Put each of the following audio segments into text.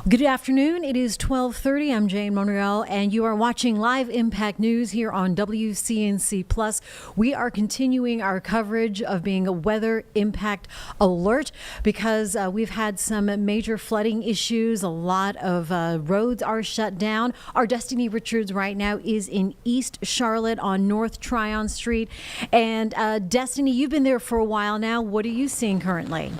Good afternoon. It is 12:30. I'm Jane Monreal, and you are watching Live Impact News here on WCNC Plus. We are continuing our coverage of being a weather impact alert because we've had some major flooding issues. A lot of roads are shut down. Our Destiny Richards right now is in East Charlotte on North Tryon Street. And Destiny, you've been there for a while now. What are you seeing currently?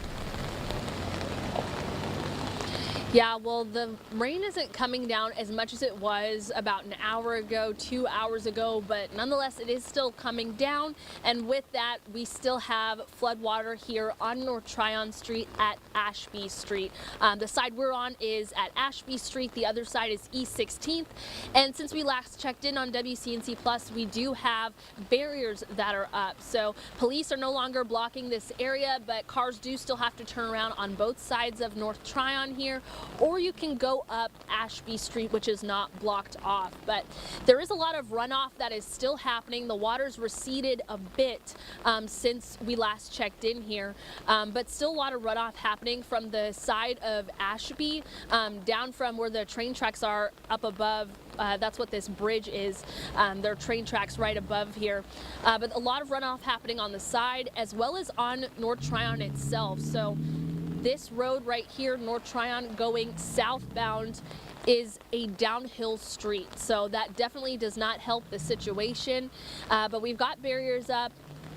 Yeah, well, the rain isn't coming down as much as it was about an hour ago, 2 hours ago, but nonetheless, it is still coming down. And with that, we still have floodwater here on North Tryon Street at Ashby Street. The side we're on is at Ashby Street. The other side is East 16th. And since we last checked in on WCNC Plus, we do have barriers that are up. So police are no longer blocking this area, but cars do still have to turn around on both sides of North Tryon here. Or you can go up Ashby Street, which is not blocked off. But there is a lot of runoff that is still happening. The water's receded a bit since we last checked in here, but still a lot of runoff happening from the side of Ashby, down from where the train tracks are up above. That's what this bridge is. There are train tracks right above here. But a lot of runoff happening on the side as well as on North Tryon itself. So this road right here, North Tryon, going southbound, is a downhill street. So that definitely does not help the situation. But we've got barriers up.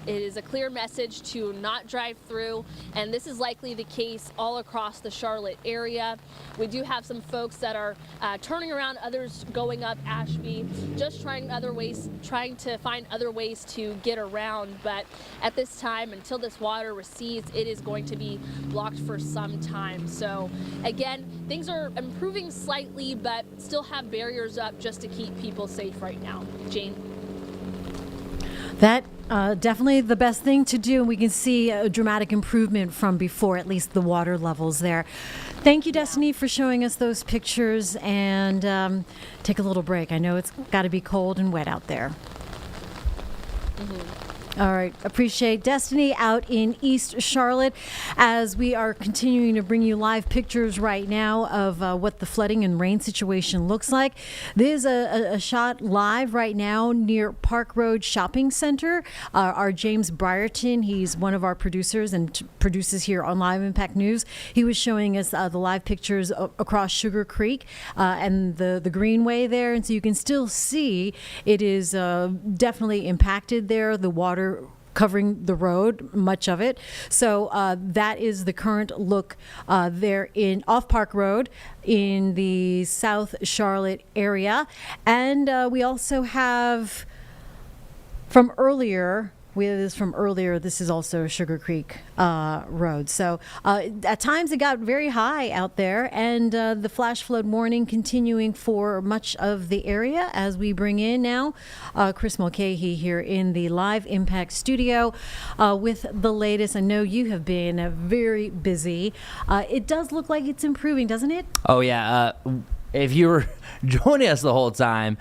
It is a clear message to not drive through, and this is likely the case all across the Charlotte area. We do have some folks that are turning around, others going up Ashby, just trying to find other ways to get around. But at this time, until this water recedes, it is going to be blocked for some time. So again, things are improving slightly, but still have barriers up just to keep people safe right now. Jane? That definitely the best thing to do. We can see a dramatic improvement from before, at least the water levels there. Thank you, Destiny, for showing us those pictures, and take a little break. I know it's got to be cold and wet out there. All right. Appreciate Destiny out in East Charlotte as we are continuing to bring you live pictures right now of what the flooding and rain situation looks like. There's a shot live right now near Park Road Shopping Center. Our James Barton, he's one of our producers and produces here on Live Impact News. He was showing us the live pictures across Sugar Creek and the greenway there. And so you can still see it is definitely impacted there. The water covering the road, much of it. So that is the current look there in off Park Road in the South Charlotte area. And we also have from earlier, this is also Sugar Creek Road. So at times it got very high out there, and the flash flood warning continuing for much of the area as we bring in now Chris Mulcahy here in the Live Impact studio with the latest. I know you have been very busy. It does look like it's improving, doesn't it? Oh, yeah. If you were joining us the whole time,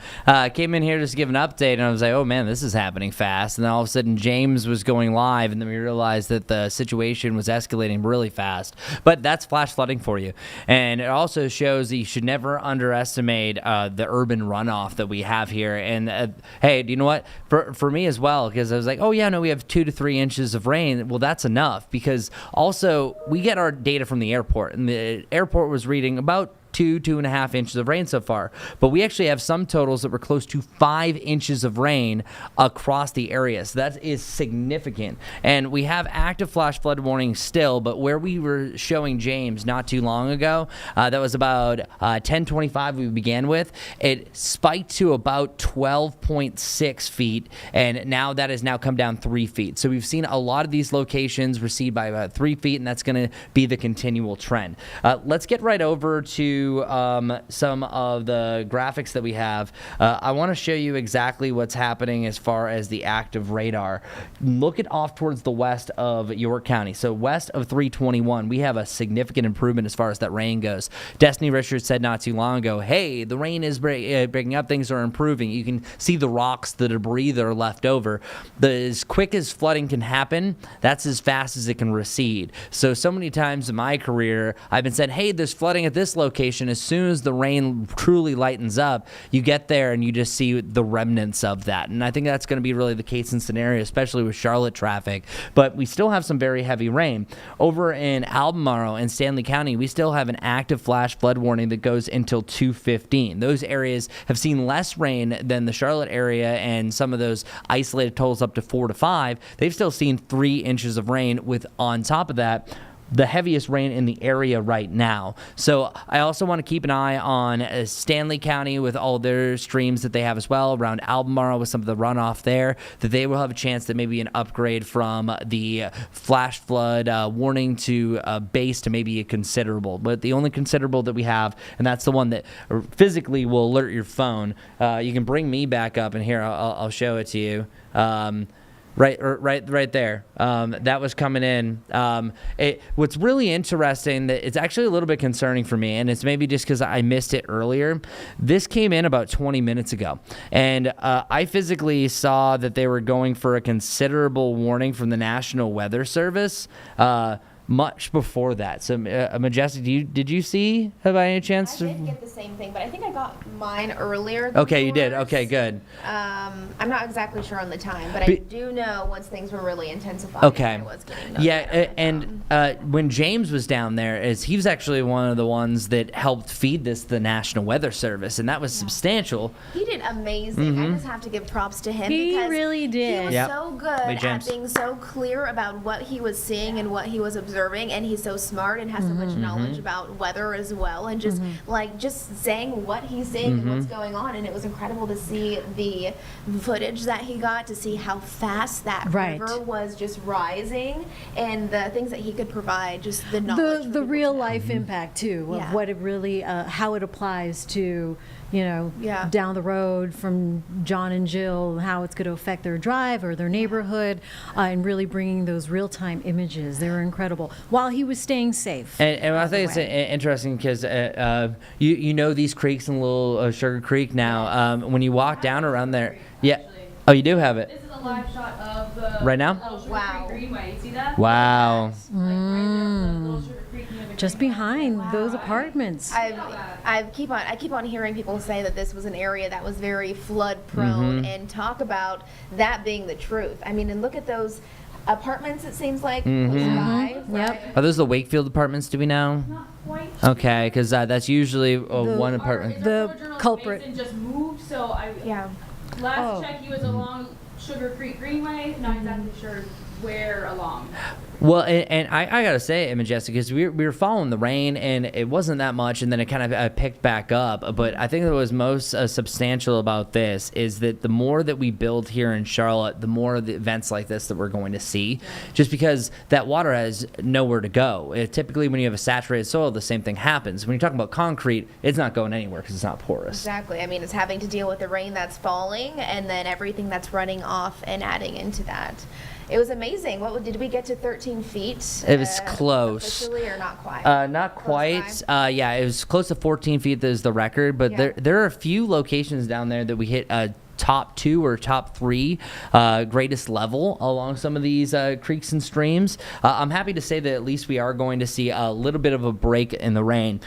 came in here just to give an update, and I was like, oh man, this is happening fast. And then all of a sudden James was going live, and then we realized that the situation was escalating really fast. But that's flash flooding for you. And it also shows that you should never underestimate the urban runoff that we have here. And hey, do you know what? For me as well, because I was like, oh yeah, no, we have 2 to 3 inches of rain. Well, that's enough, because also we get our data from the airport, and the airport was reading about 2.5 inches of rain so far. But we actually have some totals that were close to 5 inches of rain across the area. So that is significant. And we have active flash flood warnings still, but where we were showing James not too long ago, that was about 10:25 we began with, it spiked to about 12.6 feet, and now that has now come down 3 feet. So we've seen a lot of these locations recede by about 3 feet, and that's going to be the continual trend. Let's get right over to some of the graphics that we have. I want to show you exactly what's happening as far as the active radar. Look at off towards the west of York County. So west of 321, we have a significant improvement as far as that rain goes. Destiny Richards said not too long ago, hey, the rain is breaking up, things are improving. You can see the rocks, the debris that are left over. As quick as flooding can happen, that's as fast as it can recede. So many times in my career, I've been said, hey, there's flooding at this location. situation, as soon as the rain truly lightens up, you get there and you just see the remnants of that. And I think that's going to be really the case and scenario, especially with Charlotte traffic. But we still have some very heavy rain. Over in Albemarle and Stanley County, we still have an active flash flood warning that goes until 2:15. Those areas have seen less rain than the Charlotte area, and some of those isolated totals up to 4 to 5. They've still seen 3 inches of rain, with on top of that the heaviest rain in the area right now. So I also want to keep an eye on Stanley County with all their streams that they have as well, around Albemarle with some of the runoff there, that they will have a chance that maybe an upgrade from the flash flood warning to base to maybe a considerable. But the only considerable that we have, and that's the one that physically will alert your phone. You can bring me back up, and here I'll show it to you. Right there. That was coming in. What's really interesting, that it's actually a little bit concerning for me, and it's maybe just because I missed it earlier. This came in about 20 minutes ago, and I physically saw that they were going for a considerable warning from the National Weather Service much before that. So, Majestic, did you see, by any chance? I did get the same thing, but I think I got mine earlier. Okay, you did. Okay, good. I'm not exactly sure on the time, but I do know once things were really intensifying. Okay. I was getting Yeah, and when James was down there, he was actually one of the ones that helped feed the National Weather Service, and that was substantial. He did amazing. I just have to give props to him. He because really did. He was Yep. so good Hey, at James. being so clear about what he was seeing and what he was observing, and he's so smart and has so much knowledge about weather as well, and just just saying what he's seeing and what's going on. And it was incredible to see the footage that he got, to see how fast that Right. river was just rising, and the things that he could provide, just the knowledge. for The people real to know. life impact too of Yeah. what it really how it applies to Yeah. down the road from John and Jill, how it's going to affect their drive or their neighborhood, and really bringing those real-time images. They were incredible while he was staying safe. And I by the think it's way. interesting because you know these creeks in Little Sugar Creek now. When you walk down around there, yeah. Oh, you do have it This is a live shot of the right now. Little Sugar Wow. Creek Greenway. You see that? Wow. Like right there, the Little Sugar Creek near the Just Greenway. behind those apartments. I keep on hearing people say that this was an area that was very flood prone, and talk about that being the truth. I mean, and look at those apartments. It seems like close by. Yep. Are those the Wakefield apartments? Do we know? Not quite. Okay, because that's usually one apartment. The culprit. Mason just moved, so Yeah. last Oh. check he was along Sugar Creek Greenway. Not exactly sure where along. Well, and I gotta say, Majestic, because we were following the rain, and it wasn't that much, and then it kind of picked back up. But I think what was most substantial about this is that the more that we build here in Charlotte, the more the events like this that we're going to see, just because that water has nowhere to go. Typically, when you have a saturated soil, the same thing happens. When you're talking about concrete, it's not going anywhere because it's not porous. Exactly. I mean, it's having to deal with the rain that's falling, and then everything that's running off and adding into that. It was amazing. Did we get to 13 feet? It was close. Officially, or not quite? Not Close quite. by? Yeah, it was close to 14 feet. That is the record. But Yeah. there are a few locations down there that we hit top 2 or top 3 greatest level along some of these creeks and streams. I'm happy to say that at least we are going to see a little bit of a break in the rain.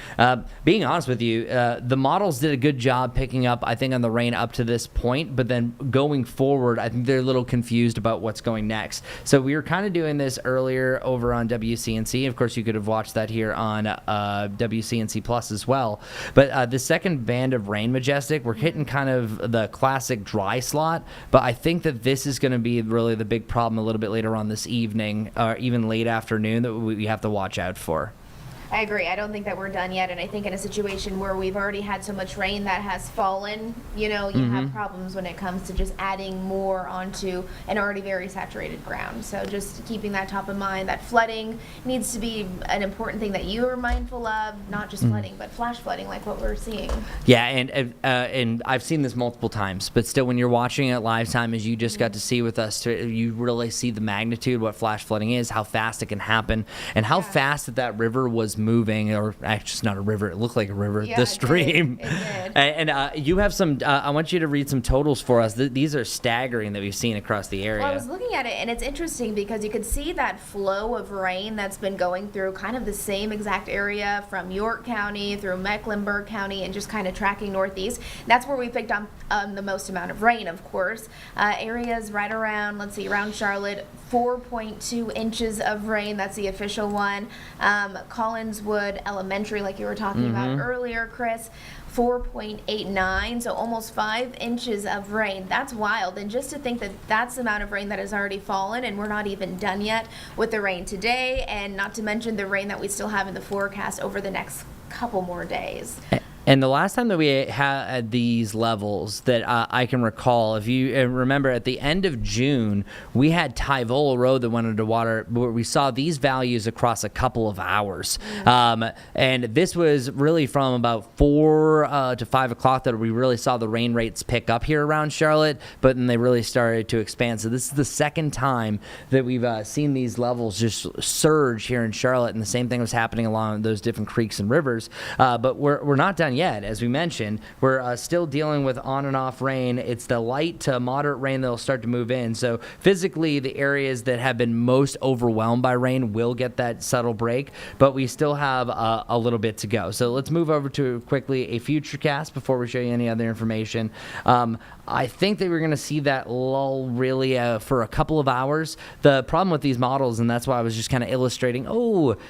Being honest with you, the models did a good job picking up, I think, on the rain up to this point, but then going forward, I think they're a little confused about what's going next. So we were kind of doing this earlier over on WCNC. Of course, you could have watched that here on WCNC Plus as well. But the second band of rain, Majestic, we're hitting kind of the classic dry slot, but I think that this is going to be really the big problem a little bit later on this evening, or even late afternoon, that we have to watch out for. I agree. I don't think that we're done yet, and I think in a situation where we've already had so much rain that has fallen, you have problems when it comes to just adding more onto an already very saturated ground. So just keeping that top of mind, that flooding needs to be an important thing that you are mindful of, not just flooding, but flash flooding like what we're seeing. Yeah, and I've seen this multiple times, but still, when you're watching it live time, as you just got to see with us, you really see the magnitude, what flash flooding is, how fast it can happen, and how fast that river was it's moving, or actually it's not a river. It looked like a river. Yeah, the it stream. did. It did. And you have some. I want you to read some totals for us. These are staggering that we've seen across the area. Well, I was looking at it, and it's interesting because you could see that flow of rain that's been going through kind of the same exact area from York County through Mecklenburg County and just kind of tracking northeast. That's where we picked up the most amount of rain, of course. Areas right around, let's see, around Charlotte, 4.2 inches of rain. That's the official one. Collinswood Elementary, like you were talking about earlier, Chris, 4.89, so almost 5 inches of rain. That's wild. And just to think that that's the amount of rain that has already fallen, and we're not even done yet with the rain today, and not to mention the rain that we still have in the forecast over the next couple more days. And the last time that we had these levels that I can recall, if you remember, at the end of June, we had Tyvola Road that went underwater, where we saw these values across a couple of hours. And this was really from about 4 to 5 o'clock that we really saw the rain rates pick up here around Charlotte, but then they really started to expand. So this is the second time that we've seen these levels just surge here in Charlotte, and the same thing was happening along those different creeks and rivers. But we're not done yet. As we mentioned, we're still dealing with on and off rain. It's the light to moderate rain that'll start to move in. So physically, the areas that have been most overwhelmed by rain will get that subtle break, but we still have a little bit to go. So let's move over to quickly a Futurecast before we show you any other information. I think that we're going to see that lull really for a couple of hours. The problem with these models, and that's why I was just kind of illustrating,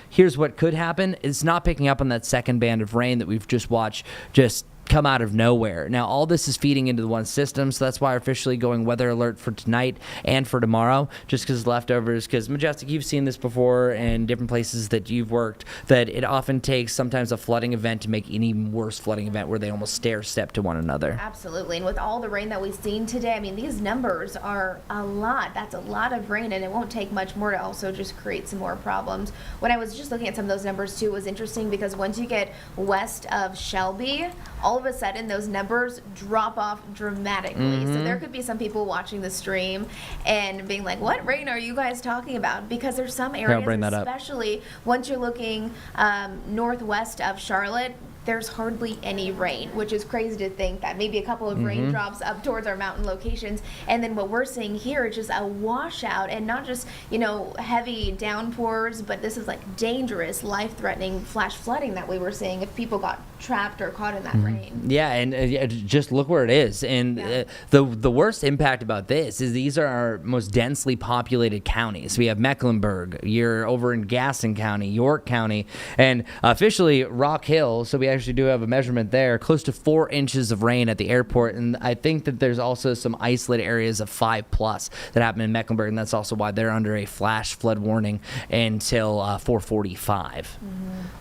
here's what could happen, it's not picking up on that second band of rain that we've just watched just come out of nowhere. Now, all this is feeding into the one system, so that's why we're officially going weather alert for tonight and for tomorrow, just because leftovers, because Majestic, you've seen this before in different places that you've worked, that it often takes sometimes a flooding event to make an even worse flooding event where they almost stair-step to one another. Absolutely, and with all the rain that we've seen today, I mean, these numbers are a lot. That's a lot of rain, and it won't take much more to also just create some more problems. When I was just looking at some of those numbers, too, it was interesting because once you get west of Shelby, all of a sudden those numbers drop off dramatically. So there could be some people watching the stream and being like, what rain are you guys talking about? Because there's some areas, especially once you're looking northwest of Charlotte, there's hardly any rain, which is crazy to think that maybe a couple of raindrops up towards our mountain locations. And then what we're seeing here is just a washout, and not just, heavy downpours, but this is like dangerous, life-threatening flash flooding that we were seeing if people got trapped or caught in that rain. Yeah, and just look where it is. And the worst impact about this is these are our most densely populated counties. We have Mecklenburg, you're over in Gaston County, York County, and officially Rock Hill, so we actually do have a measurement there, close to 4 inches of rain at the airport. And I think that there's also some isolated areas of 5+ that happen in Mecklenburg, and that's also why they're under a flash flood warning until 4:45.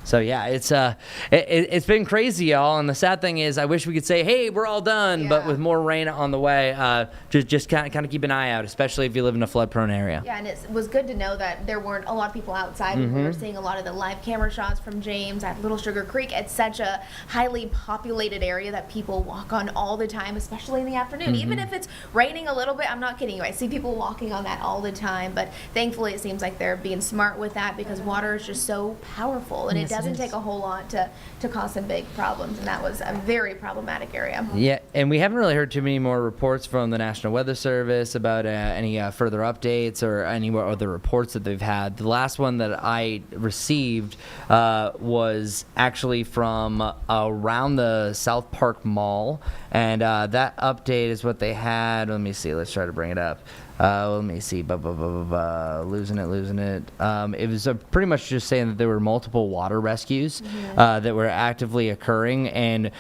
So yeah, it's been crazy, y'all. And the sad thing is, I wish we could say, hey, we're all done, but with more rain on the way, just kind of keep an eye out, especially if you live in a flood-prone area. Yeah, and it was good to know that there weren't a lot of people outside. We were seeing a lot of the live camera shots from James at Little Sugar Creek. It's such a highly populated area that people walk on all the time, especially in the afternoon. Even if it's raining a little bit, I'm not kidding you. I see people walking on that all the time, but thankfully it seems like they're being smart with that because water is just so powerful, and it doesn't take a whole lot to cause some big problems, and that was a very problematic area. Yeah, and we haven't really heard too many more reports from the National Weather Service about any further updates or any more other reports that they've had. The last one that I received was actually from around the South Park Mall, and that update is what they had. Let me see. Let's try to bring it up. Let me see. Losing it. It was pretty much just saying that there were multiple water rescues that were actively occurring. And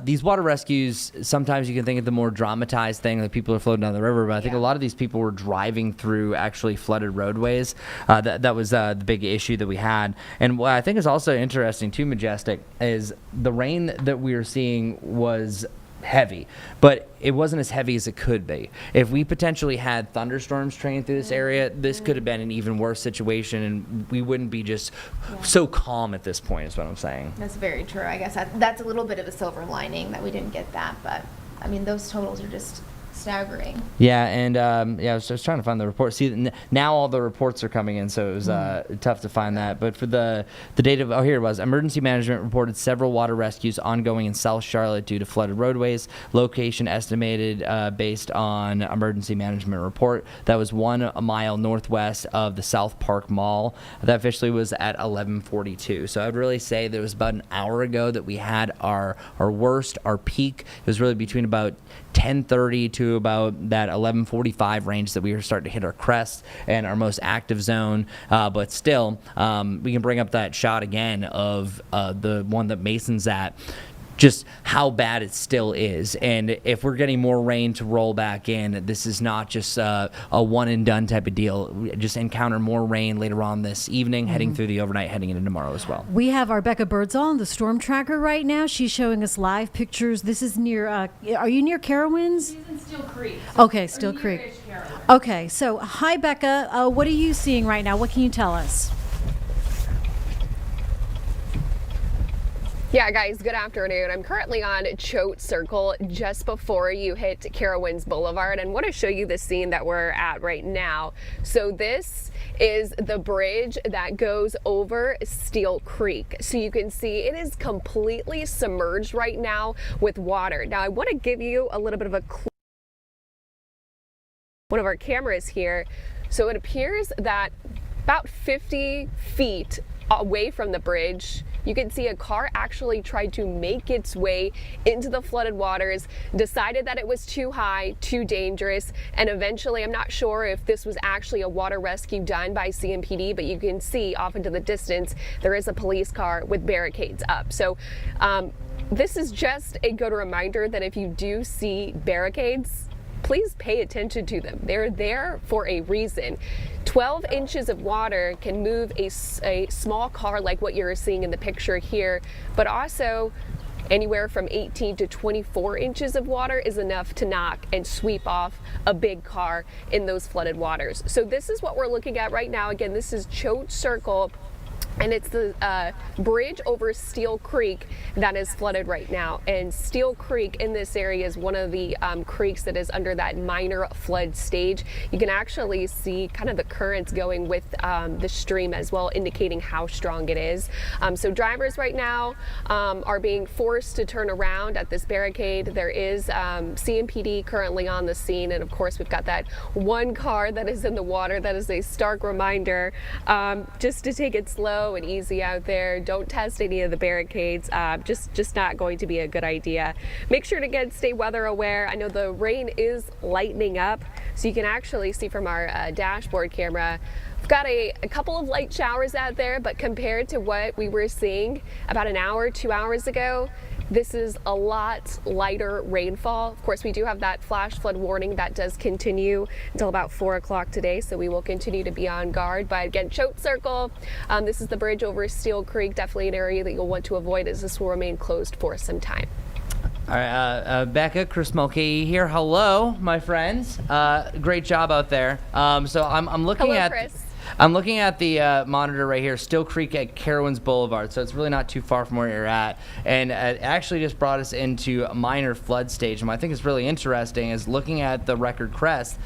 these water rescues, sometimes you can think of the more dramatized thing, that people are floating down the river. But I think a lot of these people were driving through actually flooded roadways. That was the big issue that we had. And what I think is also interesting, too, Majestic, is the rain that we were seeing was heavy, but it wasn't as heavy as it could be. If we potentially had thunderstorms training through this area, this could have been an even worse situation, and we wouldn't be just so calm at this point, is what I'm saying. That's very true. I guess that's a little bit of a silver lining that we didn't get that, but I mean, those totals are just staggering. Yeah, and I was just trying to find the report. See, now all the reports are coming in, so it was tough to find that. But for the date of, here it was. Emergency management reported several water rescues ongoing in South Charlotte due to flooded roadways. Location estimated based on emergency management report. That was 1 mile northwest of the South Park Mall. That officially was at 11:42. So I'd really say there was about an hour ago that we had our worst, our peak. It was really between about 10:30 to about that 11:45 range that we were starting to hit our crest and our most active zone. But still, we can bring up that shot again of the one that Mason's at. Just how bad it still is. And if we're getting more rain to roll back in, this is not just a one and done type of deal. We just encounter more rain later on this evening, heading through the overnight, heading into tomorrow as well. We have our Becca Birdsall on the storm tracker right now. She's showing us live pictures. This is near, are you near Carowinds? She's in Steel Creek. Okay, Steel Creek. Okay, so hi Becca. What are you seeing right now? What can you tell us? Yeah, guys, good afternoon. I'm currently on Choate Circle just before you hit Carowinds Boulevard, and want to show you the scene that we're at right now. So this is the bridge that goes over Steel Creek. So you can see it is completely submerged right now with water. Now I want to give you a little bit of a clue. One of our cameras here. So it appears that about 50 feet away from the bridge, you can see a car actually tried to make its way into the flooded waters, decided that it was too high, too dangerous, and eventually, I'm not sure if this was actually a water rescue done by CMPD, but you can see off into the distance, there is a police car with barricades up. So this is just a good reminder that if you do see barricades, please pay attention to them. They're there for a reason. 12 inches of water can move a small car like what you're seeing in the picture here, but also anywhere from 18 to 24 inches of water is enough to knock and sweep off a big car in those flooded waters. So this is what we're looking at right now. Again, this is Choate Circle, and it's the bridge over Steel Creek that is flooded right now. And Steel Creek in this area is one of the creeks that is under that minor flood stage. You can actually see kind of the currents going with the stream as well, indicating how strong it is. So drivers right now are being forced to turn around at this barricade. There is CMPD currently on the scene, and of course we've got that one car that is in the water. That is a stark reminder just to take it slow and easy out there. Don't test any of the barricades. Just not going to be a good idea. Make sure to stay weather aware. I know the rain is lightening up, so you can actually see from our dashboard camera. We've got a couple of light showers out there, but compared to what we were seeing about an hour, 2 hours ago, this is a lot lighter rainfall. Of course, we do have that flash flood warning that does continue until about 4 o'clock today, so we will continue to be on guard. But again, Choate Circle, this is the bridge over Steel Creek, definitely an area that you'll want to avoid, as this will remain closed for some time. All right, Becca, Chris Mulcahy here. Hello, my friends. Great job out there. So I'm looking Hello, at. Chris. I'm looking at the monitor right here, Steel Creek at Carowinds Boulevard, so it's really not too far from where you're at. And it actually just brought us into a minor flood stage. And what I think is really interesting is looking at the record crest,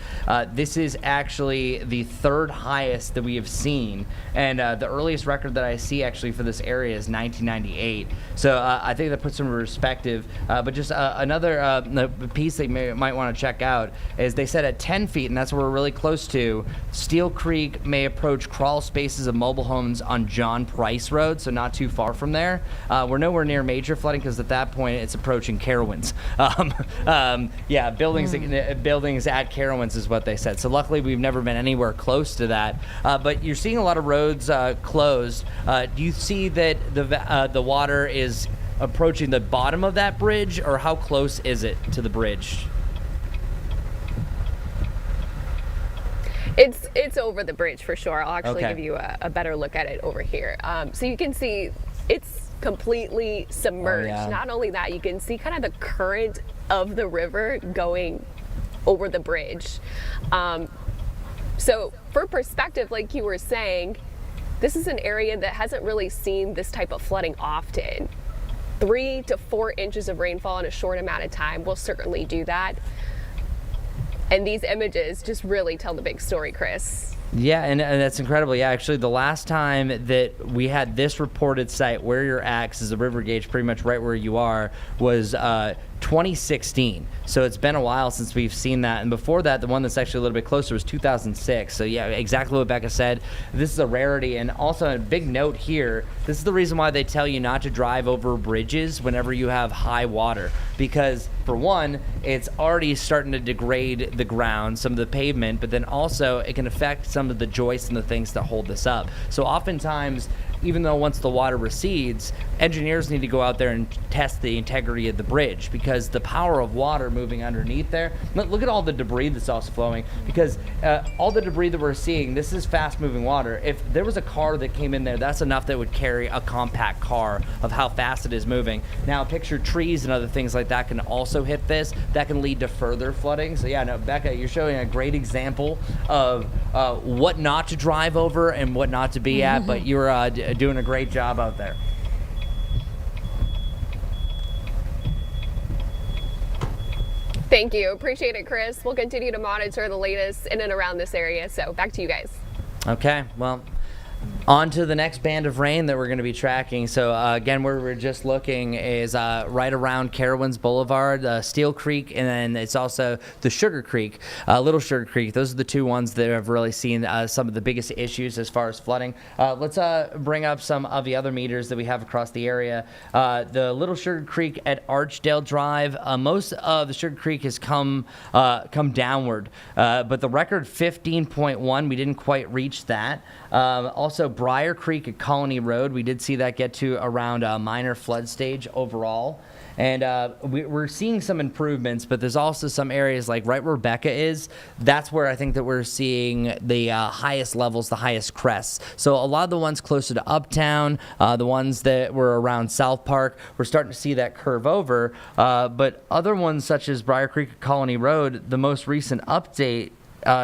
this is actually the third highest that we have seen. And the earliest record that I see actually for this area is 1998. So I think that puts some perspective. But just another piece that you might want to check out is they said at 10 feet, and that's where we're really close to, Steel Creek may approach crawl spaces of mobile homes on John Price Road, so not too far from there. We're nowhere near major flooding because at that point it's approaching Carowinds. Yeah, buildings at Carowinds is what they said. So luckily we've never been anywhere close to that. But you're seeing a lot of roads closed. Do you see that the water is approaching the bottom of that bridge, or how close is it to the bridge? It's over the bridge for sure. I'll actually give you a better look at it over here. So you can see it's completely submerged. Oh, yeah. Not only that, you can see kind of the current of the river going over the bridge. So for perspective, like you were saying, this is an area that hasn't really seen this type of flooding often. 3 to 4 inches of rainfall in a short amount of time will certainly do that. And these images just really tell the big story, Chris. Yeah, and that's incredible. Yeah, actually, the last time that we had this reported site where you're at, 'cause the river gauge pretty much right where you are, was 2016. So it's been a while since we've seen that. And before that, the one that's actually a little bit closer was 2006. So yeah, exactly what Becca said. This is a rarity. And also a big note here, this is the reason why they tell you not to drive over bridges whenever you have high water. Because for one, it's already starting to degrade the ground, some of the pavement, but then also it can affect some of the joists and the things that hold this up. So oftentimes, even though once the water recedes, engineers need to go out there and test the integrity of the bridge, because the power of water moving underneath there, look at all the debris that's also flowing, because all the debris that we're seeing, this is fast moving water. If there was a car that came in there, that's enough that would carry a compact car of how fast it is moving. Now picture trees and other things like that can also hit this. That can lead to further flooding. So yeah, no, Becca, you're showing a great example of what not to drive over and what not to be at, but you're doing a great job out there. Thank you. Appreciate it, Chris. We'll continue to monitor the latest in and around this area. So back to you guys. Okay, well, on to the next band of rain that we're going to be tracking. So again, where we're just looking is right around Carowinds Boulevard, Steel Creek, and then it's also the Sugar Creek, Little Sugar Creek. Those are the two ones that have really seen some of the biggest issues as far as flooding. Let's bring up some of the other meters that we have across the area. The Little Sugar Creek at Archdale Drive, most of the Sugar Creek has come downward, but the record 15.1, we didn't quite reach that. Also, Briar Creek at Colony Road, we did see that get to around a minor flood stage overall. And we're seeing some improvements, but there's also some areas like right where Becca is, that's where I think that we're seeing the highest levels, the highest crests. So a lot of the ones closer to Uptown, the ones that were around South Park, we're starting to see that curve over. But other ones such as Briar Creek at Colony Road, the most recent update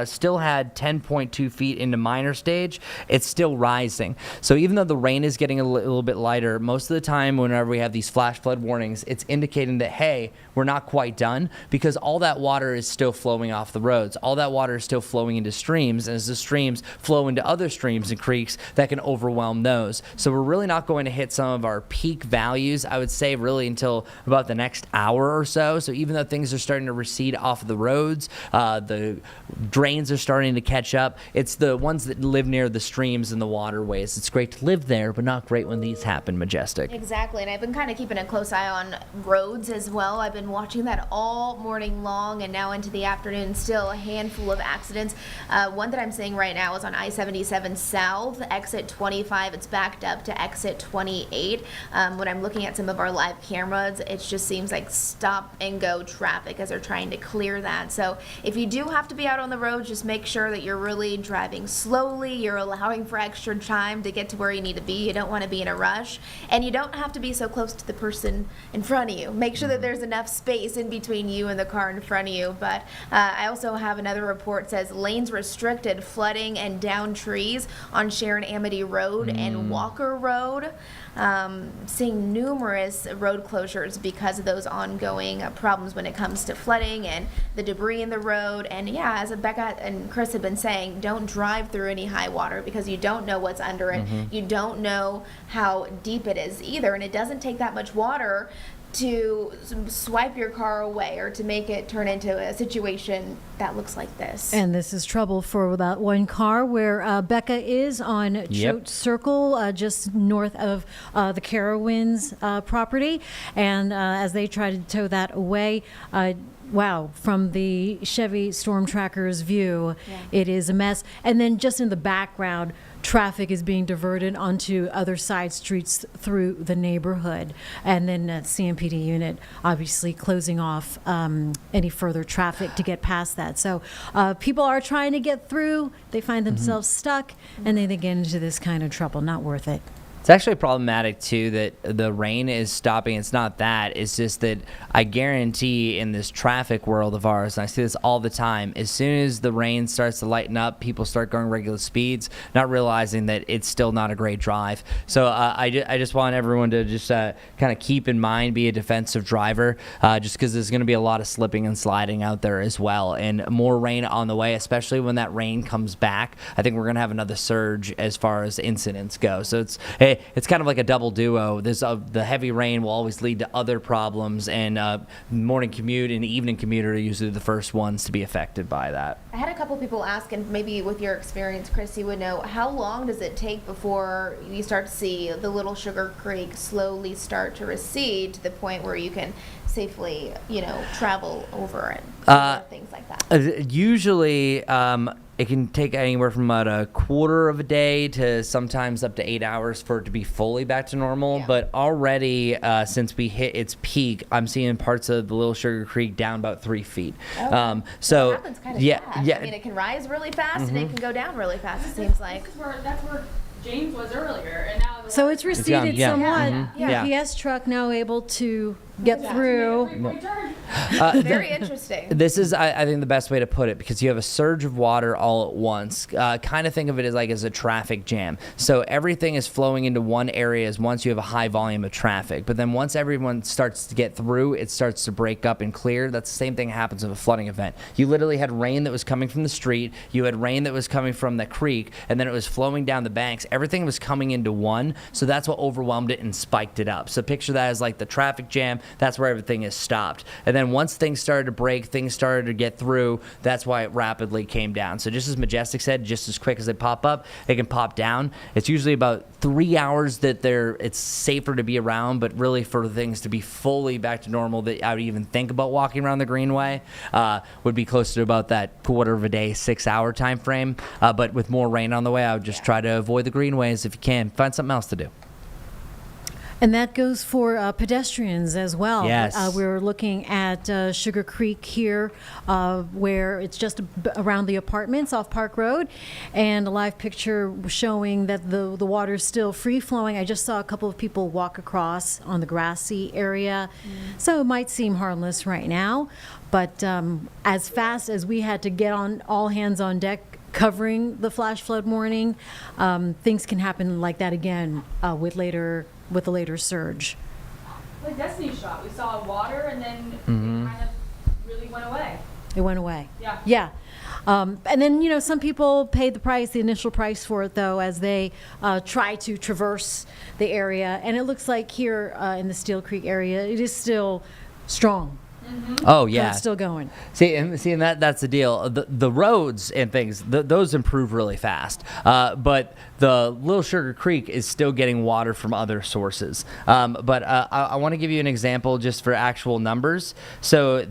still had 10.2 feet into minor stage. It's still rising. So even though the rain is getting a little bit lighter, most of the time whenever we have these flash flood warnings, it's indicating that, hey, we're not quite done, because all that water is still flowing off the roads. All that water is still flowing into streams, and as the streams flow into other streams and creeks, that can overwhelm those. So we're really not going to hit some of our peak values, I would say, really until about the next hour or so. So even though things are starting to recede off of the roads, the drains are starting to catch up, it's the ones that live near the streams and the waterways. It's great to live there, but not great when these happen, Majestic. Exactly, and I've been kind of keeping a close eye on roads as well. I've been watching that all morning long, and now into the afternoon, still a handful of accidents. One that I'm seeing right now is on I-77 South, exit 25. It's backed up to exit 28. When I'm looking at some of our live cameras, it just seems like stop and go traffic as they're trying to clear that. So if you do have to be out on the road, just make sure that you're really driving slowly. You're allowing for extra time to get to where you need to be. You don't want to be in a rush, and you don't have to be so close to the person in front of you. Make sure that there's enough space in between you and the car in front of you. But I also have another report says lanes restricted, flooding and down trees on Sharon Amity Road and Walker Road. Seeing numerous road closures because of those ongoing problems when it comes to flooding and the debris in the road. And yeah, as Becca and Chris have been saying, don't drive through any high water because you don't know what's under it. You don't know how deep it is either, and it doesn't take that much water to swipe your car away or to make it turn into a situation that looks like this. And this is trouble for that one car where Becca is on Choate Circle, just north of the Carowinds property. And as they try to tow that away, wow, from the Chevy Storm Tracker's view, it is a mess. And then just in the background, traffic is being diverted onto other side streets through the neighborhood. And then CMPD unit obviously closing off any further traffic to get past that. So people are trying to get through. They find themselves stuck, and then they get into this kind of trouble. Not worth it. It's actually problematic too that the rain is stopping. It's not that. It's just that I guarantee in this traffic world of ours, and I see this all the time, as soon as the rain starts to lighten up, people start going regular speeds, not realizing that it's still not a great drive. So I just want everyone to just kind of keep in mind, be a defensive driver, just because there's going to be a lot of slipping and sliding out there as well, and more rain on the way, especially when that rain comes back. I think we're going to have another surge as far as incidents go. So it's kind of like a double duo. The heavy rain will always lead to other problems, and morning commute and evening commute are usually the first ones to be affected by that. I had a couple people ask, and maybe with your experience, Chris, you would know, how long does it take before you start to see the Little Sugar Creek slowly start to recede to the point where you can safely, travel over it, things like that? Usually, it can take anywhere from about a quarter of a day to sometimes up to 8 hours for it to be fully back to normal. Yeah. But already, since we hit its peak, I'm seeing parts of the Little Sugar Creek down about 3 feet. Oh. So it happens kind of yeah, fast. yeah. I mean, it can rise really fast and it can go down really fast, it seems like. That's where James was earlier, and now So it's receded yeah. somewhat. Yeah. The PS truck now able to get through. Very interesting. This is, I think, the best way to put it, because you have a surge of water all at once. Kind of think of it as a traffic jam. So everything is flowing into one area once you have a high volume of traffic. But then once everyone starts to get through, it starts to break up and clear. That's the same thing happens with a flooding event. You literally had rain that was coming from the street. You had rain that was coming from the creek, and then it was flowing down the banks. Everything was coming into one. So that's what overwhelmed it and spiked it up. So picture that as like the traffic jam. That's where everything is stopped. And then once things started to break, things started to get through, that's why it rapidly came down. So just as Majestic said, just as quick as they pop up, they can pop down. It's usually about 3 hours that it's safer to be around, but really for things to be fully back to normal that I would even think about walking around the Greenway would be close to about that quarter of a day, 6 hour time frame. But with more rain on the way, I would just try to avoid the Greenways if you can. Find something else to do. And that goes for pedestrians as well. Yes. We're looking at Sugar Creek here, where it's just around the apartments off Park Road, and a live picture showing that the water's still free flowing. I just saw a couple of people walk across on the grassy area, so it might seem harmless right now, but as fast as we had to get on all hands on deck covering the flash flood warning, things can happen like that again with a later surge. Like Destiny's shot, we saw water and then it kind of really went away. It went away. Yeah. Yeah. And then, some people paid the initial price for it, though, as they try to traverse the area. And it looks like here in the Steel Creek area, it is still strong. Oh yeah, It's still going. And that's the deal. The roads and things, those improve really fast. But the Little Sugar Creek is still getting water from other sources. But I want to give you an example just for actual numbers. So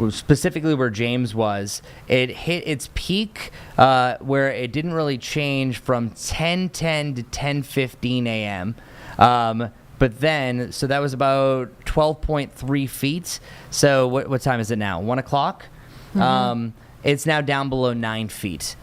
specifically where James was, it hit its peak where it didn't really change from 10:10 to 10:15 a.m. But then, so that was about 12.3 feet. So what time is it now? 1 o'clock? It's now down below 9 feet.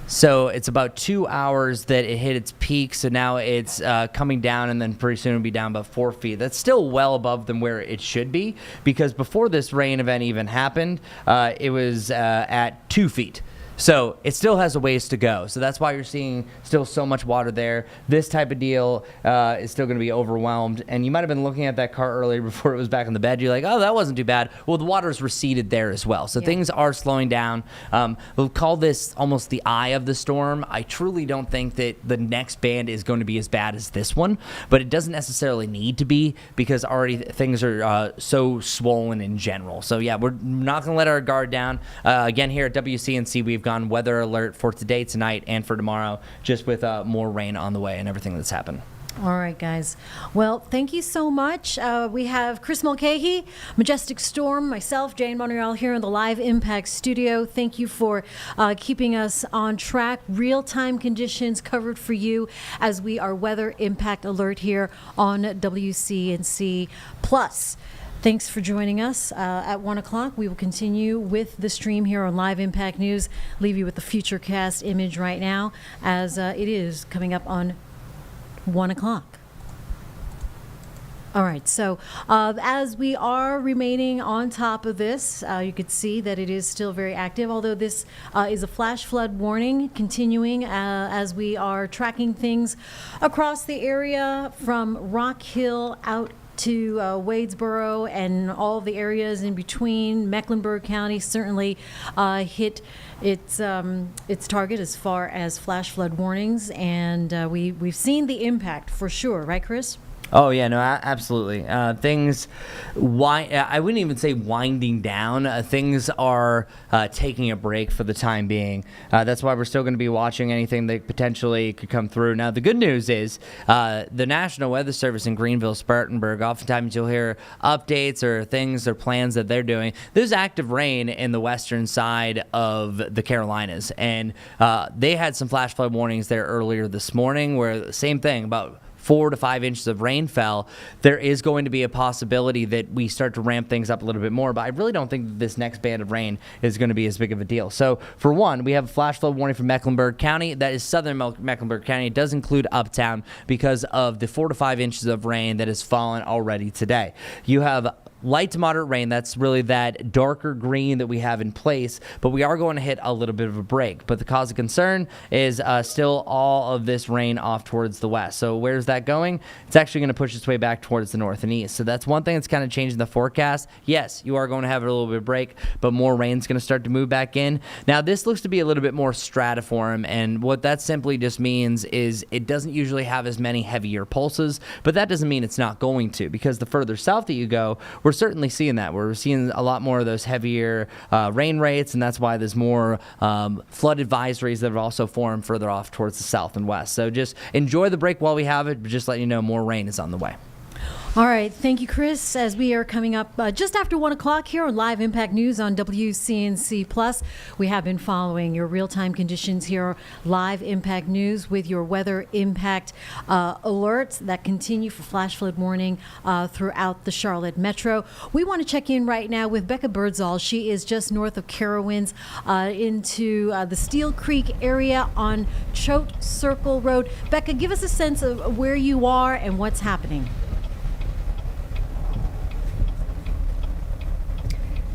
So it's about 2 hours that it hit its peak. So now it's coming down, and then pretty soon it'll be down about 4 feet. That's still well above than where it should be, because before this rain event even happened, it was at 2 feet. So it still has a ways to go. So that's why you're seeing still so much water there. This type of deal is still going to be overwhelmed. And you might have been looking at that car earlier before it was back in the bed. You're like, oh, that wasn't too bad. Well, the water's receded there as well. So things are slowing down. We'll call this almost the eye of the storm. I truly don't think that the next band is going to be as bad as this one, but it doesn't necessarily need to be, because already things are so swollen in general. So yeah, we're not going to let our guard down. Again, here at WCNC, we've gone weather alert for today, tonight, and for tomorrow, just with more rain on the way and everything that's happened. All right, guys. Well, thank you so much. We have Chris Mulcahy, Majestic Storm, myself, Jane Monreal here in the Live Impact studio. Thank you for keeping us on track. Real-time conditions covered for you as we are weather impact alert here on WCNC Plus. Thanks for joining us. At 1 o'clock, we will continue with the stream here on Live Impact News. Leave you with the Futurecast image right now, as it is coming up on 1 o'clock. All right, so as we are remaining on top of this, you could see that it is still very active, although this is a flash flood warning continuing as we are tracking things across the area from Rock Hill out to Wadesboro and all the areas in between. Mecklenburg County certainly hit its target as far as flash flood warnings, and we've seen the impact for sure, right, Chris? Oh, yeah, no, absolutely. Things, I wouldn't even say winding down. Things are taking a break for the time being. That's why we're still going to be watching anything that potentially could come through. Now, the good news is the National Weather Service in Greenville, Spartanburg, oftentimes you'll hear updates or things or plans that they're doing. There's active rain in the western side of the Carolinas, and they had some flash flood warnings there earlier this morning where the same thing, about 4 to 5 inches of rain fell. There is going to be a possibility that we start to ramp things up a little bit more, but I really don't think that this next band of rain is going to be as big of a deal. So, for one, we have a flash flood warning from Mecklenburg County. That is southern Mecklenburg County. It does include Uptown because of the 4 to 5 inches of rain that has fallen already today. You have light to moderate rain. That's really that darker green that we have in place, but we are going to hit a little bit of a break. But the cause of concern is still all of this rain off towards the west. So where's that going? It's actually going to push its way back towards the north and east. So that's one thing that's kind of changing the forecast. Yes, you are going to have a little bit of break, but more rain's going to start to move back in. Now, this looks to be a little bit more stratiform, and what that simply just means is it doesn't usually have as many heavier pulses, but that doesn't mean it's not going to, because the further south that you go, we're certainly seeing that. We're seeing a lot more of those heavier rain rates, and that's why there's more flood advisories that have also formed further off towards the south and west. So just enjoy the break while we have it, but just let you know more rain is on the way. All right. Thank you, Chris. As we are coming up just after 1 o'clock here on Live Impact News on WCNC Plus, we have been following your real-time conditions here, Live Impact News, with your weather impact alerts that continue for flash flood warning throughout the Charlotte Metro. We want to check in right now with Becca Birdsall. She is just north of Carowinds into the Steel Creek area on Choate Circle Road. Becca, give us a sense of where you are and what's happening.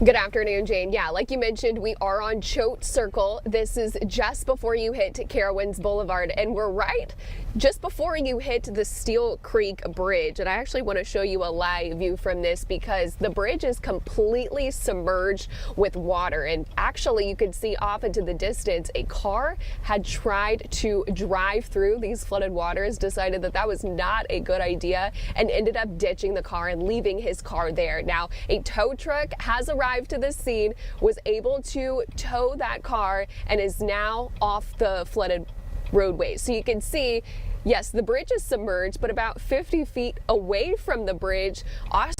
Good afternoon, Jane. Yeah, like you mentioned, we are on Choate Circle. This is just before you hit Carowinds Boulevard, and we're right just before you hit the Steel Creek Bridge. And I actually want to show you a live view from this because the bridge is completely submerged with water. And actually, you could see off into the distance, a car had tried to drive through these flooded waters, decided that that was not a good idea, and ended up ditching the car and leaving his car there. Now, a tow truck has arrived to the scene, was able to tow that car, and is now off the flooded roadway. So you can see, yes, the bridge is submerged, but about 50 feet away from the bridge, also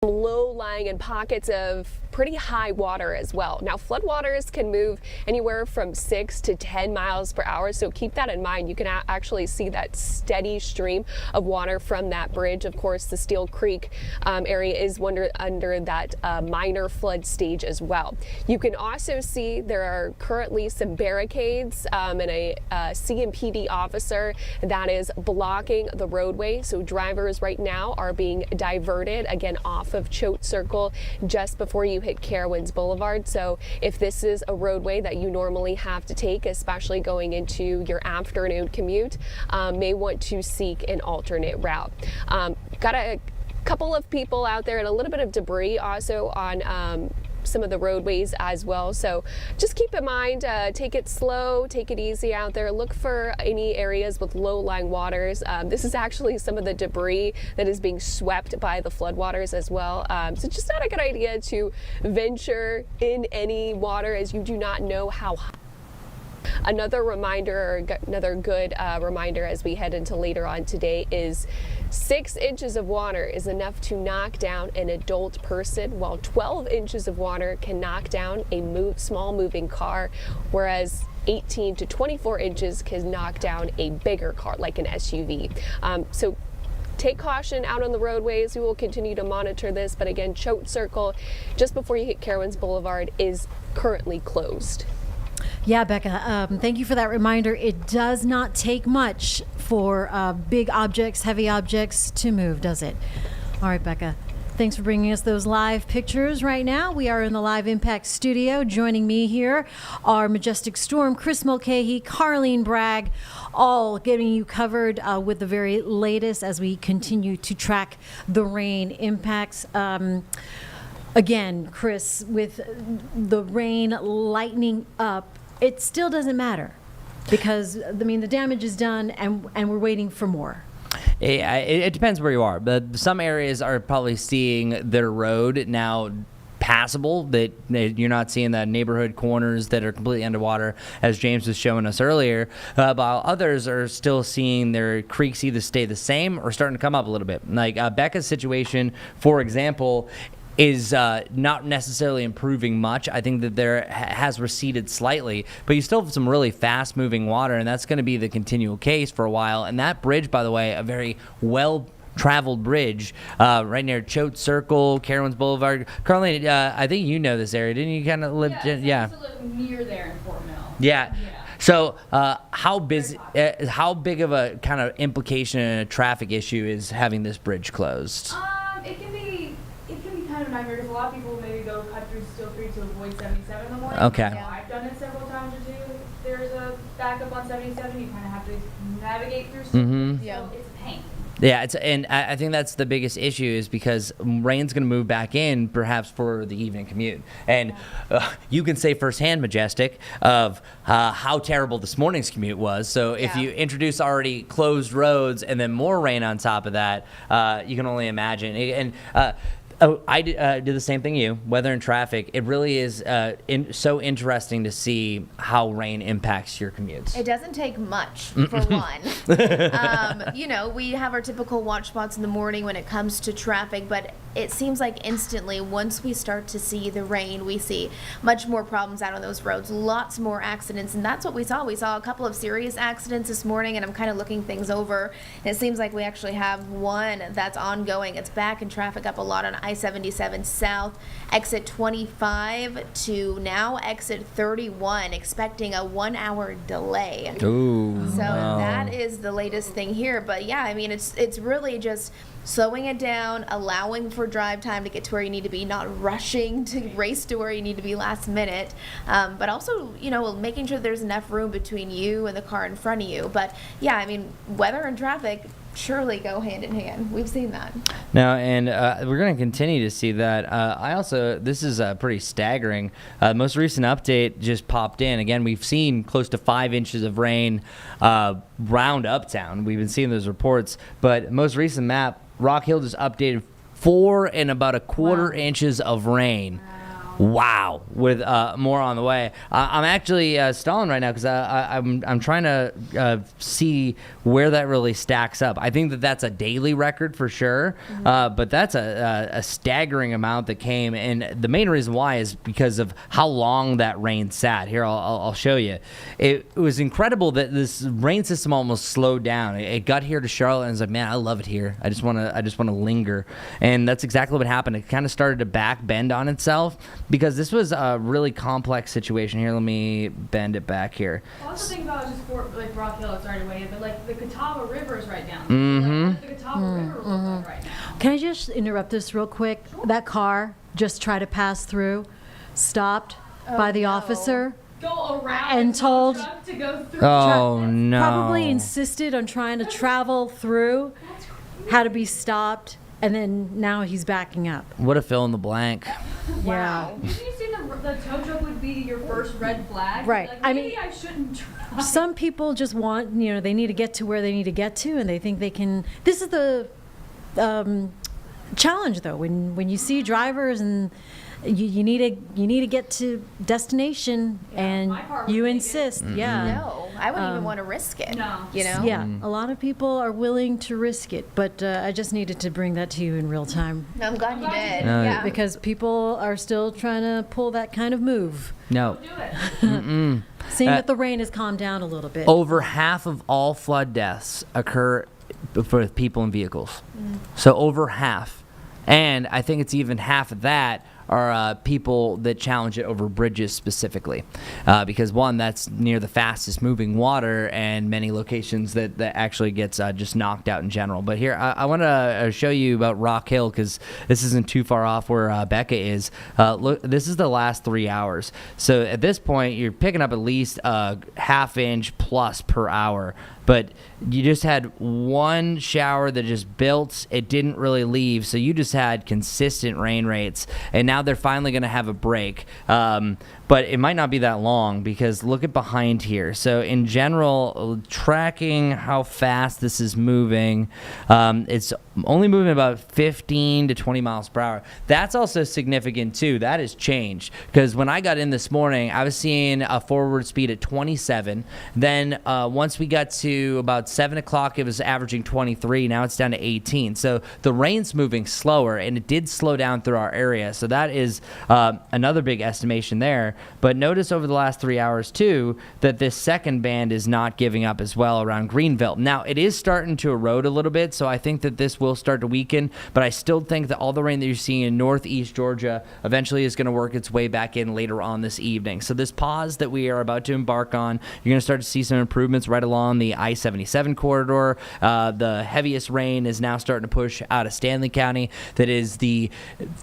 low-lying and pockets of pretty high water as well. Now, floodwaters can move anywhere from 6 to 10 miles per hour, so keep that in mind. You can actually see that steady stream of water from that bridge. Of course, the Steel Creek area is under that minor flood stage as well. You can also see there are currently some barricades and a CMPD officer that is blocking the roadway, so drivers right now are being diverted again off of Choate Circle just before you hit Carowinds Boulevard. So if this is a roadway that you normally have to take, especially going into your afternoon commute, may want to seek an alternate route. Got a couple of people out there and a little bit of debris also on some of the roadways as well. So just keep in mind, take it slow, take it easy out there. Look for any areas with low-lying waters. This is actually some of the debris that is being swept by the floodwaters as well. So just not a good idea to venture in any water as you do not know how high. Another reminder, or another good reminder as we head into later on today, is 6 inches of water is enough to knock down an adult person, while 12 inches of water can knock down a small moving car, whereas 18 to 24 inches can knock down a bigger car like an SUV. So take caution out on the roadways. We will continue to monitor this, but again, Choate Circle, just before you hit Carowinds Boulevard, is currently closed. Yeah, Becca, thank you for that reminder. It does not take much for big objects, heavy objects to move, does it? All right, Becca. Thanks for bringing us those live pictures right now. We are in the Live Impact studio. Joining me here are Majestic Storm, Chris Mulcahy, Carlene Bragg, all getting you covered with the very latest as we continue to track the rain impacts. Again, Chris, with the rain lightening up, it still doesn't matter because, I mean, the damage is done and we're waiting for more. It depends where you are, but some areas are probably seeing their road now passable, that you're not seeing the neighborhood corners that are completely underwater, as James was showing us earlier, while others are still seeing their creeks either stay the same or starting to come up a little bit. Like Becca's situation, for example, is not necessarily improving much. I think that there has receded slightly, but you still have some really fast-moving water, and that's going to be the continual case for a while. And that bridge, by the way, a very well-traveled bridge right near Choate Circle, Carowinds Boulevard. Carlene, I think you know this area, didn't you? Kind of live, I used to live near there in Fort Mill. Yeah. So, how big of a kind of implication and a traffic issue is having this bridge closed? It can be kind of a nightmare because a lot of people maybe go cut through Steel Creek to avoid 77 in the morning. Okay. So I've done it several times or two. If there's a backup on 77, you kind of have to navigate through Steel Creek. So it's a pain. Yeah, and I think that's the biggest issue is because rain's going to move back in perhaps for the evening commute. And you can say firsthand, Majestic, of how terrible this morning's commute was. So if you introduce already closed roads and then more rain on top of that, you can only imagine. And I did the same thing you, weather and traffic. It really is so interesting to see how rain impacts your commutes. It doesn't take much, for one. We have our typical watch spots in the morning when it comes to traffic, but it seems like instantly, once we start to see the rain, we see much more problems out on those roads, lots more accidents, and that's what we saw. We saw a couple of serious accidents this morning, and I'm kind of looking things over, and it seems like we actually have one that's ongoing. It's back in traffic up a lot on I-77 South, exit 25 to now exit 31, expecting a 1-hour delay. Ooh, so wow. That is the latest thing here. But yeah, I mean, it's really just slowing it down, allowing for drive time to get to where you need to be, not rushing to race to where you need to be last minute, but also, making sure there's enough room between you and the car in front of you. But yeah, I mean, weather and traffic surely go hand in hand. We've seen that. Now, and we're going to continue to see that. This is pretty staggering. Most recent update just popped in. Again, we've seen close to 5 inches of rain round uptown. We've been seeing those reports. But most recent map, Rock Hill just updated 4 and about a quarter inches of rain. Wow, with more on the way. I'm actually stalling right now because I'm trying to see where that really stacks up. I think that's a daily record for sure, but that's a staggering amount that came. And the main reason why is because of how long that rain sat. Here, I'll show you. It was incredible that this rain system almost slowed down. It got here to Charlotte and was like, man, I love it here. I just want to linger. And that's exactly what happened. It kind of started to back bend on itself, because this was a really complex situation. Here, let me bend it back here. I also think about just Rock Hill, sorry to weigh in, but the Catawba River is right down. What does the Catawba River look like right now? Can I just interrupt this real quick? Sure. That car just tried to pass through, stopped by the officer. Go around and told truck to go through. No. Probably insisted on trying to travel through, had to be stopped, and then now he's backing up. What a fill in the blank. Wow. Did you see the tow truck would be your first red flag? Right. Maybe I shouldn't try. Some people just want, they need to get to where they need to get to, and they think they can. This is the challenge, though, when you see drivers and you need to get to destination, and you insist. No, I wouldn't even want to risk it. No. Yeah, a lot of people are willing to risk it, but I just needed to bring that to you in real time. No, I'm glad you did. No. Because people are still trying to pull that kind of move. No. Do it. Seeing that the rain has calmed down a little bit. Over half of all flood deaths occur for people and vehicles. So over half. And I think it's even half of that are people that challenge it over bridges specifically, because one, that's near the fastest moving water, and many locations that actually gets just knocked out in general. But here, I want to show you about Rock Hill, because this isn't too far off where Becca is. Look, this is the last 3 hours. So at this point, you're picking up at least a half inch plus per hour. But you just had one shower that just built. It didn't really leave. So you just had consistent rain rates. And now they're finally going to have a break. But it might not be that long, because look at behind here. So in general, tracking how fast this is moving, it's only moving about 15 to 20 miles per hour. That's also significant too. That has changed, because when I got in this morning, I was seeing a forward speed at 27. Then once we got to about 7 o'clock, it was averaging 23. Now it's down to 18. So the rain's moving slower, and it did slow down through our area. So that is another big estimation there. But notice over the last 3 hours too that this second band is not giving up as well around Greenville. Now it is starting to erode a little bit, so I think that this will start to weaken, but I still think that all the rain that you're seeing in northeast Georgia eventually is going to work its way back in later on this evening. So this pause that we are about to embark on, you're going to start to see some improvements right along the I-77 corridor. The heaviest rain is now starting to push out of Stanley County. That is the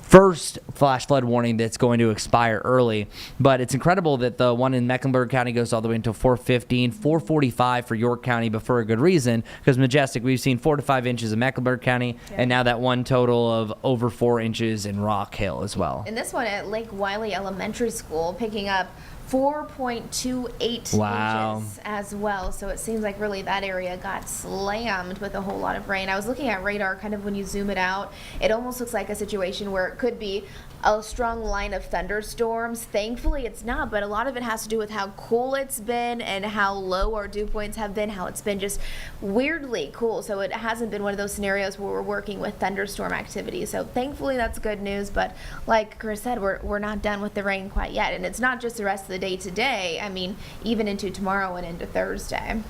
first flash flood warning that's going to expire early. But it's incredible that the one in Mecklenburg County goes all the way until 4:15, 4:45 for York County, but for a good reason, because Majestic, we've seen 4 to 5 inches in Mecklenburg County, and now that one total of over 4 inches in Rock Hill as well. And this one at Lake Wiley Elementary School picking up 4.28 Wow. inches as well. So it seems like really that area got slammed with a whole lot of rain. I was looking at radar, kind of when you zoom it out, it almost looks like a situation where it could be a strong line of thunderstorms. Thankfully it's not, but a lot of it has to do with how cool it's been and how low our dew points have been, how it's been just weirdly cool. So it hasn't been one of those scenarios where we're working with thunderstorm activity. So thankfully that's good news, but like Chris said, we're not done with the rain quite yet. And it's not just the rest of the day today. I mean, even into tomorrow and into Thursday.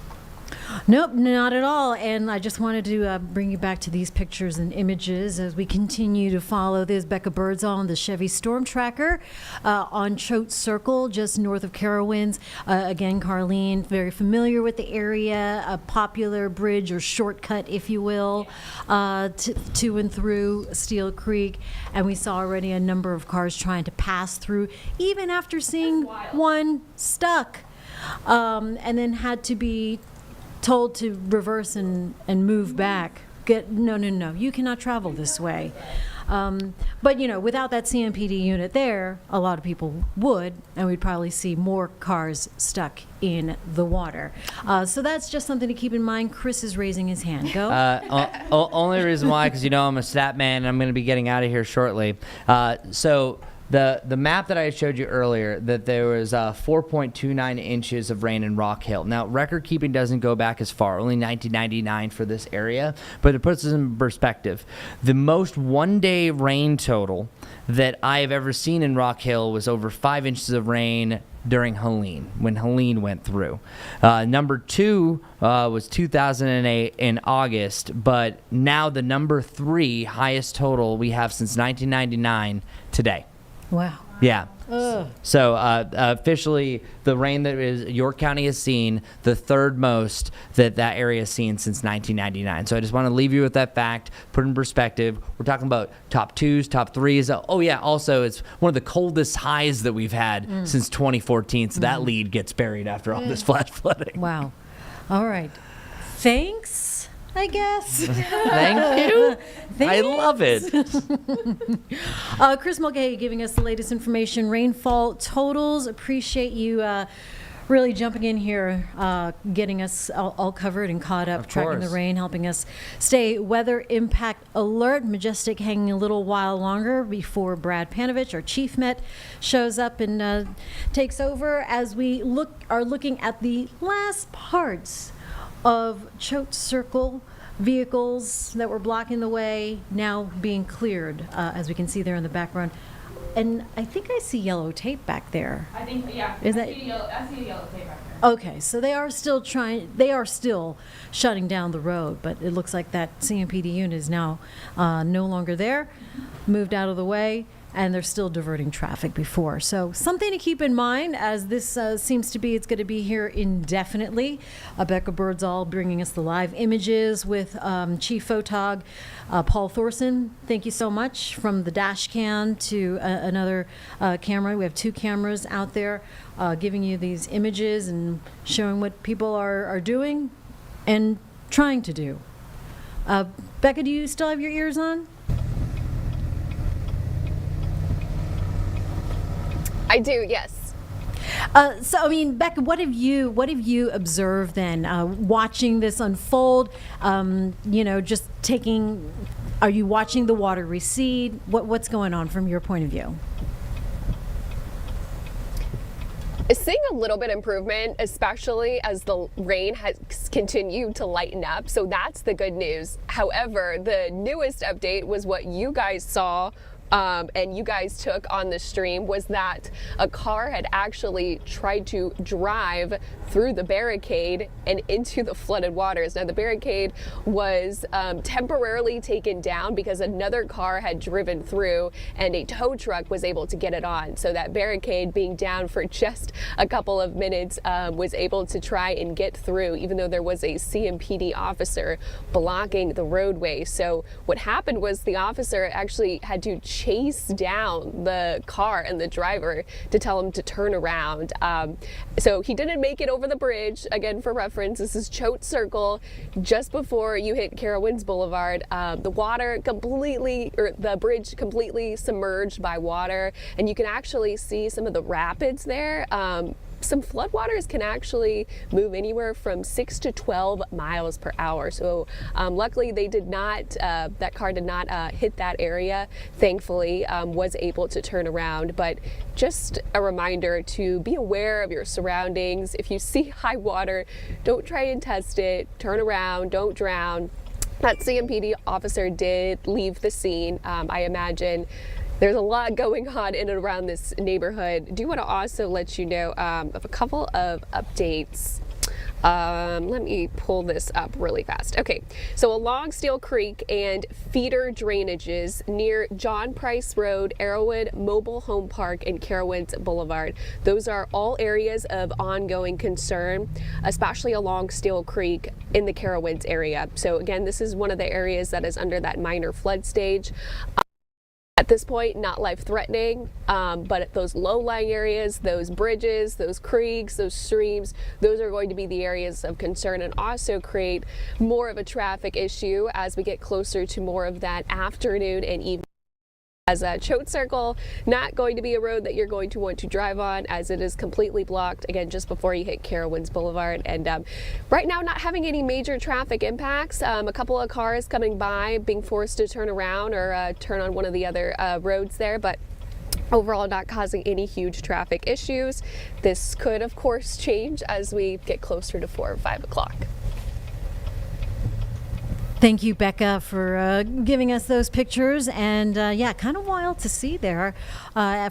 Nope, not at all. And I just wanted to bring you back to these pictures and images as we continue to follow this. Becca Birdsall on the Chevy Storm Tracker on Choate Circle, just north of Carowinds. Again, Carlene, very familiar with the area, a popular bridge or shortcut, if you will, to and through Steel Creek. And we saw already a number of cars trying to pass through, even after seeing one stuck, and then had to be told to reverse and move back. No, you cannot travel this way. But you know, without that CMPD unit there, a lot of people would, and we'd probably see more cars stuck in the water. So that's just something to keep in mind. Chris is raising his hand. Go. Only reason why, because you know I'm a stat man, and I'm going to be getting out of here shortly. So the map that I showed you earlier, that there was 4.29 inches of rain in Rock Hill. Now, record keeping doesn't go back as far, only 1999 for this area, but it puts us in perspective. The most one-day rain total that I have ever seen in Rock Hill was over 5 inches of rain during Helene, when Helene went through. Number 2 was 2008 in August, but now the number 3 highest total we have since 1999 today. Wow. Yeah. So officially, the rain that York County has seen, the third most that area has seen since 1999. So I just want to leave you with that fact, put it in perspective. We're talking about top 2s, top 3s. Oh, yeah, also, it's one of the coldest highs that we've had since 2014. So that lead gets buried after all this flash flooding. Wow. All right. Thanks, I guess. Thank you. I love it. Chris Mulcahy giving us the latest information, rainfall totals. Appreciate you really jumping in here, getting us all covered and caught up, tracking the rain, helping us stay weather impact alert. Majestic hanging a little while longer before Brad Panovich, our chief met, shows up and takes over as we are looking at the last parts of Choate Circle. Vehicles that were blocking the way now being cleared, as we can see there in the background. And I think I see yellow tape back there. I think, yeah. Is I that- see the yellow tape back there. Okay, so they are still shutting down the road, but it looks like that CMPD unit is now no longer there, moved out of the way. and they're still diverting traffic before. So something to keep in mind, as this seems to be, it's going to be here indefinitely. Becca Birdsall bringing us the live images with Chief Photog Paul Thorson. Thank you so much. From the dash cam to another camera. We have 2 cameras out there giving you these images and showing what people are doing and trying to do. Becca, do you still have your ears on? I do, yes. So, I mean, Becca, what have you observed then, watching this unfold? Just taking. Are you watching the water recede? What's going on from your point of view? Seeing a little bit improvement, especially as the rain has continued to lighten up. So that's the good news. However, the newest update was what you guys saw and you guys took on the stream, was that a car had actually tried to drive through the barricade and into the flooded waters. Now, the barricade was temporarily taken down because another car had driven through and a tow truck was able to get it on. So that barricade, being down for just a couple of minutes, was able to try and get through, even though there was a CMPD officer blocking the roadway. So what happened was the officer actually had to chase down the car and the driver to tell him to turn around. So he didn't make it over the bridge. Again, for reference, this is Choate Circle, just before you hit Carowinds Boulevard. The bridge completely submerged by water, and you can actually see some of the rapids there. Some floodwaters can actually move anywhere from 6 to 12 miles per hour. So luckily they did not, that car did not hit that area, thankfully, was able to turn around. But just a reminder to be aware of your surroundings. If you see high water, don't try and test it, turn around, don't drown. That CMPD officer did leave the scene. I imagine there's a lot going on in and around this neighborhood. I do want to also let you know of a couple of updates. Let me pull this up really fast. Okay, so along Steel Creek and feeder drainages near John Price Road, Arrowwood Mobile Home Park, and Carowinds Boulevard. Those are all areas of ongoing concern, especially along Steel Creek in the Carowinds area. So again, this is one of the areas that is under that minor flood stage. At this point, not life-threatening, but at those low-lying areas, those bridges, those creeks, those streams, those are going to be the areas of concern and also create more of a traffic issue as we get closer to more of that afternoon and evening. As a Choate Circle, not going to be a road that you're going to want to drive on, as it is completely blocked, again, just before you hit Carowinds Boulevard. And right now, not having any major traffic impacts. A couple of cars coming by, being forced to turn around or turn on one of the other roads there, but overall not causing any huge traffic issues. This could, of course, change as we get closer to 4 or 5 o'clock. Thank you, Becca, for giving us those pictures. And yeah, kind of wild to see there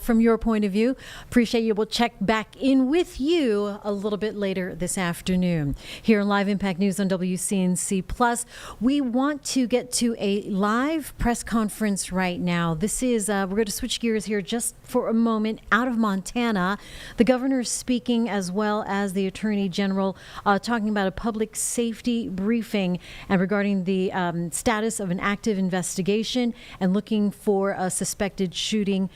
from your point of view. Appreciate you. We'll check back in with you a little bit later this afternoon. Here in Live Impact News on WCNC Plus, we want to get to a live press conference right now. This is, we're going to switch gears here just for a moment out of Montana. The governor is speaking, as well as the Attorney General, talking about a public safety briefing and regarding the status of an active investigation and looking for a suspected shooter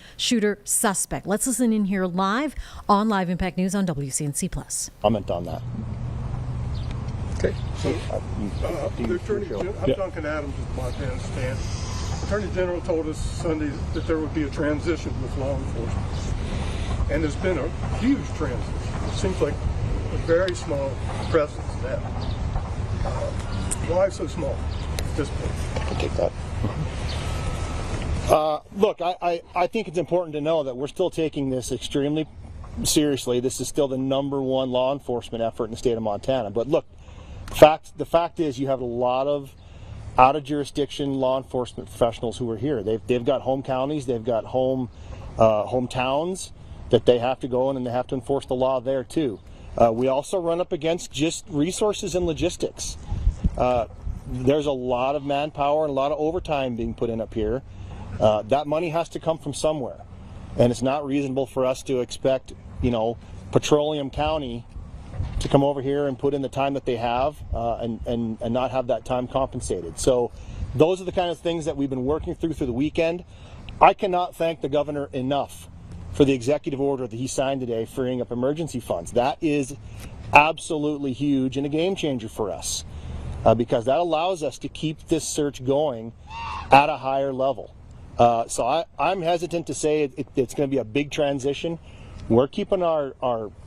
suspect. Let's listen in here live on Live Impact News on WCNC Plus. Comment on that. Okay. So, The Attorney General, I'm Duncan Adams with Montana Stand. Attorney General told us Sunday that there would be a transition with law enforcement. And there's been a huge transition. It seems like a very small presence now. Why so small at this point? I can take that. Look, I think it's important to know that we're still taking this extremely seriously. This is still the #1 law enforcement effort in the state of Montana. But look, the fact is you have a lot of out of jurisdiction law enforcement professionals who are here. They've got home counties, they've got hometowns that they have to go in and they have to enforce the law there too. We also run up against just resources and logistics. There's a lot of manpower and a lot of overtime being put in up here. That money has to come from somewhere, and it's not reasonable for us to expect, Petroleum County to come over here and put in the time that they have and not have that time compensated. So those are the kind of things that we've been working through the weekend. I cannot thank the governor enough for the executive order that he signed today freeing up emergency funds. That is absolutely huge and a game changer for us because that allows us to keep this search going at a higher level. So I'm hesitant to say it's going to be a big transition. We're keeping our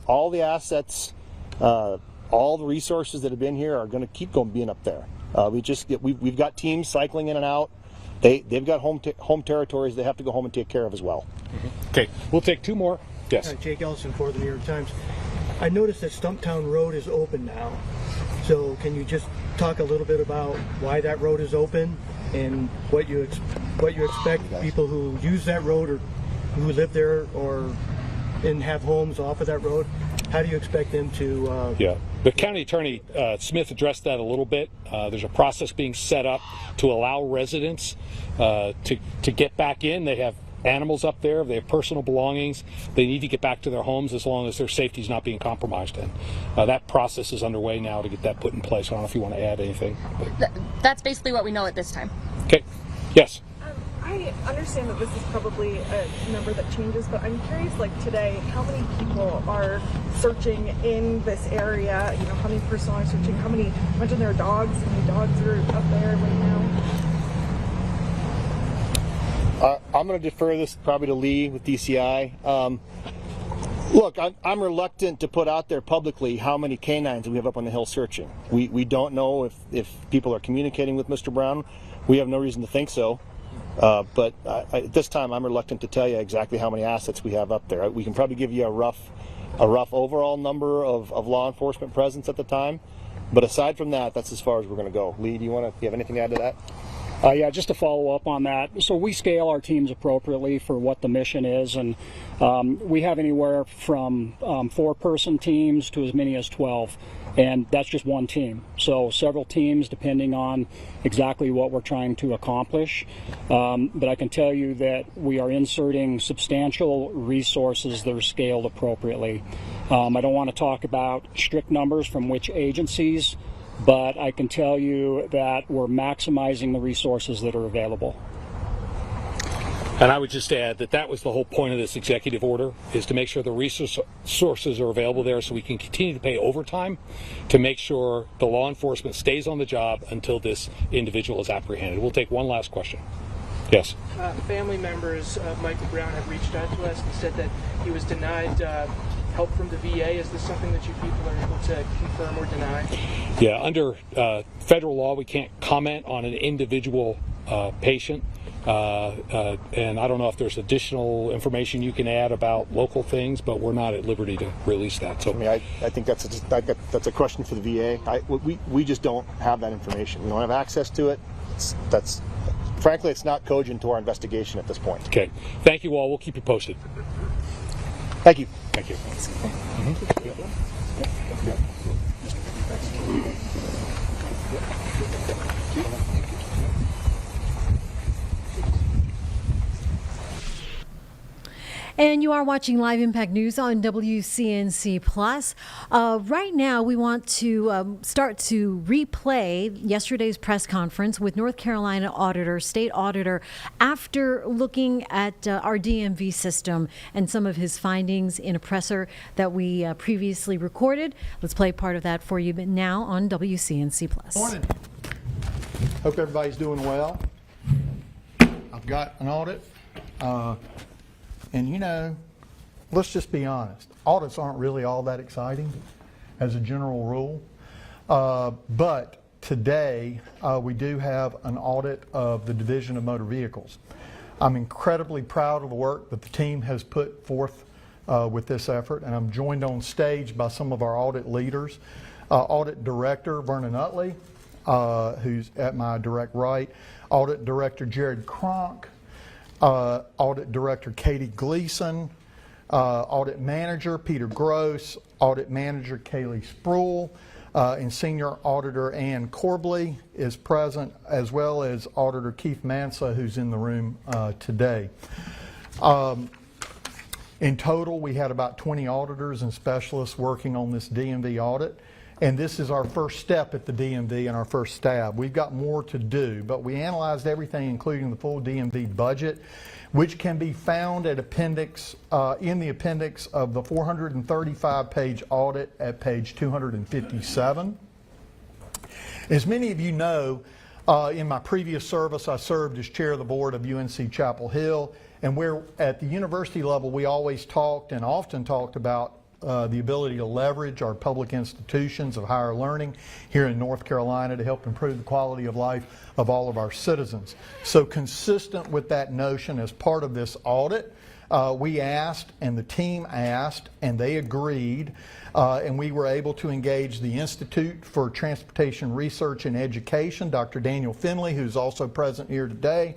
all the assets, all the resources that have been here are going to keep being up there. We've got teams cycling in and out. They've got home territories they have to go home and take care of as well. Okay, we'll take two more. Yes. Jake Ellison for the New York Times. I noticed that Stumptown Road is open now. So can you just talk a little bit about why that road is open and what you expect people who use that road or who live there and have homes off of that road? How do you expect them to? Yeah, the county attorney Smith addressed that a little bit. There's a process being set up to allow residents to get back in. They have animals up there. They have personal belongings. They need to get back to their homes as long as their safety is not being compromised. And that process is underway now to get that put in place. I don't know if you want to add anything. That's basically what we know at this time. Okay. Yes. I understand that this is probably a number that changes, but I'm curious, like today, how many people are searching in this area? How many personnel are searching? How many, imagine there are dogs, how many dogs are up there right now? I'm going to defer this probably to Lee with DCI. Look, I'm reluctant to put out there publicly how many canines we have up on the hill searching. We don't know if people are communicating with Mr. Brown. We have no reason to think so. But at this time, I'm reluctant to tell you exactly how many assets we have up there. We can probably give you a rough overall number of law enforcement presence at the time. But aside from that, that's as far as we're going to go. Lee, do you have anything to add to that? Yeah, just to follow up on that. So we scale our teams appropriately for what the mission is, and we have anywhere from 4-person teams to as many as 12, and that's just one team. So several teams depending on exactly what we're trying to accomplish. But I can tell you that we are inserting substantial resources that are scaled appropriately. I don't want to talk about strict numbers from which agencies, but I can tell you that we're maximizing the resources that are available. And I would just add that was the whole point of this executive order, is to make sure the resources are available there so we can continue to pay overtime to make sure the law enforcement stays on the job until this individual is apprehended. We'll take one last question. Yes. Family members of Michael Brown have reached out to us and said that he was denied help from the VA. Is this something that you people are able to confirm or deny? Yeah, under federal law, we can't comment on an individual patient. And I don't know if there's additional information you can add about local things, but we're not at liberty to release that. So I think that's a question for the VA. We just don't have that information. We don't have access to it. Frankly, it's not cogent to our investigation at this point. Okay. Thank you all. We'll keep you posted. Thank you. Thank you. And you are watching Live Impact News on WCNC Plus. Right now, we want to start to replay yesterday's press conference with North Carolina state auditor, after looking at our DMV system and some of his findings in a presser that we previously recorded. Let's play part of that for you now on WCNC Plus. Morning. Hope everybody's doing well. I've got an audit. And let's just be honest. Audits aren't really all that exciting as a general rule. But today we do have an audit of the Division of Motor Vehicles. I'm incredibly proud of the work that the team has put forth with this effort, and I'm joined on stage by some of our audit leaders. Audit Director Vernon Utley, who's at my direct right. Audit Director Jared Cronk. Audit Director Katie Gleason, Audit Manager Peter Gross, Audit Manager Kaylee Sproul, and Senior Auditor Ann Corbley is present, as well as Auditor Keith Mansa, who's in the room today. In total, we had about 20 auditors and specialists working on this DMV audit, and this is our first step at the DMV and our first stab. We've got more to do, but we analyzed everything, including the full DMV budget, which can be found at appendix in the appendix of the 435-page audit at page 257. As many of you know, in my previous service, I served as chair of the board of UNC Chapel Hill, and where at the university level we always talked and often talked about the ability to leverage our public institutions of higher learning here in North Carolina to help improve the quality of life of all of our citizens. So consistent with that notion, as part of this audit, we asked and the team asked and they agreed, and we were able to engage the Institute for Transportation Research and Education, Dr. Daniel Finley, who's also present here today,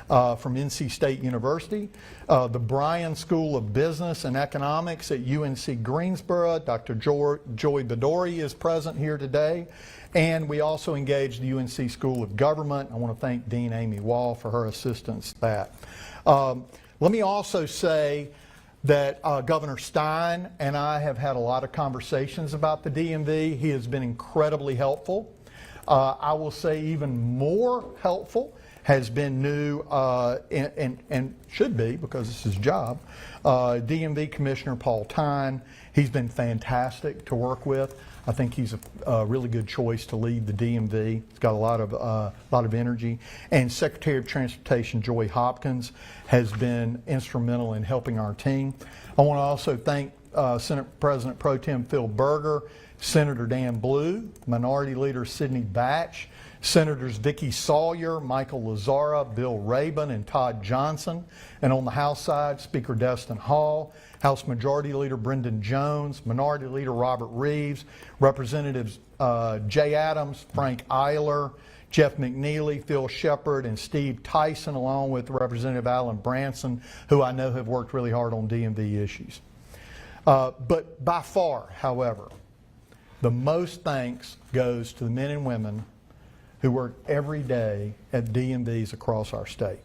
from NC State University, the Bryan School of Business and Economics at UNC Greensboro. Dr. Joy Bedori is present here today. And we also engaged the UNC School of Government. I want to thank Dean Amy Wall for her assistance with that. Let me also say that Governor Stein and I have had a lot of conversations about the DMV. He has been incredibly helpful. I will say even more helpful has been new and should be, because it's his job, DMV Commissioner Paul Tyne. He's been fantastic to work with. I think he's a really good choice to lead the DMV. He's got a lot of energy. And Secretary of Transportation Joy Hopkins has been instrumental in helping our team. I want to also thank Senate President Pro Tem Phil Berger, Senator Dan Blue, Minority Leader Sidney Batch, Senators Vicki Sawyer, Michael Lazzara, Bill Rabin, and Todd Johnson. And on the House side, Speaker Destin Hall, House Majority Leader Brendan Jones, Minority Leader Robert Reeves, Representatives Jay Adams, Frank Eiler, Jeff McNeely, Phil Shepard, and Steve Tyson, along with Representative Alan Branson, who I know have worked really hard on DMV issues. But by far, however, the most thanks goes to the men and women who work every day at DMVs across our state.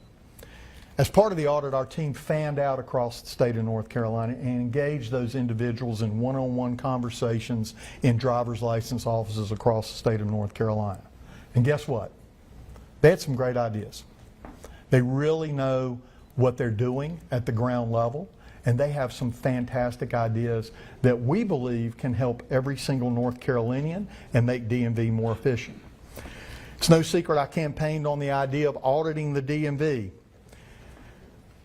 As part of the audit, our team fanned out across the state of North Carolina and engaged those individuals in one-on-one conversations in driver's license offices across the state of North Carolina. And guess what? They had some great ideas. They really know what they're doing at the ground level, and they have some fantastic ideas that we believe can help every single North Carolinian and make DMV more efficient. It's no secret I campaigned on the idea of auditing the DMV.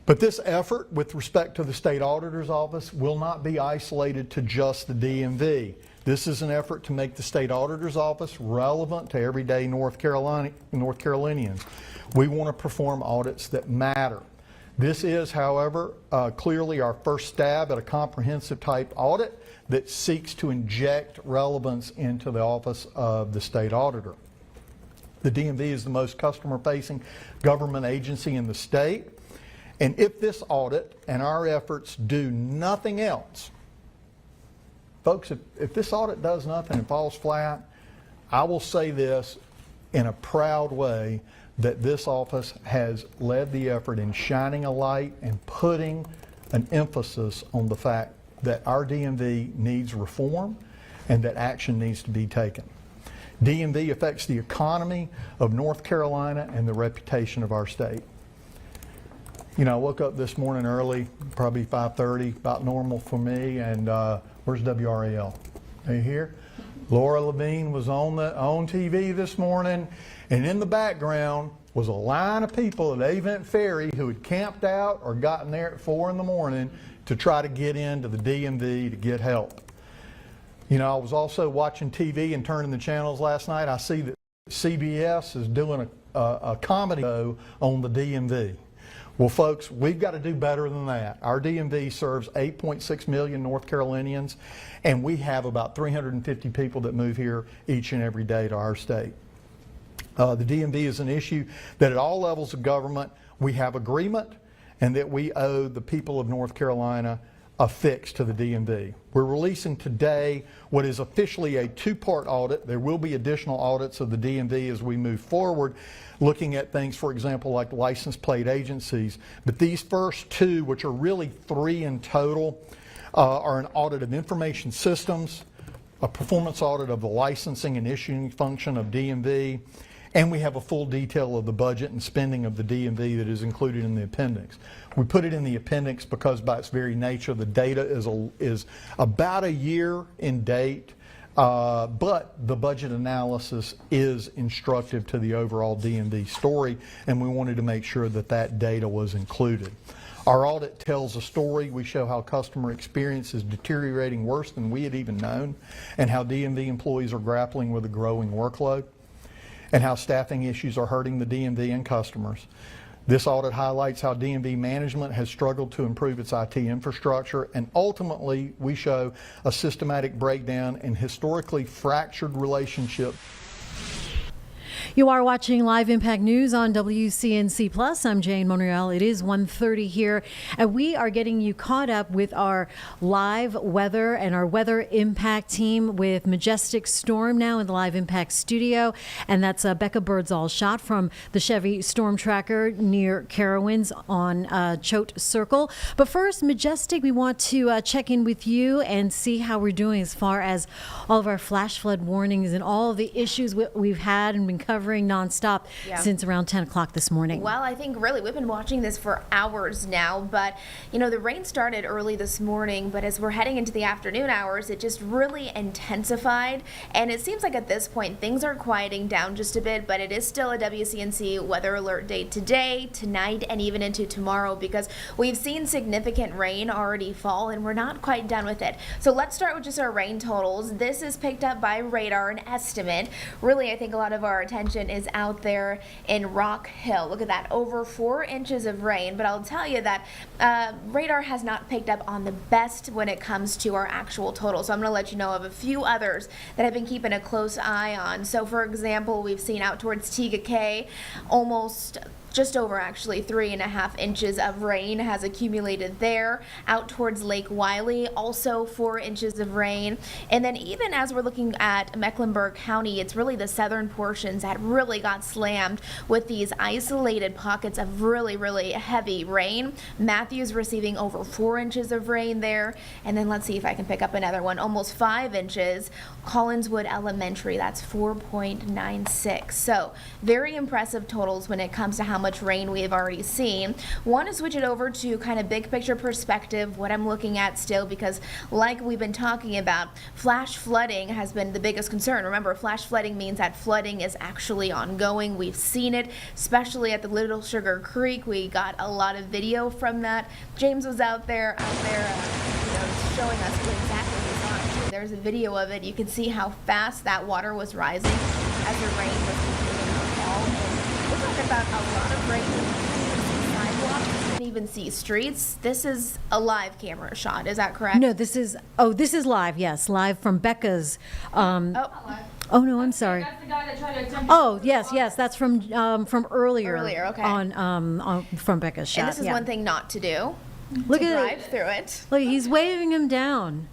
But this effort with respect to the State Auditor's Office will not be isolated to just the DMV. This is an effort to make the State Auditor's Office relevant to everyday North Carolinians. We want to perform audits that matter. This is, however, clearly our first stab at a comprehensive type audit that seeks to inject relevance into the office of the State Auditor. The DMV is the most customer-facing government agency in the state. And if this audit and our efforts do nothing else, folks, if this audit does nothing and falls flat, I will say this in a proud way, that this office has led the effort in shining a light and putting an emphasis on the fact that our DMV needs reform and that action needs to be taken. DMV affects the economy of North Carolina and the reputation of our state. You know, I woke up this morning early, probably 5:30, about normal for me, and where's WRAL? Are you here? Laura Levine was on TV this morning, and in the background was a line of people at Avent Ferry who had camped out or gotten there at 4 in the morning to try to get into the DMV to get help. You know, I was also watching TV and turning the channels last night. I see that CBS is doing a comedy show on the DMV. Well, folks, we've got to do better than that. Our DMV serves 8.6 million North Carolinians, and we have about 350 people that move here each and every day to our state. The DMV is an issue that at all levels of government we have agreement, and that we owe the people of North Carolina affixed to the DMV. We're releasing today what is officially a two-part audit. There will be additional audits of the DMV as we move forward, looking at things, for example, like license plate agencies. But these first two, which are really three in total, are an audit of information systems, a performance audit of the licensing and issuing function of DMV, and we have a full detail of the budget and spending of the DMV that is included in the appendix. We put it in the appendix because by its very nature the data is about a year in date, but the budget analysis is instructive to the overall DMV story, and we wanted to make sure that that data was included. Our audit tells a story. We show how customer experience is deteriorating worse than we had even known, and how DMV employees are grappling with a growing workload, and how staffing issues are hurting the DMV and customers. This audit highlights how DMV management has struggled to improve its IT infrastructure, and ultimately we show a systematic breakdown in historically fractured relationships. You are watching Live Impact News on WCNC Plus. I'm Jane Monreal. It is 1:30 here, and we are getting you caught up with our live weather and our weather impact team with Majestic Storm now in the Live Impact studio, and that's Becca Birdsall shot from the Chevy Storm Tracker near Carowinds on Choate Circle. But first, Majestic, we want to check in with you and see how we're doing as far as all of our flash flood warnings and all of the issues we've had and been covering nonstop since around 10 o'clock this morning. Well, I think really we've been watching this for hours now, but you know, the rain started early this morning, but as we're heading into the afternoon hours, it just really intensified, and it seems like at this point things are quieting down just a bit, but it is still a WCNC weather alert day today, tonight, and even into tomorrow, because we've seen significant rain already fall and we're not quite done with it. So let's start with just our rain totals. This is picked up by radar, an estimate. Really, I think a lot of our attention is out there in Rock Hill. Look at that, over 4 inches of rain. But I'll tell you that radar has not picked up on the best when it comes to our actual total. So I'm going to let you know of a few others that I've been keeping a close eye on. So for example, we've seen out towards Tega Cay almost just over actually 3.5 inches of rain has accumulated there. Out towards Lake Wiley, also 4 inches of rain. And then even as we're looking at Mecklenburg County, it's really the southern portions that really got slammed with these isolated pockets of really, really heavy rain. Matthews receiving over 4 inches of rain there. And then let's see if I can pick up another one, almost 5 inches. Collinswood Elementary, that's 4.96. So very impressive totals when it comes to how much rain we have already seen. Want to switch it over to kind of big picture perspective, what I'm looking at still, because like we've been talking about, flash flooding has been the biggest concern. Remember, flash flooding means that flooding is actually ongoing. We've seen it, especially at the Little Sugar Creek. We got a lot of video from that. James was out there, showing us what exactly we saw. There's a video of it. You can see how fast that water was rising as the rain was continuing to fall. And we're talking about a lot of rain. You can't even see sidewalks. You can't even see streets. This is a live camera shot. Is that correct? No, this is live. Yes, live from Becca's. Oh no, I'm sorry. That's the guy that tried to attempt yes, that's from earlier. Earlier, okay. On from Becca's shot. And this is one thing not to do. Look to at drive through it. Look, he's waving him down.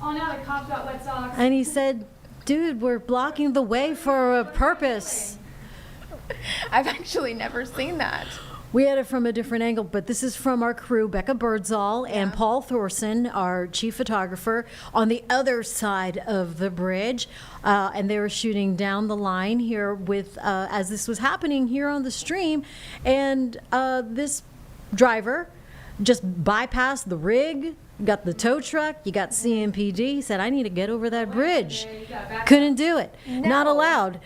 Oh, now the cop got wet socks. And he said, "Dude, we're blocking the way for a purpose." I've actually never seen that. We had it from a different angle, but this is from our crew, Becca Birdsall and Paul Thorson, our chief photographer, on the other side of the bridge. And they were shooting down the line here with, as this was happening here on the stream. And this driver just bypassed the rig, got the tow truck, you got CMPD. He said, "I need to get over that bridge." Couldn't do it. No. Not allowed.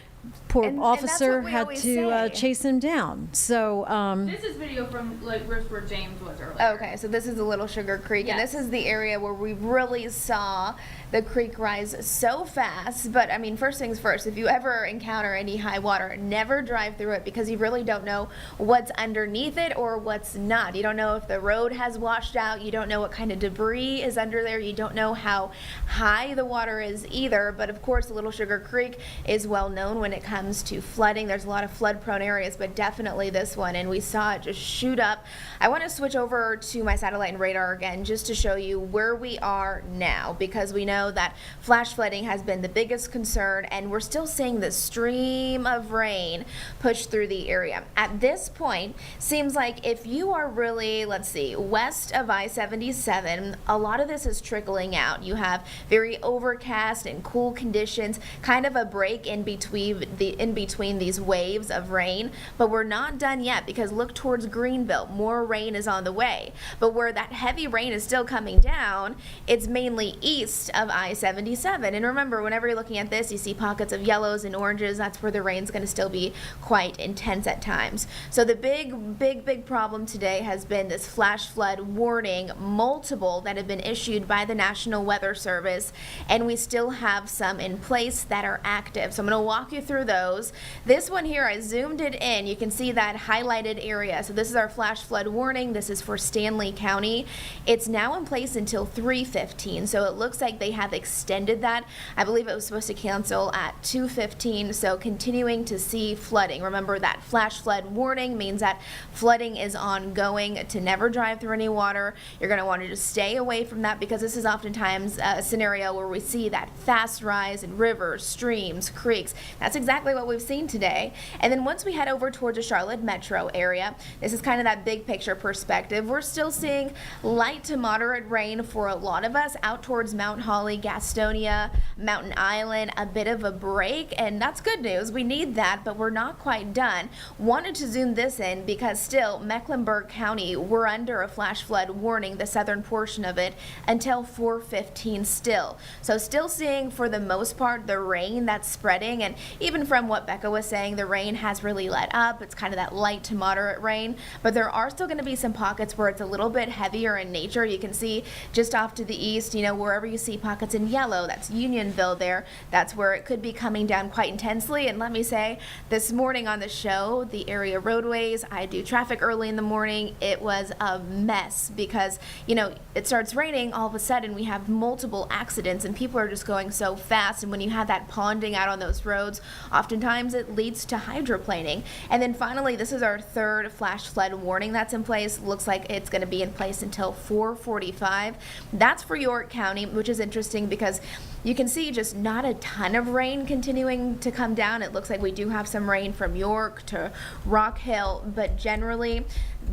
Poor officer and had to chase him down. So this is video from like where James was earlier. Okay, so this is the Little Sugar Creek, and Yes. this is the area where we really saw the creek rise so fast. But I mean, first things first, if you ever encounter any high water, never drive through it, because you really don't know what's underneath it or what's not. You don't know if the road has washed out. You don't know what kind of debris is under there. You don't know how high the water is either. But of course, the Little Sugar Creek is well known when it comes comes to flooding. There's a lot of flood prone areas, but definitely this one, and we saw it just shoot up. I want to switch over to my satellite and radar again just to show you where we are now, because we know that flash flooding has been the biggest concern, and we're still seeing this stream of rain push through the area. At this point, seems like if you are really, let's see, west of I-77, a lot of this is trickling out. You have very overcast and cool conditions, kind of a break in between these waves of rain, but we're not done yet, because look towards Greenville, more rain is on the way. But where that heavy rain is still coming down, it's mainly east of I-77. And remember, whenever you're looking at this, you see pockets of yellows and oranges. That's where the rain's going to still be quite intense at times. So the big problem today has been this flash flood warning, multiple that have been issued by the National Weather Service, and we still have some in place that are active. So I'm going to walk you through those. This one here, I zoomed it in. You can see that highlighted area. So this is our flash flood warning. This is for Stanley County. It's now in place until 3:15. So it looks like they have extended that. I believe it was supposed to cancel at 2:15. So continuing to see flooding. Remember that flash flood warning means that flooding is ongoing. To never drive through any water. You're going to want to just stay away from that, because this is oftentimes a scenario where we see that fast rise in rivers, streams, creeks. That's exactly what we've seen today. And then once we head over towards the Charlotte metro area, this is kind of that big picture perspective. We're still seeing light to moderate rain for a lot of us out towards Mount Holly, Gastonia, Mountain Island, a bit of a break, and that's good news. We need that, but we're not quite done. Wanted to zoom this in because still Mecklenburg County, we're under a flash flood warning, the southern portion of it, until 4:15 still. So still seeing for the most part the rain that's spreading, and even from what Becca was saying, the rain has really let up. It's kind of that light to moderate rain, but there are still going to be some pockets where it's a little bit heavier in nature. You can see just off to the east, you know, wherever you see pockets in yellow, that's Unionville there. That's where it could be coming down quite intensely. And let me say, this morning on the show, the area roadways, I do traffic early in the morning, it was a mess because, you know, it starts raining, all of a sudden we have multiple accidents and people are just going so fast, and when you have that ponding out on those roads, oftentimes it leads to hydroplaning. And then finally, this is our third flash flood warning that's in place. Looks like it's going to be in place until 4:45. That's for York County, which is interesting because you can see just not a ton of rain continuing to come down. It looks like we do have some rain from York to Rock Hill, but generally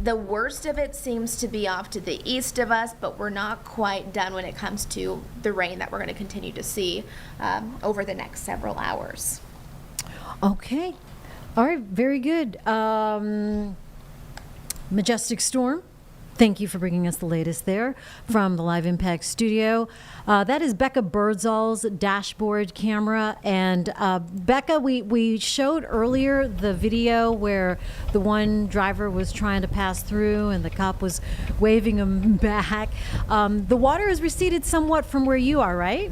the worst of it seems to be off to the east of us, but we're not quite done when it comes to the rain that we're going to continue to see over the next several hours. Okay. All right. Very good. Majestic Storm. Thank you for bringing us the latest there from the Live Impact studio. That is Becca Birdsall's dashboard camera. And Becca, we showed earlier the video where the one driver was trying to pass through and the cop was waving him back. The water has receded somewhat from where you are, right?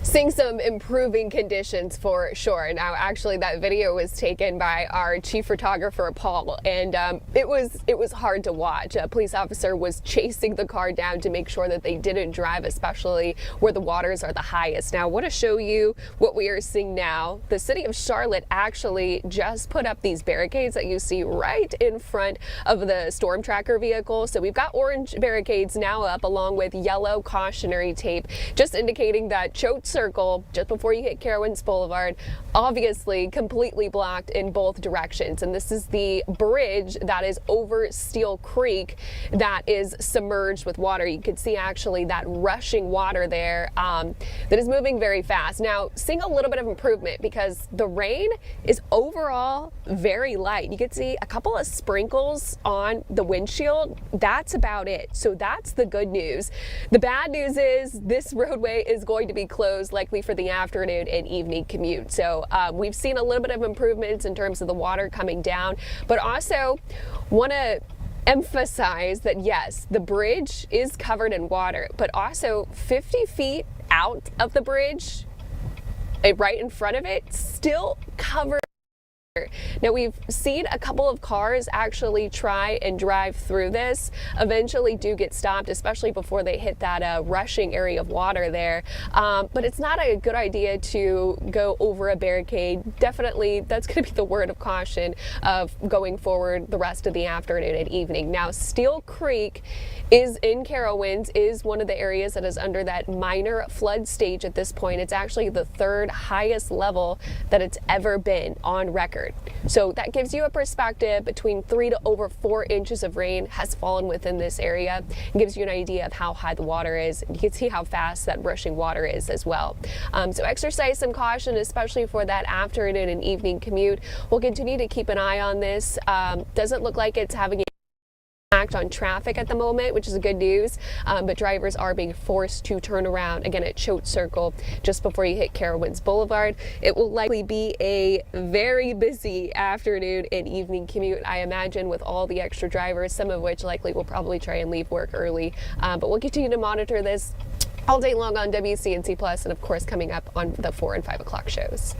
Seeing some improving conditions for sure. Now, actually, that video was taken by our chief photographer, Paul, and it was hard to watch. A police officer was chasing the car down to make sure that they didn't drive, especially where the waters are the highest. Now, I want to show you what we are seeing now. The city of Charlotte actually just put up these barricades that you see right in front of the storm tracker vehicle. So we've got orange barricades now up along with yellow cautionary tape, just indicating that Choate Circle, just before you hit Carowinds Boulevard, obviously completely blocked in both directions. And this is the bridge that is over Steel Creek that is submerged with water. You can see actually that rushing water there that is moving very fast. Now, seeing a little bit of improvement because the rain is overall very light. You can see a couple of sprinkles on the windshield. That's about it. So that's the good news. The bad news is this roadway is going to be closed likely for the afternoon and evening commute. So we've seen a little bit of improvements in terms of the water coming down, but also want to emphasize that yes, the bridge is covered in water, but also 50 feet out of the bridge, right in front of it, still covered Now, we've seen a couple of cars actually try and drive through this, eventually do get stopped, especially before they hit that rushing area of water there. But it's not a good idea to go over a barricade. Definitely, that's going to be the word of caution of going forward the rest of the afternoon and evening. Now, Steel Creek is in Carowinds, is one of the areas that is under that minor flood stage at this point. It's actually the third highest level that it's ever been on record. So that gives you a perspective. Between 3 to over 4 inches of rain has fallen within this area. It gives you an idea of how high the water is. You can see how fast that rushing water is as well. So exercise some caution, especially for that afternoon and evening commute. We'll continue to keep an eye on this. Doesn't look like it's having impact on traffic at the moment, which is good news, but drivers are being forced to turn around again at Choate Circle just before you hit Carowinds Boulevard. It will likely be a very busy afternoon and evening commute, I imagine, with all the extra drivers, some of which likely will probably try and leave work early, but we'll continue to monitor this all day long on WCNC Plus, and of course coming up on the 4 and 5 o'clock shows.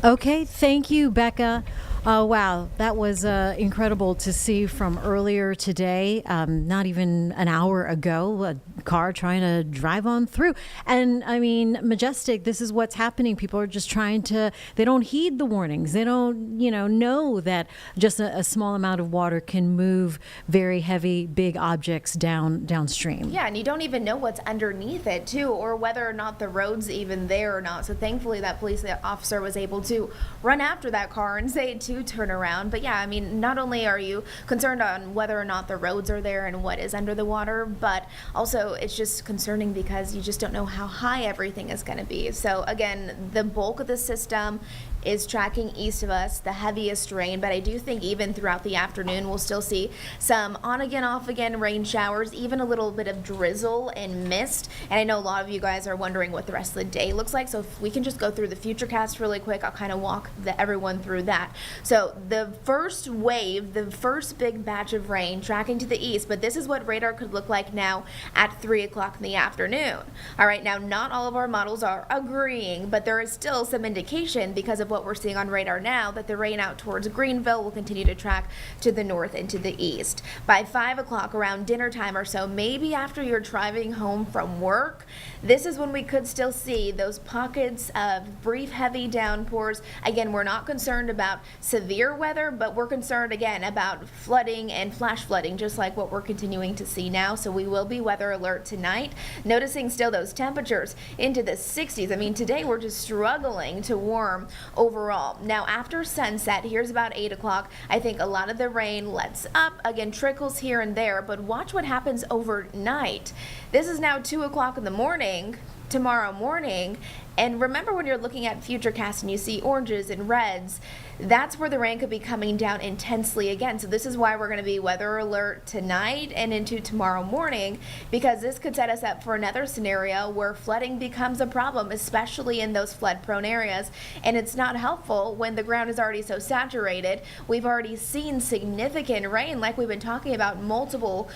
Okay, thank you, Becca. Wow, that was incredible to see from earlier today, not even an hour ago, a car trying to drive on through. And I mean, Majestic, this is what's happening. People are just trying to, they don't heed the warnings. They don't, know that just a small amount of water can move very heavy, big objects downstream. Yeah, and you don't even know what's underneath it, too, or whether or not the road's even there or not. So thankfully, that police officer was able to run after that car and say to turn around. But yeah, I mean, not only are you concerned on whether or not the roads are there and what is under the water, but also it's just concerning because you just don't know how high everything is going to be. So again, the bulk of the system is tracking east of us, the heaviest rain, but I do think even throughout the afternoon we'll still see some on again, off again rain showers, even a little bit of drizzle and mist. And I know a lot of you guys are wondering what the rest of the day looks like, so if we can just go through the Futurecast really quick, I'll kind of walk everyone through that. So the first wave, the first big batch of rain tracking to the east, but this is what radar could look like now at 3 o'clock in the afternoon. All right, now not all of our models are agreeing, but there is still some indication because of what we're seeing on radar now that the rain out towards Greenville will continue to track to the north and to the east. By 5 o'clock, around dinner time or so, maybe after you're driving home from work, this is when we could still see those pockets of brief heavy downpours. Again, we're not concerned about severe weather, but we're concerned again about flooding and flash flooding, just like what we're continuing to see now. So we will be weather alert tonight. Noticing still those temperatures into the 60s. I mean, today we're just struggling to warm overall. Now after sunset, here's about 8 o'clock, I think a lot of the rain lets up, again trickles here and there, but watch what happens overnight. This is now 2 o'clock in the morning, tomorrow morning, and remember when you're looking at Futurecast and you see oranges and reds, that's where the rain could be coming down intensely again. So this is why we're going to be weather alert tonight and into tomorrow morning, because this could set us up for another scenario where flooding becomes a problem, especially in those flood prone areas. And it's not helpful when the ground is already so saturated. We've already seen significant rain, like we've been talking about, multiple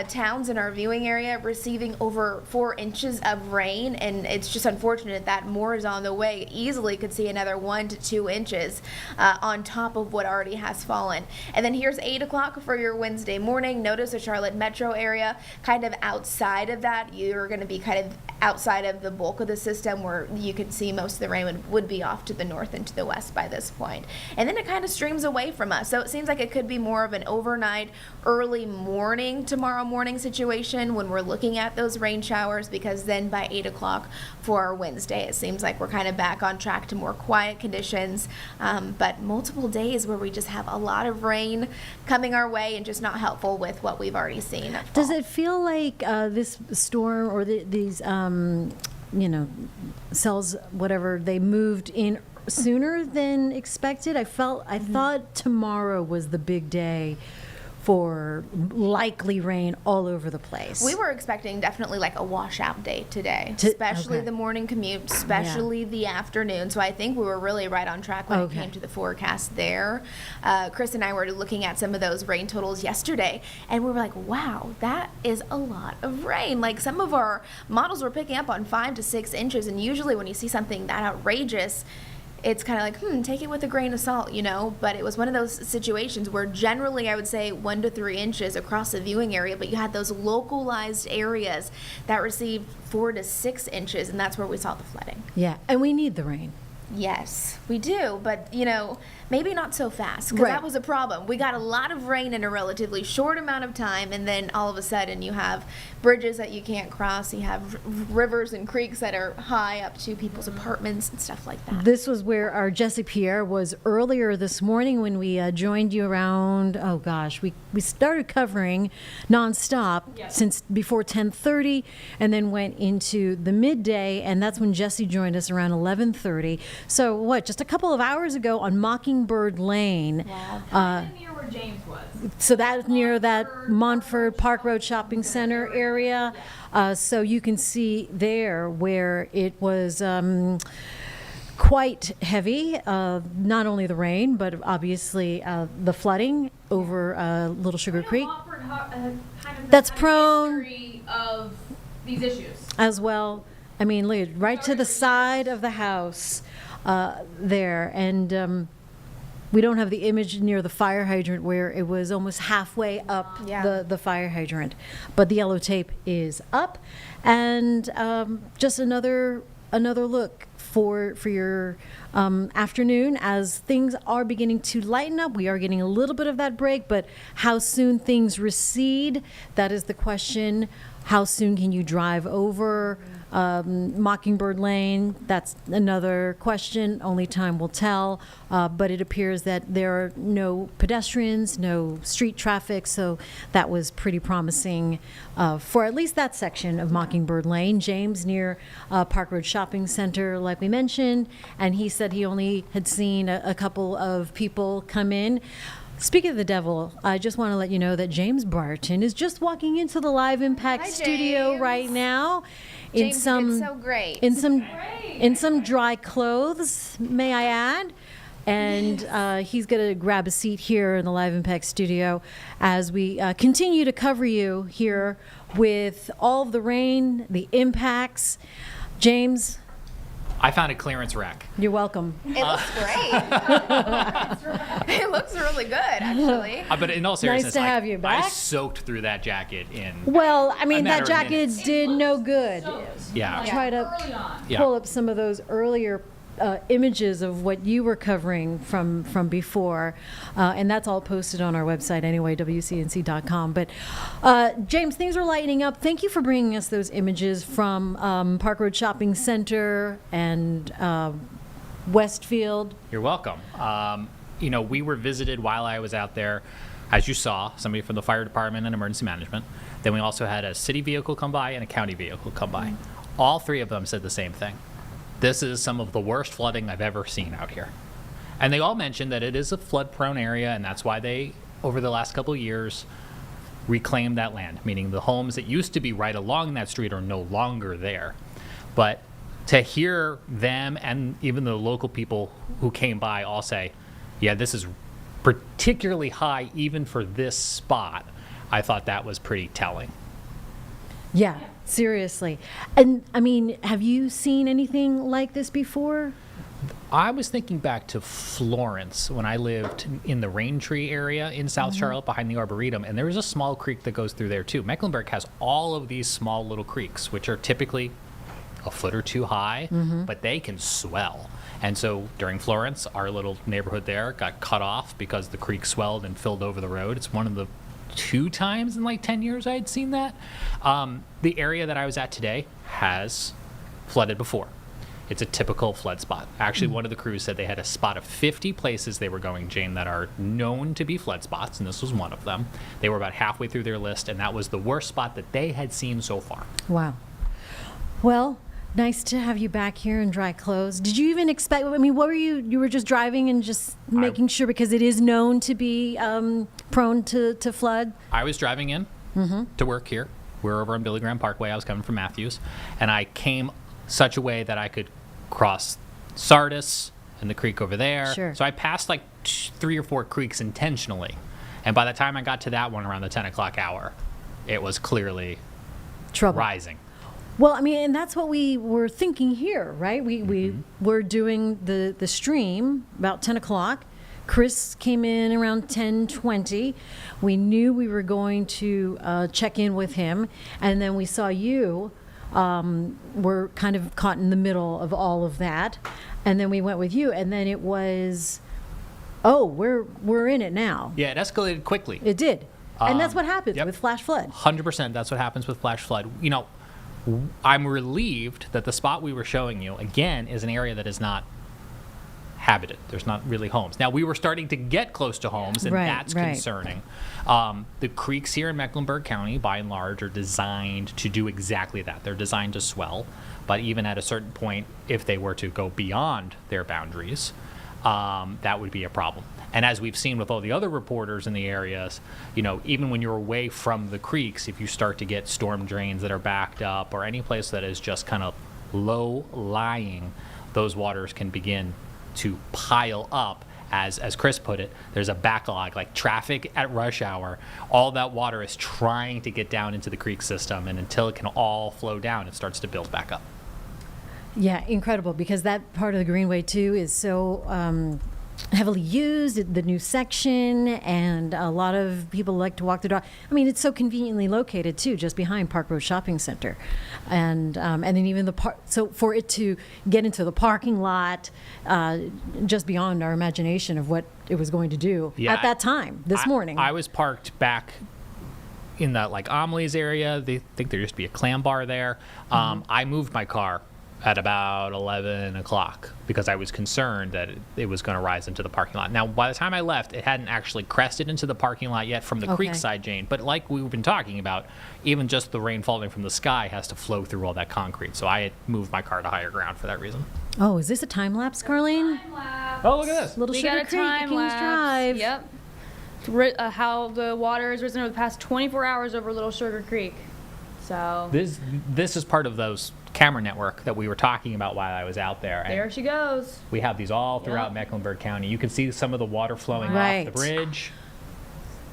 towns in our viewing area receiving over 4 inches of rain, and it's just unfortunate that more is on the way. Easily could see another 1 to 2 inches on top of what already has fallen. And then here's 8 o'clock for your Wednesday morning. Notice the Charlotte metro area kind of outside of that. You're going to be kind of outside of the bulk of the system where you can see most of the rain would be off to the north and to the west by this point. And then it kind of streams away from us. So it seems like it could be more of an overnight, early morning, tomorrow morning situation when we're looking at those rain showers, because then by 8 o'clock for our Wednesday, it seems like we're kind of back on track to more quiet conditions. But multiple days where we just have a lot of rain coming our way and just not helpful with what we've already seen. Does it feel like this storm or these cells, whatever, they moved in sooner than expected? I thought tomorrow was the big day for likely rain all over the place. We were expecting definitely like a washout day today, especially the morning commute, especially the afternoon. So I think we were really right on track when it came to the forecast there. Chris and I were looking at some of those rain totals yesterday, and we were like, wow, that is a lot of rain. Like some of our models were picking up on 5 to 6 inches, and usually when you see something that outrageous, it's kind of like, take it with a grain of salt, you know? But it was one of those situations where generally I would say 1 to 3 inches across the viewing area, but you had those localized areas that received 4 to 6 inches, and that's where we saw the flooding. Yeah, and we need the rain. Yes, we do, but maybe not so fast, because that was a problem. We got a lot of rain in a relatively short amount of time, and then all of a sudden you have bridges that you can't cross, you have rivers and creeks that are high up to people's apartments and stuff like that. This was where our Jesse Pierre was earlier this morning when we joined you around, we started covering nonstop since before 10:30, and then went into the midday, and that's when Jesse joined us around 11:30. So just a couple of hours ago on Mockingbird Lane. Wow. Near where James was. So that's near that Montford Park Road Shopping Center area. So you can see there where it was quite heavy, not only the rain, but obviously the flooding over Little Sugar Creek. That's prone of these issues as well. I mean, look, right to the side of the house there. And we don't have the image near the fire hydrant where it was almost halfway up the fire hydrant. But the yellow tape is up. And just another look for your afternoon as things are beginning to lighten up. We are getting a little bit of that break, but how soon things recede, that is the question. How soon can you drive over Mockingbird Lane? That's another question. Only time will tell. But it appears that there are no pedestrians, no street traffic, so that was pretty promising for at least that section of Mockingbird Lane. James near Park Road Shopping Center, like we mentioned, and he said he only had seen a couple of people come in. Speaking of the devil, I just want to let you know that James Barton is just walking into the Live Impact studio right now in James some did so great. in some dry clothes, may I add. And he's going to grab a seat here in the Live Impact studio as we continue to cover you here with all of the rain, the impacts. James, I found a clearance rack. you're welcome. It looks great. It looks really good, actually. But in all seriousness, Nice to have you back. I soaked through that jacket in. Well, I mean, a that matter of jacket minutes. did no good. Yeah. Try to Yeah. pull up some of those earlier images of what you were covering from before, and that's all posted on our website anyway, wcnc.com. But James, things are lightening up. Thank you for bringing us those images from Park Road Shopping Center and Westfield. You're welcome. We were visited while I was out there, as you saw, somebody from the fire department and emergency management. Then we also had a city vehicle come by and a county vehicle come by. All three of them said the same thing. This is some of the worst flooding I've ever seen out here. And they all mentioned that it is a flood-prone area, and that's why they, over the last couple of years, reclaimed that land, meaning the homes that used to be right along that street are no longer there. But to hear them and even the local people who came by all say, yeah, this is particularly high even for this spot, I thought that was pretty telling. Yeah, seriously. And I mean, have you seen anything like this before? I was thinking back to Florence when I lived in the Raintree area in South Charlotte behind the Arboretum, and there is a small creek that goes through there too. Mecklenburg has all of these small little creeks, which are typically a foot or two high, but they can swell. And so during Florence, our little neighborhood there got cut off because the creek swelled and filled over the road. It's one of the 2 times in like 10 years I had seen that. The area that I was at today has flooded before. It's a typical flood spot. Actually, one of the crews said they had a spot of 50 places they were going, Jane, that are known to be flood spots, and this was one of them. They were about halfway through their list, and that was the worst spot that they had seen so far. Wow. Well, nice to have you back here in dry clothes. Did you even expect, I mean, what were you were just driving and just making sure, because it is known to be prone to flood? I was driving in to work here. We're over on Billy Graham Parkway. I was coming from Matthews, and I came such a way that I could cross Sardis and the creek over there. Sure. So I passed like 3 or 4 creeks intentionally, and by the time I got to that one around the 10 o'clock hour, it was clearly Trouble. rising. Well, I mean, and that's what we were thinking here, right? We were doing the stream about 10 o'clock. Chris came in around 10:20. We knew we were going to check in with him, and then we saw you were kind of caught in the middle of all of that, and then we went with you, and then it was, oh, we're in it now. Yeah, it escalated quickly. It did, and that's what happens with flash flood. 100%. That's what happens with flash flood. You know, I'm relieved that the spot we were showing you, again, is an area that is not habited. There's not really homes. Now, we were starting to get close to homes, and that's concerning. The creeks here in Mecklenburg County, by and large, are designed to do exactly that. They're designed to swell, but even at a certain point, if they were to go beyond their boundaries, that would be a problem. And as we've seen with all the other reporters in the areas, you know, even when you're away from the creeks, if you start to get storm drains that are backed up or any place that is just kind of low-lying, those waters can begin to pile up. As Chris put it, there's a backlog, like traffic at rush hour. All that water is trying to get down into the creek system, and until it can all flow down, it starts to build back up. Yeah, incredible, because that part of the Greenway too is so heavily used, the new section, and a lot of people like to walk the dog. I mean, it's so conveniently located too, just behind Park Road Shopping Center, and then even the park. So for it to get into the parking lot, just beyond our imagination of what it was going to do at that time this morning. I was parked back in that like Amelie's area. They think there used to be a clam bar there. I moved my car at about 11 o'clock because I was concerned that it was going to rise into the parking lot. Now, by the time I left, it hadn't actually crested into the parking lot yet from the creek side, Jane. But like we've been talking about, even just the rain falling from the sky has to flow through all that concrete. So I had moved my car to higher ground for that reason. Oh, is this a time lapse, Carlene? Time lapse. Oh, look at this. Little We Sugar got a Creek, time King's lapse. Drive. Yep. How the water has risen over the past 24 hours over Little Sugar Creek. So This is part of those camera network that we were talking about while I was out there. And there she goes. we have these all throughout Mecklenburg County. You can see some of the water flowing off the bridge.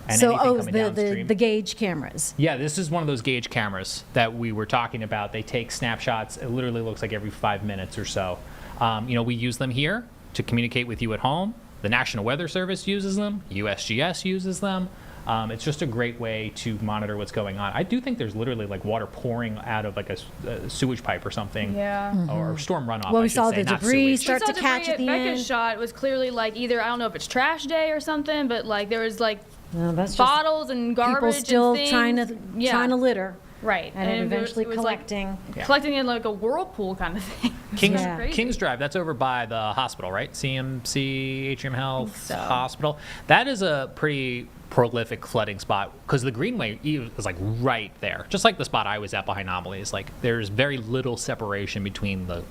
And So, anything coming downstream. the gauge cameras. Yeah, this is one of those gauge cameras that we were talking about. They take snapshots. It literally looks like every 5 minutes or so. You know, we use them here to communicate with you at home. The National Weather Service uses them. USGS uses them. It's just a great way to monitor what's going on. I do think there's literally like water pouring out of like a sewage pipe or something. Yeah. Or storm runoff. Well, I we should saw say, the not debris sewage. start to catch at the Becca's end. shot was clearly like either, I don't know if it's trash day or something, but like there was like No, that's just bottles and garbage people still and things. trying to litter. Right. And then eventually it was collecting. collecting in like a whirlpool kind of thing. King's Drive, that's over by the hospital, right? CMC, Atrium Health Hospital. That is a pretty prolific flooding spot because the Greenway is like right there. Just like the spot I was at behind Amelie's. Like there's very little separation between the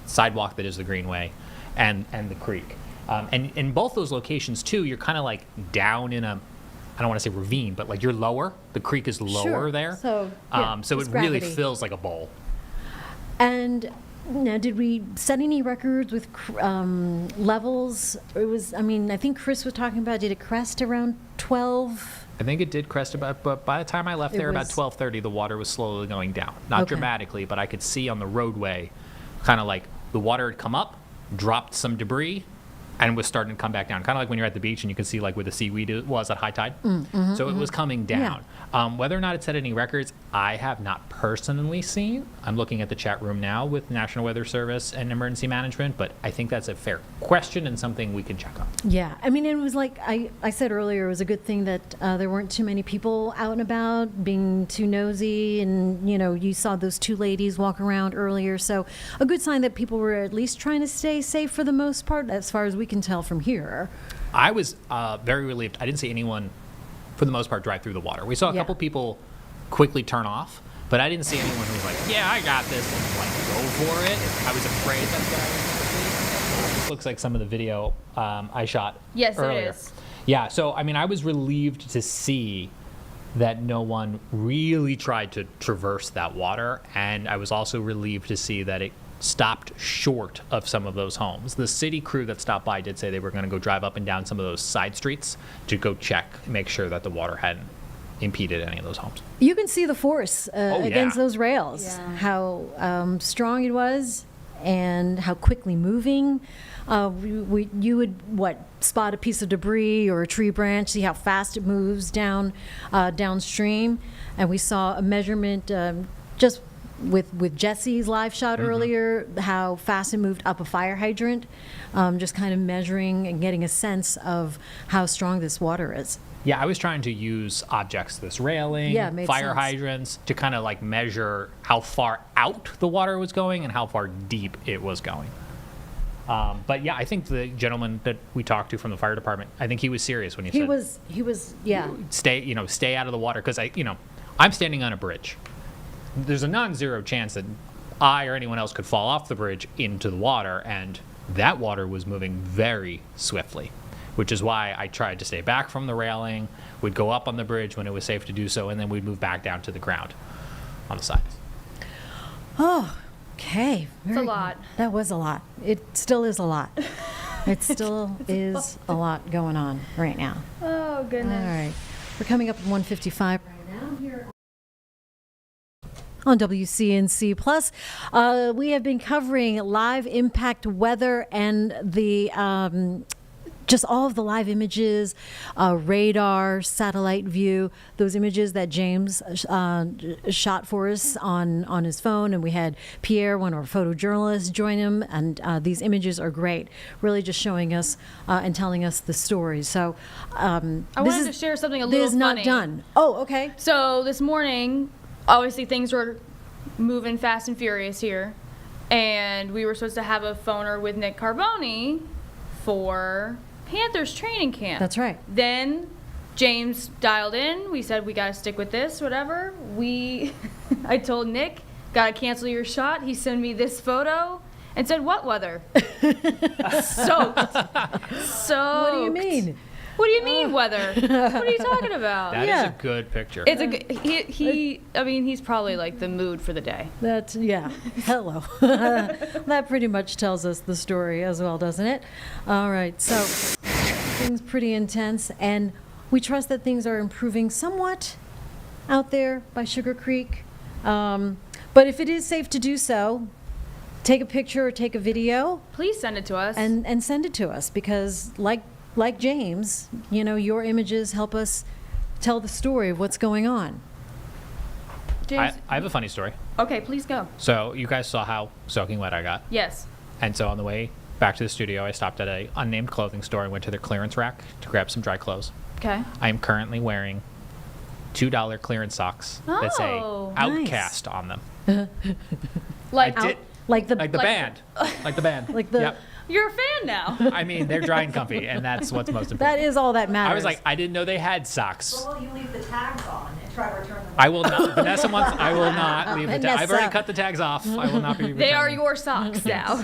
sidewalk that is the Greenway and the creek. And in both those locations too, you're kind of like down in a, I don't want to say ravine, but like you're lower. The creek is lower there. So, so it really feels like a bowl. And now, did we set any records with levels? It was, I mean, I think Chris was talking about, did it crest around 12? I think it did crest about, but by the time I left there about 12:30, the water was slowly going down. Not dramatically, but I could see on the roadway kind of like the water had come up, dropped some debris, and was starting to come back down. Kind of like when you're at the beach and you can see like where the seaweed was at high tide. So it was coming down. Whether or not it set any records, I have not personally seen. I'm looking at the chat room now with National Weather Service and Emergency Management, but I think that's a fair question and something we can check on. Yeah, I mean, it was like I said earlier, it was a good thing that there weren't too many people out and about being too nosy, and you know, you saw those two ladies walk around earlier, so a good sign that people were at least trying to stay safe for the most part, as far as we can tell from here. I was very relieved. I didn't see anyone, for the most part, drive through the water. We saw a couple people quickly turn off, but I didn't see anyone who was like, yeah, I got this, and like go for it. I was afraid that's what I was going to see. This looks like some of the video I shot earlier. It is. Yeah, so I mean, I was relieved to see that no one really tried to traverse that water, and I was also relieved to see that it stopped short of some of those homes. The city crew that stopped by did say they were going to go drive up and down some of those side streets to go check, make sure that the water hadn't impeded any of those homes. You can see the force against yeah. those rails, Yeah. how strong it was and how quickly moving. You would spot a piece of debris or a tree branch, see how fast it moves downstream, and we saw a measurement just with Jesse's live shot earlier, how fast it moved up a fire hydrant, just kind of measuring and getting a sense of how strong this water is. Yeah, I was trying to use objects, this railing, Yeah, it made fire sense. hydrants, to kind of like measure how far out the water was going and how far deep it was going. But yeah, I think the gentleman that we talked to from the fire department, I think he was serious when he said, He was, yeah. stay out of the water, because I'm standing on a bridge. There's a non-zero chance that I or anyone else could fall off the bridge into the water, and that water was moving very swiftly, which is why I tried to stay back from the railing. We'd go up on the bridge when it was safe to do so, and then we'd move back down to the ground on the sides. Oh, okay. It's a lot. That was a lot. It still is a lot. It still is a lot going on right now. Oh, goodness. All right. We're coming up at 1:55 right now here on WCNC Plus. We have been covering live impact weather and the just all of the live images, radar, satellite view, those images that James shot for us on his phone. And we had Pierre, one of our photojournalists, join him. And these images are great, really just showing us and telling us the story. So I wanted to share something a little This is funny. not done. Oh, okay. So this morning, obviously things were moving fast and furious here, and we were supposed to have a phoner with Nick Carboni for Panthers training camp. That's right. Then James dialed in. We said we got to stick with this, whatever. I told Nick, got to cancel your shot. He sent me this photo and said, "What weather?" Soaked. What do you mean? What do you mean weather? What are you talking about? That is a good picture. It's I mean, he's probably like the mood for the day. That's, yeah. Hello. That pretty much tells us the story as well, doesn't it? All right. So things pretty intense, and we trust that things are improving somewhat out there by Sugar Creek. But if it is safe to do so, take a picture or take a video. Please send it to us. And send it to us, because like James, your images help us tell the story of what's going on. James, I have a funny story. okay, please go. So you guys saw how soaking wet I got. Yes. And so on the way back to the studio, I stopped at a unnamed clothing store and went to their clearance rack to grab some dry clothes. Okay. I am currently wearing $2 clearance socks that say Oh, Outcast on them. Like I did, like the band. Like the band. Like the- Yep. You're a fan now. I mean, they're dry and comfy, and that's what's most important. That is all that matters. I was like, I didn't know they had socks. Well, you leave the tags on and try to return them. I will not. Vanessa wants. I will not leave the tags. I've already Vanessa. cut the tags off. I will not be. They are returning. your socks now.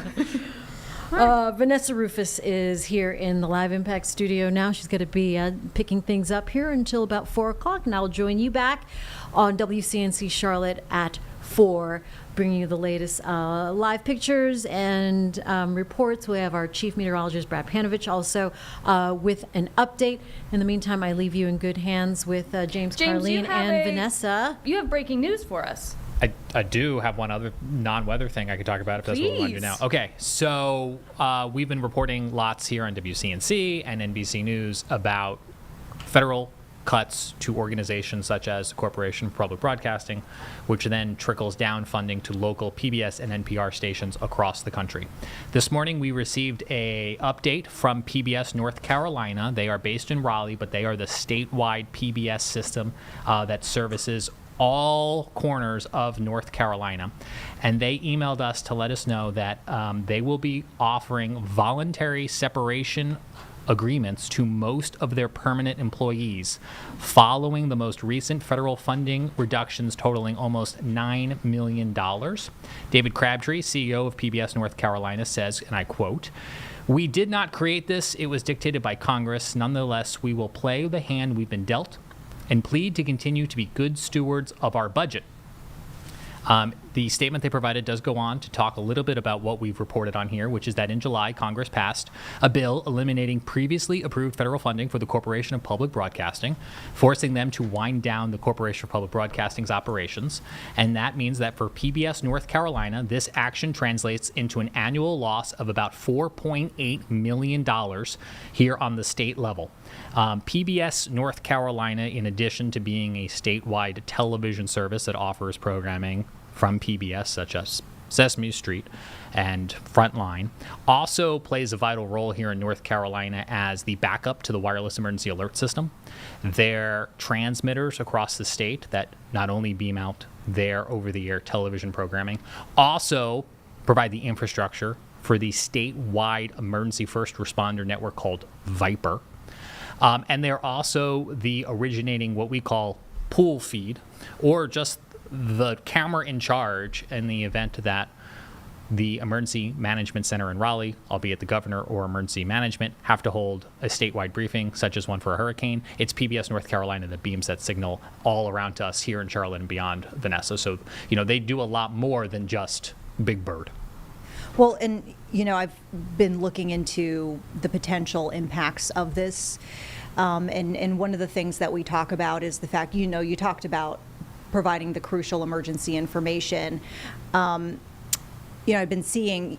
Vanessa Rufus is here in the Live Impact studio now. She's going to be picking things up here until about 4 o'clock, and I'll join you back on WCNC Charlotte at 4, bringing you the latest live pictures and reports. We have our chief meteorologist, Brad Panovich, also with an update. In the meantime, I leave you in good hands with James James, you Carlene have and Vanessa. You have breaking news for us. I do have one other non-weather thing I could talk about if that's what we want to do now. Please. Okay, so we've been reporting lots here on WCNC and NBC News about federal cuts to organizations such as the Corporation for Public Broadcasting, which then trickles down funding to local PBS and NPR stations across the country. This morning we received a update from PBS North Carolina. They are based in Raleigh, but they are the statewide PBS system that services all corners of North Carolina. And they emailed us to let us know that they will be offering voluntary separation agreements to most of their permanent employees following the most recent federal funding reductions totaling almost $9 million. David Crabtree, CEO of PBS North Carolina, says, and I quote, "We did not create this. It was dictated by Congress. Nonetheless, we will play the hand we've been dealt and plead to continue to be good stewards of our budget." The statement they provided does go on to talk a little bit about what we've reported on here, which is that in July, Congress passed a bill eliminating previously approved federal funding for the Corporation of Public Broadcasting, forcing them to wind down the Corporation of Public Broadcasting's operations. And that means that for PBS North Carolina, this action translates into an annual loss of about $4.8 million here on the state level. PBS North Carolina, in addition to being a statewide television service that offers programming from PBS, such as Sesame Street and Frontline, also plays a vital role here in North Carolina as the backup to the wireless emergency alert system. Their transmitters across the state that not only beam out their over-the-air television programming, also provide the infrastructure for the statewide emergency first responder network called Viper. And they're also the originating what we call pool feed, or just the camera in charge in the event that the Emergency Management Center in Raleigh, albeit the governor or emergency management, have to hold a statewide briefing, such as one for a hurricane. It's PBS North Carolina that beams that signal all around to us here in Charlotte and beyond, Vanessa. So, they do a lot more than just Big Bird. Well, and, I've been looking into the potential impacts of this. And one of the things that we talk about is the fact, you talked about providing the crucial emergency information. I've been seeing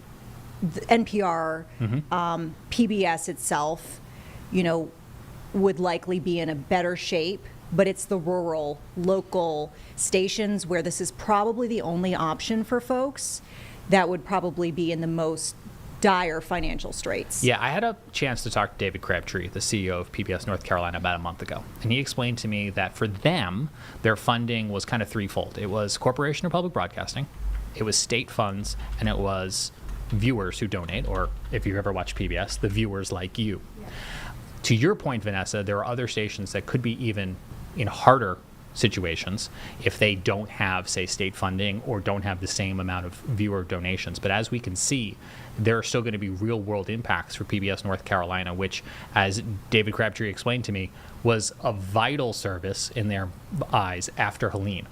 the NPR, PBS itself, would likely be in a better shape, but it's the rural, local stations where this is probably the only option for folks that would probably be in the most dire financial straits. Yeah, I had a chance to talk to David Crabtree, the CEO of PBS North Carolina, about a month ago. And he explained to me that for them, their funding was kind of threefold. It was Corporation of Public Broadcasting, it was state funds, and it was viewers who donate, or if you've ever watched PBS, the viewers like you. Yeah. To your point, Vanessa, there are other stations that could be even in harder situations if they don't have, say, state funding or don't have the same amount of viewer donations. But as we can see, there are still going to be real world impacts for PBS North Carolina, which, as David Crabtree explained to me, was a vital service in their eyes after Helene.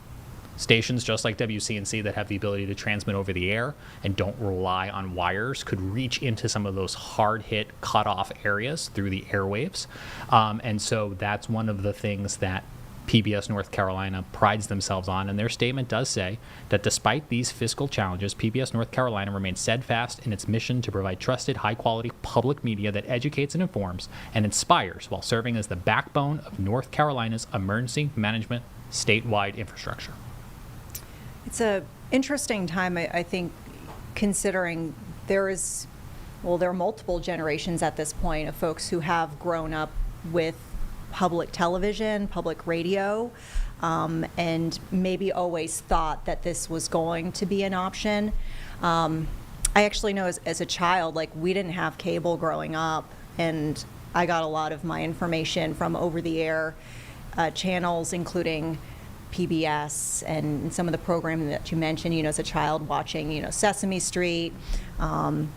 Stations just like WCNC that have the ability to transmit over the air and don't rely on wires could reach into some of those hard-hit, cut-off areas through the airwaves. And so that's one of the things that PBS North Carolina prides themselves on, and their statement does say that despite these fiscal challenges, PBS North Carolina remains steadfast in its mission to provide trusted, high-quality public media that educates and informs and inspires while serving as the backbone of North Carolina's emergency management statewide infrastructure. It's an interesting time, I think, considering there are multiple generations at this point of folks who have grown up with public television, public radio, and maybe always thought that this was going to be an option. I actually know as a child, we didn't have cable growing up, and I got a lot of my information from over-the-air channels, including PBS and some of the programming that you mentioned, as a child watching, Sesame Street, and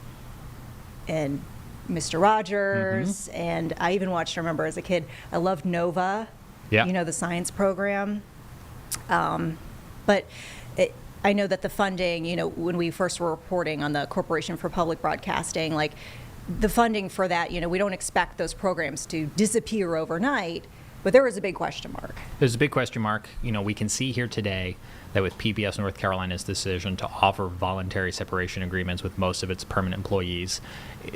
Mr. Rogers, and I even watched, remember as a kid, I loved Nova, the science program. But I know that the funding, when we first were reporting on the Corporation for Public Broadcasting, the funding for that, we don't expect those programs to disappear overnight, but there was a big question mark. There's a big question mark. We can see here today that with PBS North Carolina's decision to offer voluntary separation agreements with most of its permanent employees,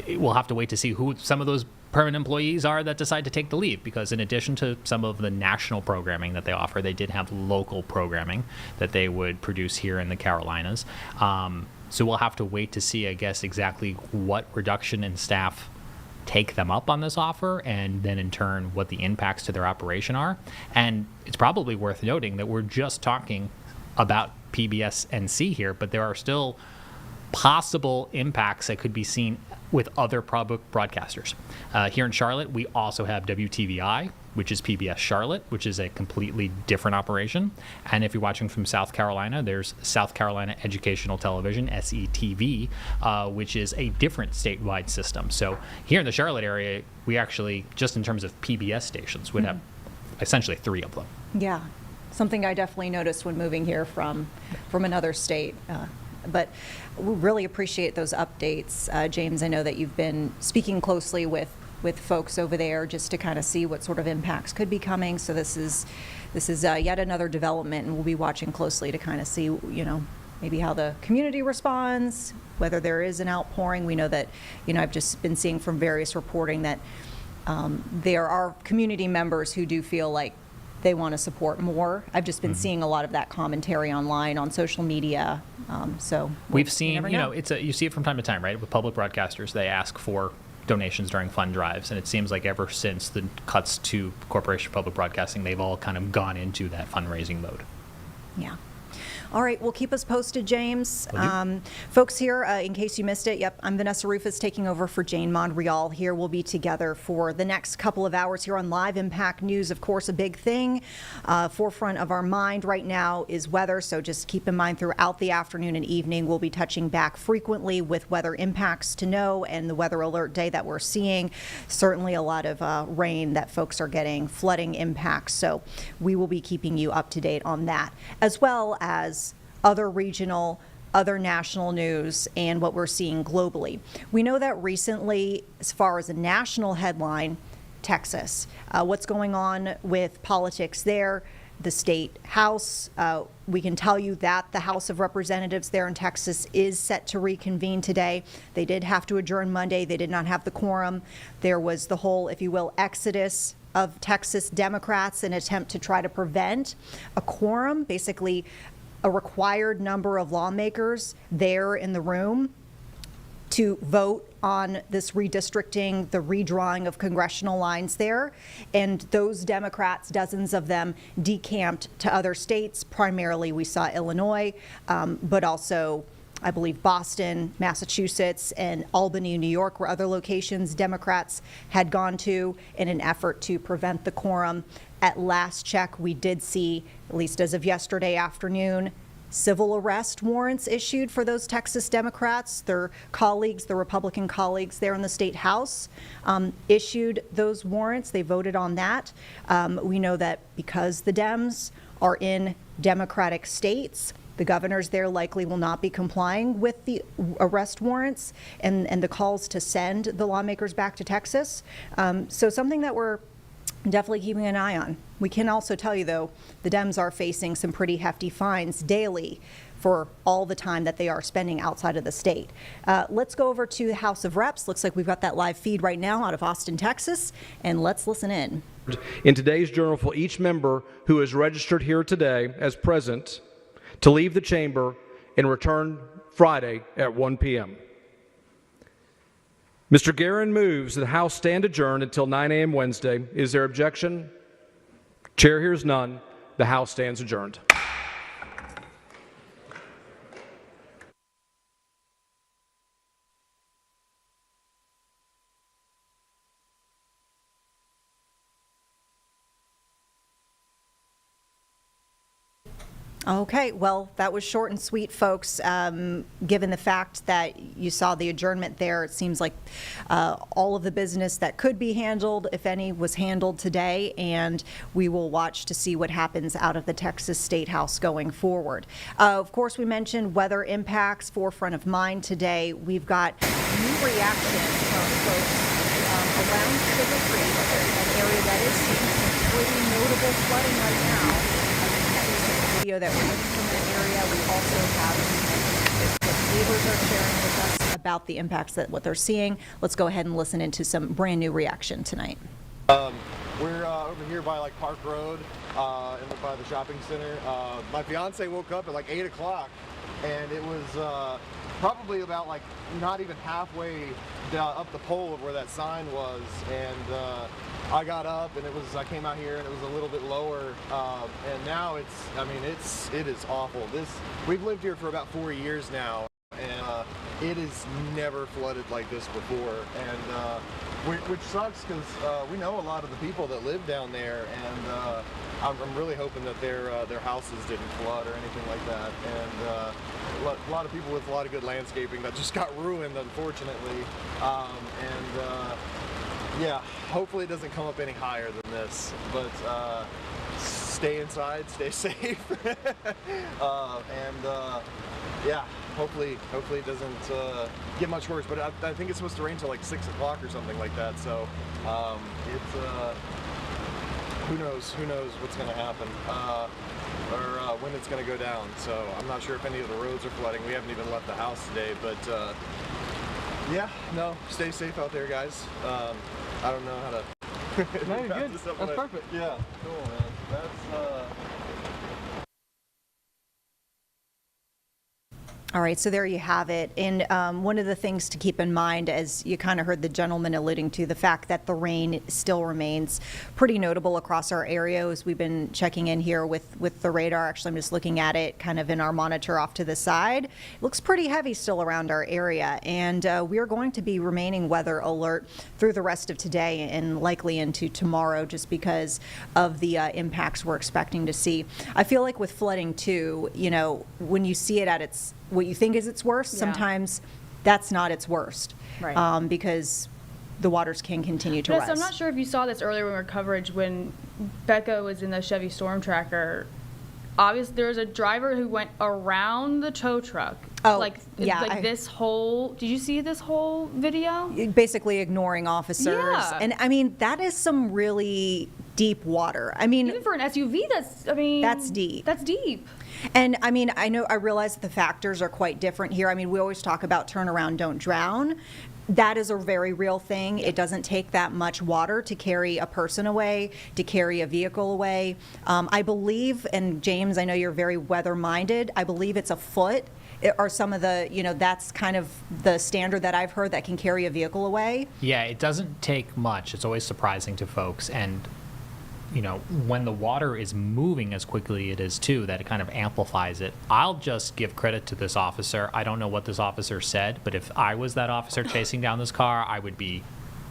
we'll have to wait to see who some of those permanent employees are that decide to take the leave, because in addition to some of the national programming that they offer, they did have local programming that they would produce here in the Carolinas. So we'll have to wait to see, I guess, exactly what reduction in staff take them up on this offer, and then in turn what the impacts to their operation are. And it's probably worth noting that we're just talking about PBS NC here, but there are still possible impacts that could be seen with other public broadcasters. Here in Charlotte, we also have WTVI, which is PBS Charlotte, which is a completely different operation. And if you're watching from South Carolina, there's South Carolina Educational Television, SETV, which is a different statewide system. So here in the Charlotte area, we actually, just in terms of PBS stations, would have essentially 3 of them. Yeah. something I definitely noticed when moving here from another state. But we really appreciate those updates. James, I know that you've been speaking closely with folks over there just to kind of see what sort of impacts could be coming. So this is yet another development, and we'll be watching closely to kind of see, maybe how the community responds, whether there is an outpouring. We know that, I've just been seeing from various reporting that there are community members who do feel like they want to support more. I've just been seeing a lot of that commentary online, on social media. So we've seen, you see it from time to time, right? With public broadcasters, they ask for donations during fund drives, and it seems like ever since the cuts to Corporation for Public Broadcasting, they've all kind of gone into that fundraising mode. Yeah. All right, well, keep us posted, James. Folks here, in case you missed it, I'm Vanessa Rufus taking over for Jane Monreal here. We'll be together for the next couple of hours here on Live Impact News. Of course, a big thing, forefront of our mind right now is weather, so just keep in mind throughout the afternoon and evening, we'll be touching back frequently with weather impacts to know and the weather alert day that we're seeing. Certainly a lot of rain that folks are getting, flooding impacts, so we will be keeping you up to date on that, as well as other regional, other national news, and what we're seeing globally. We know that recently, as far as a national headline, Texas, what's going on with politics there, the state house, we can tell you that the House of Representatives there in Texas is set to reconvene today. They did have to adjourn Monday. They did not have the quorum. There was the whole, if you will, exodus of Texas Democrats, an attempt to try to prevent a quorum, basically a required number of lawmakers there in the room to vote on this redistricting, the redrawing of congressional lines there. And those Democrats, dozens of them, decamped to other states. Primarily, we saw Illinois, but also, I believe, Boston, Massachusetts, and Albany, New York were other locations Democrats had gone to in an effort to prevent the quorum. At last check, we did see, at least as of yesterday afternoon, civil arrest warrants issued for those Texas Democrats. Their colleagues, the Republican colleagues there in the state house, issued those warrants. They voted on that. We know that because the Dems are in Democratic states, the governors there likely will not be complying with the arrest warrants and the calls to send the lawmakers back to Texas. So something that we're definitely keeping an eye on. We can also tell you, though, the Dems are facing some pretty hefty fines daily for all the time that they are spending outside of the state. Let's go over to the House of Reps. Looks like we've got that live feed right now out of Austin, Texas, and let's listen in. In today's journal for each member who is registered here today as present to leave the chamber and return Friday at 1 p.m. Mr. Guerin moves that the House stand adjourned until 9 a.m. Wednesday. Is there objection? Chair hears none. The House stands adjourned. Okay, well, that was short and sweet, folks. Given the fact that you saw the adjournment there, it seems like all of the business that could be handled, if any, was handled today, and we will watch to see what happens out of the Texas State House going forward. Of course, we mentioned weather impacts, forefront of mind today. We've got new reaction from folks around Sugar Creek, an area that is seeing some pretty notable flooding right now. Video that we're looking from that area. We also have what neighbors are sharing with us about the impacts that what they're seeing. Let's go ahead and listen into some brand new reaction tonight. We're over here by like Park Road and by the shopping center. My fiance woke up at like 8 o'clock and it was probably about like not even halfway up the pole of where that sign was, and I got up and I came out here and it was a little bit lower, and now it is awful. We've lived here for about 4 years now, and it has never flooded like this before, and which sucks because we know a lot of the people that live down there, and I'm really hoping that their houses didn't flood or anything like that, and a lot of people with a lot of good landscaping that just got ruined, unfortunately, yeah, hopefully it doesn't come up any higher than this, but stay inside, stay safe, yeah, hopefully it doesn't get much worse. But I think it's supposed to rain till like 6 o'clock or something like that. So who knows what's going to happen or when it's going to go down. So I'm not sure if any of the roads are flooding. We haven't even left the house today, but yeah, no, stay safe out there, guys. I don't know how to. No, you're good. That's perfect. Yeah, cool, man. That's All right, so there you have it. And one of the things to keep in mind, as you kind of heard the gentleman alluding to, the fact that the rain still remains pretty notable across our area. As we've been checking in here with the radar. Actually, I'm just looking at it kind of in our monitor off to the side. It looks pretty heavy still around our area. And we are going to be remaining weather alert through the rest of today and likely into tomorrow, just because of the impacts we're expecting to see. I feel like with flooding too, you know, when you see it at its what you think is its worst, sometimes that's not its worst, Right. Because the waters can continue to Yes, rise. I'm not sure if you saw this earlier in our coverage when Becca was in the Chevy Storm Tracker. Obviously, there was a driver who went around the tow truck. Oh, like yeah, this whole. Did you see this whole video? Basically ignoring officers, Yeah. and I mean that is some really deep water. I mean, Even for an SUV, that's deep. That's deep. And I mean, I realize that the factors are quite different here. I mean, we always talk about turn around, don't drown. That is a very real thing. It doesn't take that much water to carry a person away, to carry a vehicle away. I believe, and James, I know you're very weather-minded, I believe it's a foot are some of the, you know, that's kind of the standard that I've heard that can carry a vehicle away. Yeah, it doesn't take much. It's always surprising to folks. And you know, when the water is moving as quickly it is too, that it kind of amplifies it. I'll just give credit to this officer. I don't know what this officer said, but if I was that officer chasing down this car, I would be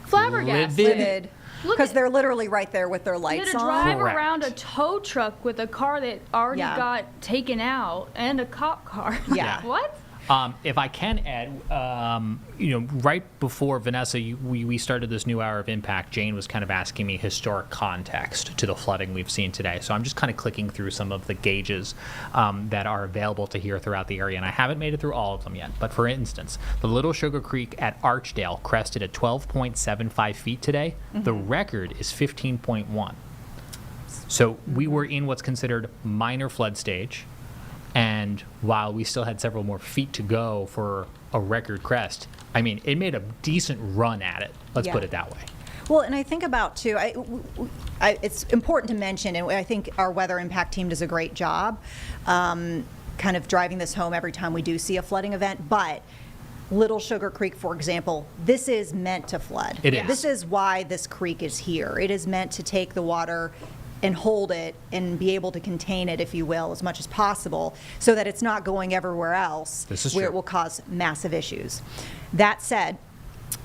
Flabbergasted. Because they're literally right there with their You lights had to on. drive around a tow truck with a car that already got taken out and a cop car. Yeah. What? If I can add, you know, right before Vanessa, we started this new hour of Impact, Jane was kind of asking me historic context to the flooding we've seen today. So I'm just kind of clicking through some of the gauges that are available to hear throughout the area. And I haven't made it through all of them yet. But for instance, the Little Sugar Creek at Archdale crested at 12.75 feet today. Mm-hmm. The record is 15.1. So we were in what's considered minor flood stage. And while we still had several more feet to go for a record crest, I mean, it made a decent run at it. Let's put it that way. Well, and I think about, too, it's important to mention, and I think our weather impact team does a great job kind of driving this home every time we do see a flooding event, but Little Sugar Creek, for example, this is meant to flood. It is. This is why this creek is here. It is meant to take the water and hold it and be able to contain it, if you will, as much as possible, so that it's not going everywhere else where it will cause massive issues. That said,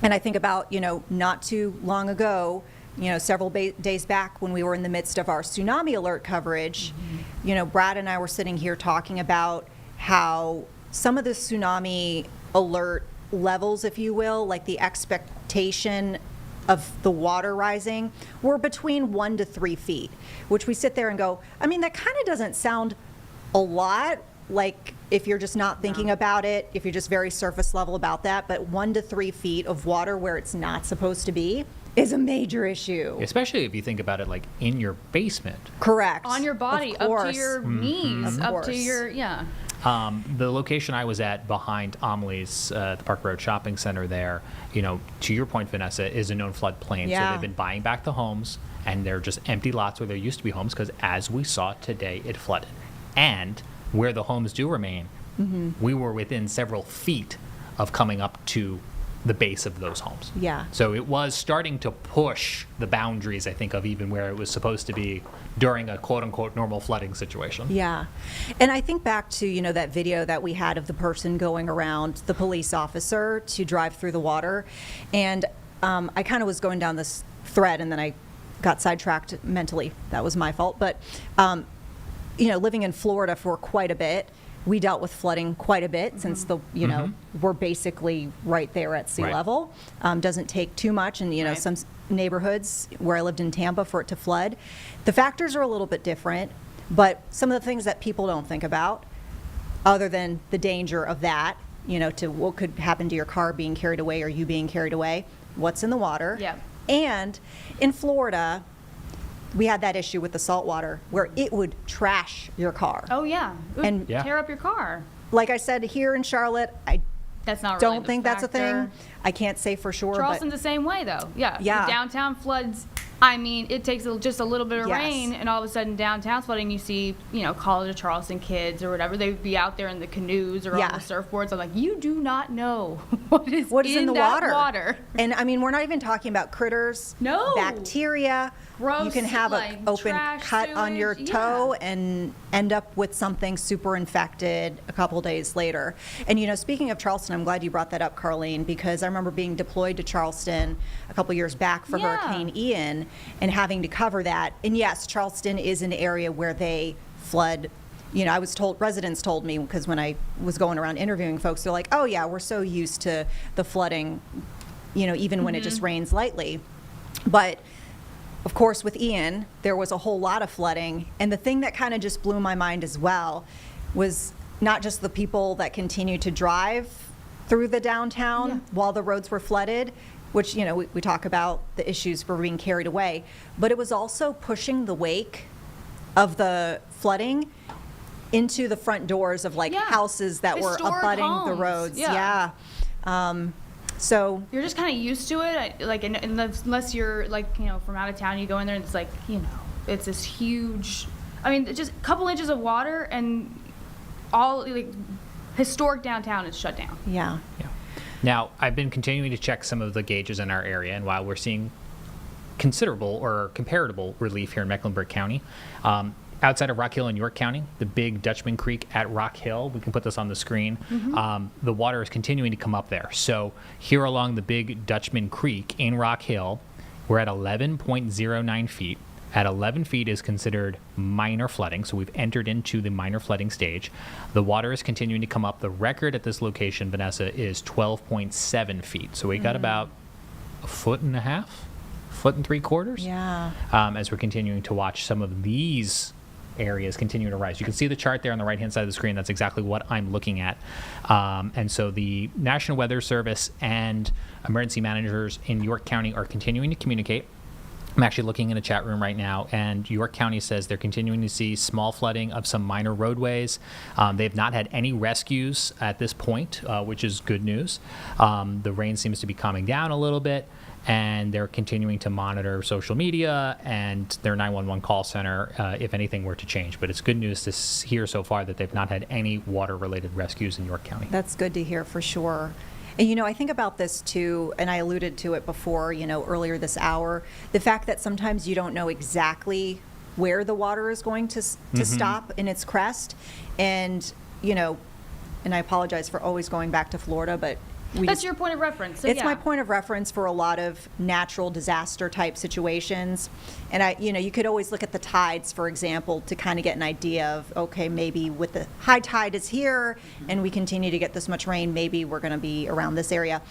and I think about, you know, not too long ago, you know, several days back when we were in the midst of our tsunami alert coverage, you know, Brad and I were sitting here talking about how some of the tsunami alert levels, if you will, like the expectation of the water rising, were between 1 to 3 feet, which we sit there and go, I mean, that kind of doesn't sound a lot, like if you're just not thinking about it, if you're just very surface level about that, but 1 to 3 feet of water where it's not supposed to be is a major issue. Especially if you think about it like in your basement. Correct. On your body, Of up to course. your knees, Of up to course. your, The location I was at behind Amelie's, the Park Road Shopping Center there, you know, to your point, Vanessa, is a known floodplain. Yeah. So they've been buying back the homes, and they're just empty lots where there used to be homes, because as we saw today, it flooded. And where the homes do remain, we were within several feet of coming up to the base of those homes. Yeah. So it was starting to push the boundaries, I think, of even where it was supposed to be during a quote-unquote normal flooding situation. Yeah. And I think back to, you know, that video that we had of the person going around the police officer to drive through the water. And I kind of was going down this thread and then I got sidetracked mentally. That was my fault. But, you know, living in Florida for quite a bit, we dealt with flooding quite a bit since we're basically right there at sea level. Doesn't take too much, and some neighborhoods where I lived in Tampa for it to flood. The factors are a little bit different, but some of the things that people don't think about, other than the danger of that, to what could happen to your car being carried away or you being carried away, what's in the water. Yeah. And in Florida, we had that issue with the salt water where it would trash your car. Oh yeah, it would And tear up your car. Like I said, here in Charlotte, That's not don't really the think that's a factor. thing. I can't say for sure. Charleston's the same way though. Yeah. Yeah. The downtown floods. I mean, it takes just a little bit of Yes. rain, and all of a sudden downtown's flooding. You see, College of Charleston kids or whatever. They'd be out there in the canoes or on the surfboards. I'm like, you do not know what is in the that water. And I mean, we're not even talking about critters. No. Bacteria. Gross, You can have like, an open trash, cut on your sewage, toe and end up with something super infected a couple days later. And speaking of Charleston, I'm glad you brought that up, Carlene, because I remember being deployed to Charleston a couple years back for Hurricane Ian and having to cover that. And yes, Charleston is an area where they flood. I was told, residents told me, because when I was going around interviewing folks, they're like, oh yeah, we're so used to the flooding, even when it just rains lightly. But of course, with Ian, there was a whole lot of flooding. And the thing that kind of just blew my mind as well was not just the people that continued to drive through the downtown while the roads were flooded, which, we talk about the issues for being carried away, but it was also pushing the wake of the flooding into the front doors of houses that were Historic abutting the homes. roads. Yeah. So you're just kind of used to it, unless you're from out of town. You go in there and it's like it's this huge. I mean, just a couple inches of water and all historic downtown is shut down. Yeah. Now, I've been continuing to check some of the gauges in our area, and while we're seeing considerable or comparable relief here in Mecklenburg County, outside of Rock Hill in York County, the big Dutchman Creek at Rock Hill, we can put this on the screen, the water is continuing to come up there. So here along the big Dutchman Creek in Rock Hill, we're at 11.09 feet. At 11 feet is considered minor flooding, so we've entered into the minor flooding stage. The water is continuing to come up. The record at this location, Vanessa, is 12.7 feet. So we got about a foot and a half, foot and 3/4. Yeah. As we're continuing to watch some of these areas continue to rise. You can see the chart there on the right-hand side of the screen. That's exactly what I'm looking at. And so the National Weather Service and emergency managers in York County are continuing to communicate. I'm actually looking in a chat room right now, and York County says they're continuing to see small flooding of some minor roadways. They've not had any rescues at this point, which is good news. The rain seems to be calming down a little bit, and they're continuing to monitor social media and their 911 call center if anything were to change. But it's good news to hear so far that they've not had any water-related rescues in York County. That's good to hear for sure. And I think about this too, and I alluded to it before, earlier this hour, the fact that sometimes you don't know exactly where the water is going to stop in its crest. And, and I apologize for always going back to Florida, but That's your point of reference. So it's my point of reference for a lot of natural disaster type situations. And you could always look at the tides, for example, to kind of get an idea of, okay, maybe with the high tide is here and we continue to get this much rain, maybe we're going to be around this area.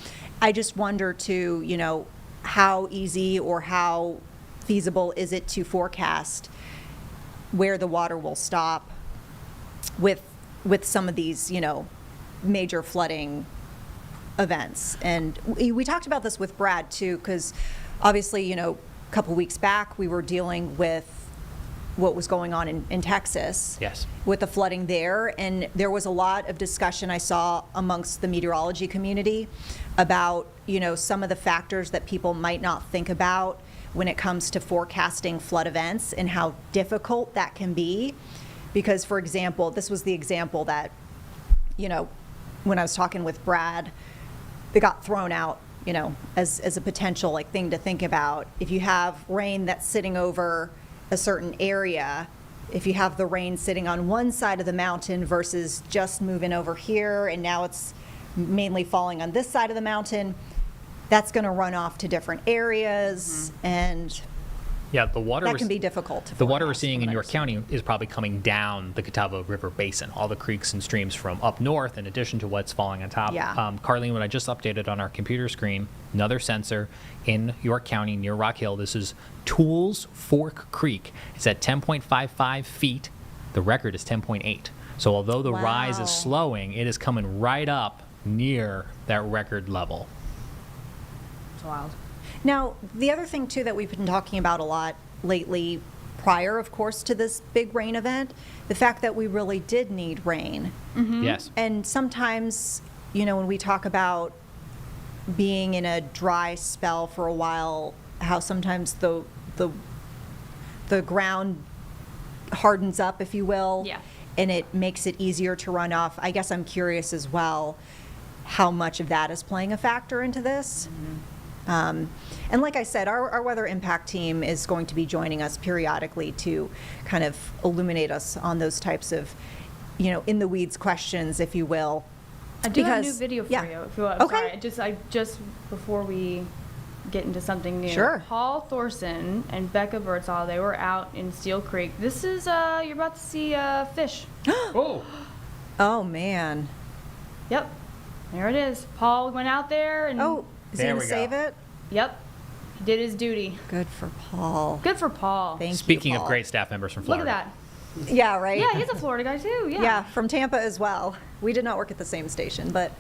I just wonder too, how easy or how feasible is it to forecast where the water will stop with some of these, major flooding events. And we talked about this with Brad too, because obviously, a couple weeks back we were dealing with what was going on in Texas. Yes. With the flooding there, and there was a lot of discussion I saw amongst the meteorology community about, some of the factors that people might not think about when it comes to forecasting flood events and how difficult that can be. Because, for example, this was the example that, when I was talking with Brad, that got thrown out, as a potential thing to think about. If you have rain that's sitting over a certain area, if you have the rain sitting on one side of the mountain versus just moving over here, and now it's mainly falling on this side of the mountain, that's going to run off to different areas. And Yeah, the water that can be difficult. The water we're seeing in York County is probably coming down the Catawba River Basin, all the creeks and streams from up north, in addition to what's falling on top. Yeah. Carlene, what I just updated on our computer screen, another sensor in York County near Rock Hill. This is Tools Fork Creek. It's at 10.55 feet. The record is 10.8. So although the rise is slowing, it is coming right up near that record level. It's wild. Now, the other thing, too, that we've been talking about a lot lately, prior, of course, to this big rain event, the fact that we really did need rain. Yes. And sometimes, when we talk about being in a dry spell for a while, how sometimes the ground hardens up, if you will, and it makes it easier to run off. I guess I'm curious as well how much of that is playing a factor into this. And like I said, our weather impact team is going to be joining us periodically to kind of illuminate us on those types of, in the weeds questions, if you will. I do have a new video for you. If you want. Okay. Sorry, I just before we get into something new. Sure. Paul Thorson and Becca Birdsall, they were out in Steel Creek. This is you're about to see fish. Oh man. Yep. There it is. Paul went out there and is he gonna save it? Yep. He did his duty. Good for Paul. Good for Paul. Thank you, Speaking of Paul. great staff members from Look Florida. at that. Yeah, right. Yeah, he's a Florida guy too. Yeah. Yeah, from Tampa as well. We did not work at the same station, but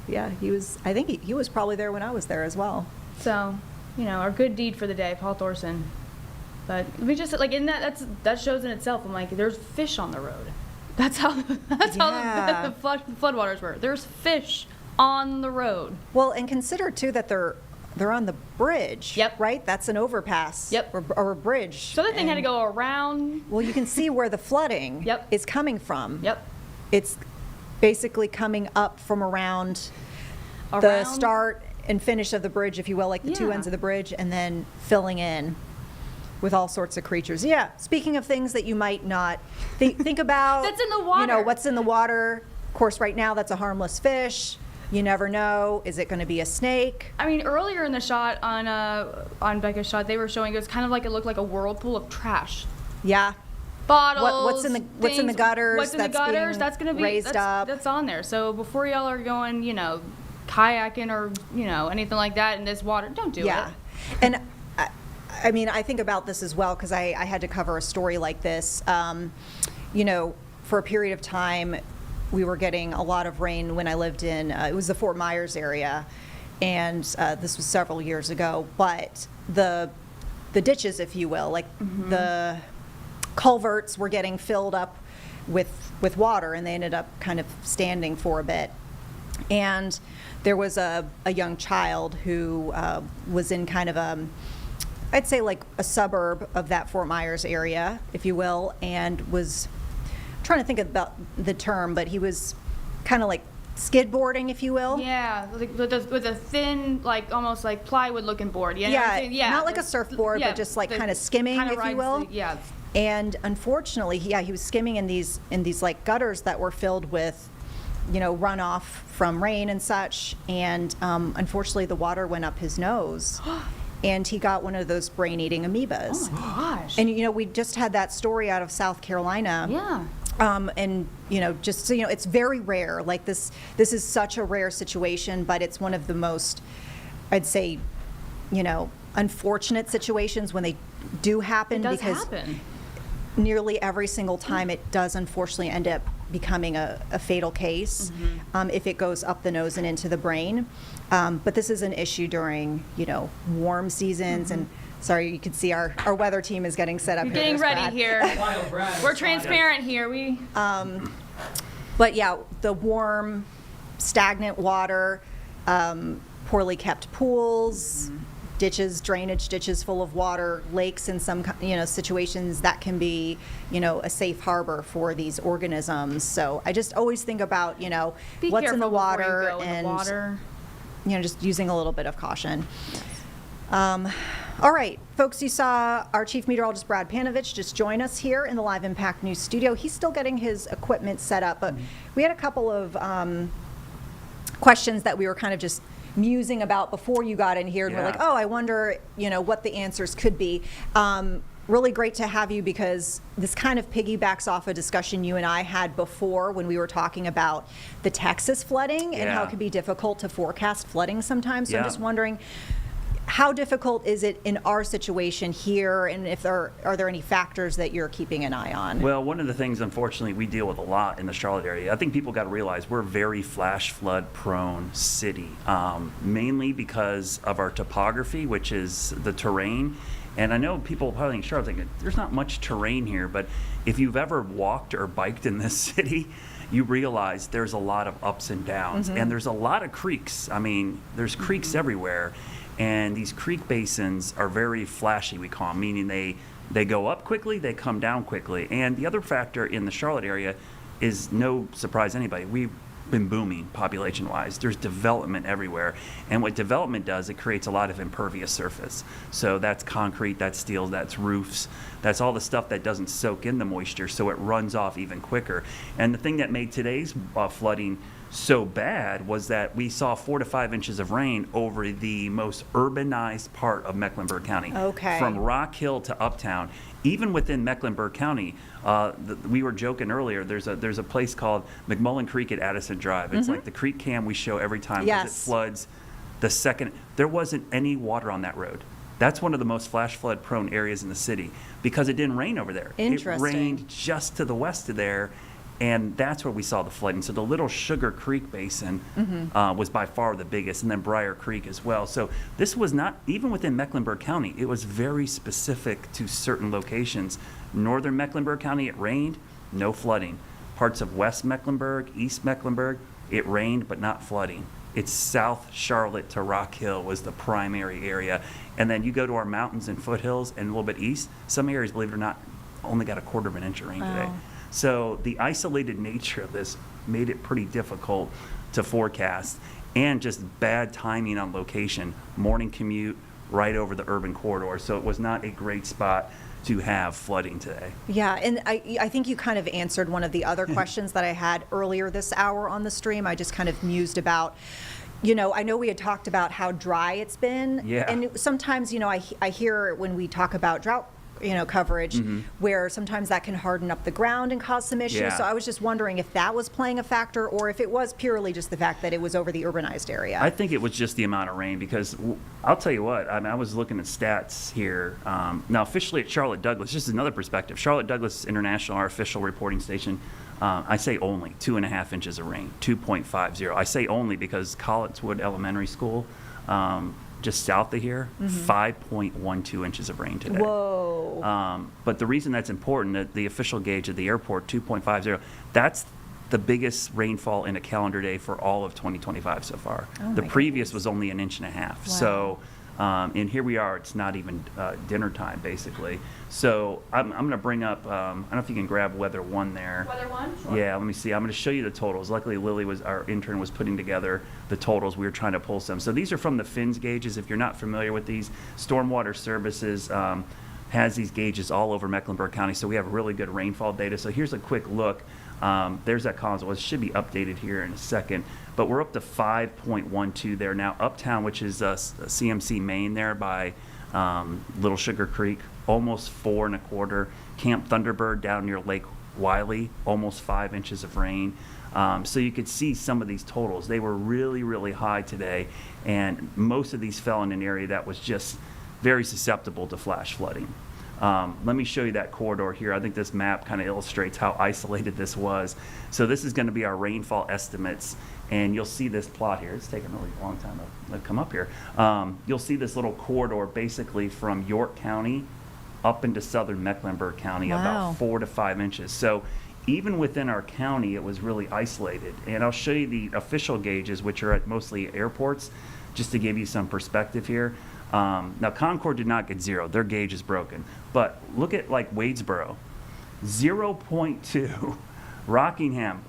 yeah, he was. I think he was probably there when I was there as well. So, our good deed for the day, Paul Thorson. But we just in that shows in itself. I'm like, there's fish on the road. That's how the floodwaters were. There's fish on the road. Well, and consider too that they're on the bridge. Yep. Right? That's an overpass. Yep. Or a bridge. So the thing had to go around. Well, you can see where the flooding is coming from. Yep. It's basically coming up from around the start and finish of the bridge, if you will, like the two ends of the bridge, and then filling in with all sorts of creatures. Yeah. Speaking of things that you might not think about. That's in the water. What's in the water. Of course, right now that's a harmless fish. You never know. Is it going to be a snake? I mean, earlier in the shot on Becca's shot, they were showing it was kind of like it looked like a whirlpool of trash. Yeah. Bottles. What's in the gutters? What's in the gutters? That's going to be raised up. That's on there. So before y'all are going, kayaking or anything like that in this water, don't do it. Yeah. And I mean, I think about this as well because I had to cover a story like this. For a period of time, we were getting a lot of rain when I lived in, it was the Fort Myers area, and this was several years ago, but the ditches, if you will, like the culverts were getting filled up with water, and they ended up kind of standing for a bit. And there was a young child who was in kind of I'd say like a suburb of that Fort Myers area, if you will, and was trying to think about the term, but he was kind of like skidboarding, if you will. Yeah, with a thin, like almost like plywood looking board. Yeah, not like a surfboard, but just like kind of skimming, if you will. And unfortunately, he was skimming in these like gutters that were filled with, runoff from rain and such. And unfortunately, the water went up his nose. And he got one of those brain-eating amoebas. Oh my gosh. And we just had that story out of South Carolina. Yeah. And just so it's very rare. Like this is such a rare situation, but it's one of the most, I'd say, unfortunate situations when they do happen. It does because happen. Nearly every single time it does unfortunately end up becoming a fatal case if it goes up the nose and into the brain. But this is an issue during warm seasons and. Sorry, you can see our weather team is getting set up. You're getting ready here. We're transparent here. But yeah, the warm, stagnant water, poorly kept pools, ditches, drainage ditches full of water, lakes in some situations that can be a safe harbor for these organisms. So I just always think about what's in the water and just using a little bit of caution. All right, folks, you saw our Chief Meteorologist, Brad Panovich, just join us here in the Live Impact News studio. He's still getting his equipment set up, but we had a couple of questions that we were kind of just musing about before you got in here, and we're like, oh, I wonder, what the answers could be. Really great to have you, because this kind of piggybacks off a discussion you and I had before when we were talking about the Texas flooding and how it can be difficult to forecast flooding sometimes. So I'm just wondering, how difficult is it in our situation here, and if are there any factors that you're keeping an eye on? Well, one of the things, unfortunately, we deal with a lot in the Charlotte area, I think people got to realize we're a very flash flood prone city, mainly because of our topography, which is the terrain. And I know people probably in Charlotte thinking, there's not much terrain here, but if you've ever walked or biked in this city, you realize there's a lot of ups and downs, and there's a lot of creeks. I mean, there's creeks everywhere, and these creek basins are very flashy, we call them, meaning they go up quickly, they come down quickly. And the other factor in the Charlotte area is no surprise to anybody. We've been booming population-wise. There's development everywhere. And what development does, it creates a lot of impervious surface. So that's concrete, that's steel, that's roofs, that's all the stuff that doesn't soak in the moisture, so it runs off even quicker. And the thing that made today's flooding so bad was that we saw 4 to 5 inches of rain over the most urbanized part of Mecklenburg County. Okay. From Rock Hill to Uptown. Even within Mecklenburg County, we were joking earlier, there's a place called McMullen Creek at Addison Drive. It's like the creek cam we show every time because it floods the second. There wasn't any water on that road. That's one of the most flash flood prone areas in the city because it didn't rain over there. Interesting. It rained just to the west of there, and that's where we saw the flooding. So the Little Sugar Creek Basin was by far the biggest, and then Briar Creek as well. So this was not, even within Mecklenburg County, it was very specific to certain locations. Northern Mecklenburg County, it rained, no flooding. Parts of West Mecklenburg, East Mecklenburg, it rained, but not flooding. It's South Charlotte to Rock Hill was the primary area. And then you go to our mountains and foothills and a little bit east, some areas, believe it or not, only got a 1/4 inch of rain today. So the isolated nature of this made it pretty difficult to forecast, and just bad timing on location. Morning commute right over the urban corridor. So it was not a great spot to have flooding today. Yeah, and I think you kind of answered one of the other questions that I had earlier this hour on the stream. I just kind of mused about, I know we had talked about how dry it's been. Yeah. And sometimes, I hear when we talk about drought coverage, where sometimes that can harden up the ground and cause some issues. Yeah. So I was just wondering if that was playing a factor, or if it was purely just the fact that it was over the urbanized area. I think it was just the amount of rain, because I'll tell you what, I was looking at stats here. Now officially at Charlotte Douglas, just another perspective, Charlotte Douglas International, our official reporting station, I say only 2.5 inches of rain, 2.50. I say only because Collinswood Elementary School, just south of here, 5.12 inches of rain today. Whoa. But the reason that's important, that the official gauge at the airport, 2.50, that's the biggest rainfall in a calendar day for all of 2025 so far. The previous was only 1.5 inches. Wow. So, and here we are, it's not even dinner time, basically. So I'm going to bring up, I don't know if you can grab Weather 1 there. Weather 1? Sure. Yeah, let me see. I'm going to show you the totals. Luckily, Lily, our intern, was putting together the totals. We were trying to pull some. So these are from the FINS gauges. If you're not familiar with these, Stormwater Services has these gauges all over Mecklenburg County. So we have really good rainfall data. So here's a quick look. There's that column. Well, it should be updated here in a second. But we're up to 5.12 there now. Uptown, which is CMC Main there by Little Sugar Creek, almost 4.25. Camp Thunderbird down near Lake Wiley, almost 5 inches of rain. So you could see some of these totals. They were really, really high today, and most of these fell in an area that was just very susceptible to flash flooding. Let me show you that corridor here. I think this map kind of illustrates how isolated this was. So this is going to be our rainfall estimates, and you'll see this plot here. It's taken a really long time to come up here. You'll see this little corridor basically from York County up into southern Mecklenburg County, about 4 to 5 inches. So even within our county, it was really isolated. And I'll show you the official gauges, which are at mostly airports, just to give you some perspective here. Now Concord did not get 0, their gauge is broken. But look at like Wadesboro, 0.2, Rockingham,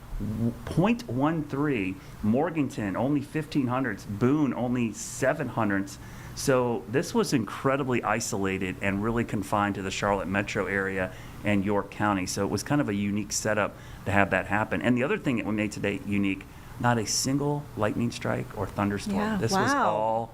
0.13, Morganton, only 1,500ths, Boone, only 700ths. So this was incredibly isolated and really confined to the Charlotte metro area and York County. So it was kind of a unique setup to have that happen. And the other thing that we made today unique not a single lightning strike or thunderstorm. Yeah, This was wow. all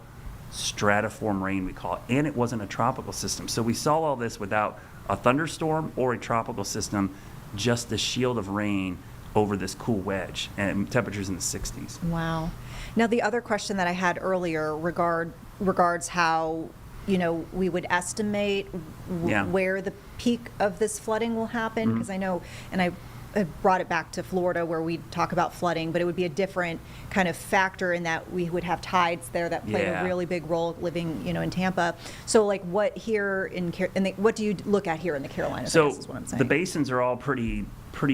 stratiform rain, we call it, and it wasn't a tropical system. So we saw all this without a thunderstorm or a tropical system, just the shield of rain over this cool wedge, and temperatures in the 60s. Wow. Now, the other question that I had earlier regards how, we would estimate Yeah. where the peak of this flooding will happen, Mhm. because I know, and I brought it back to Florida where we talk about flooding, but it would be a different kind of factor in that we would have tides there that played Yeah. a really big role living, in Tampa. So, like, what here what do you look at here in the Carolinas? I So guess is what I'm saying. the basins are all pretty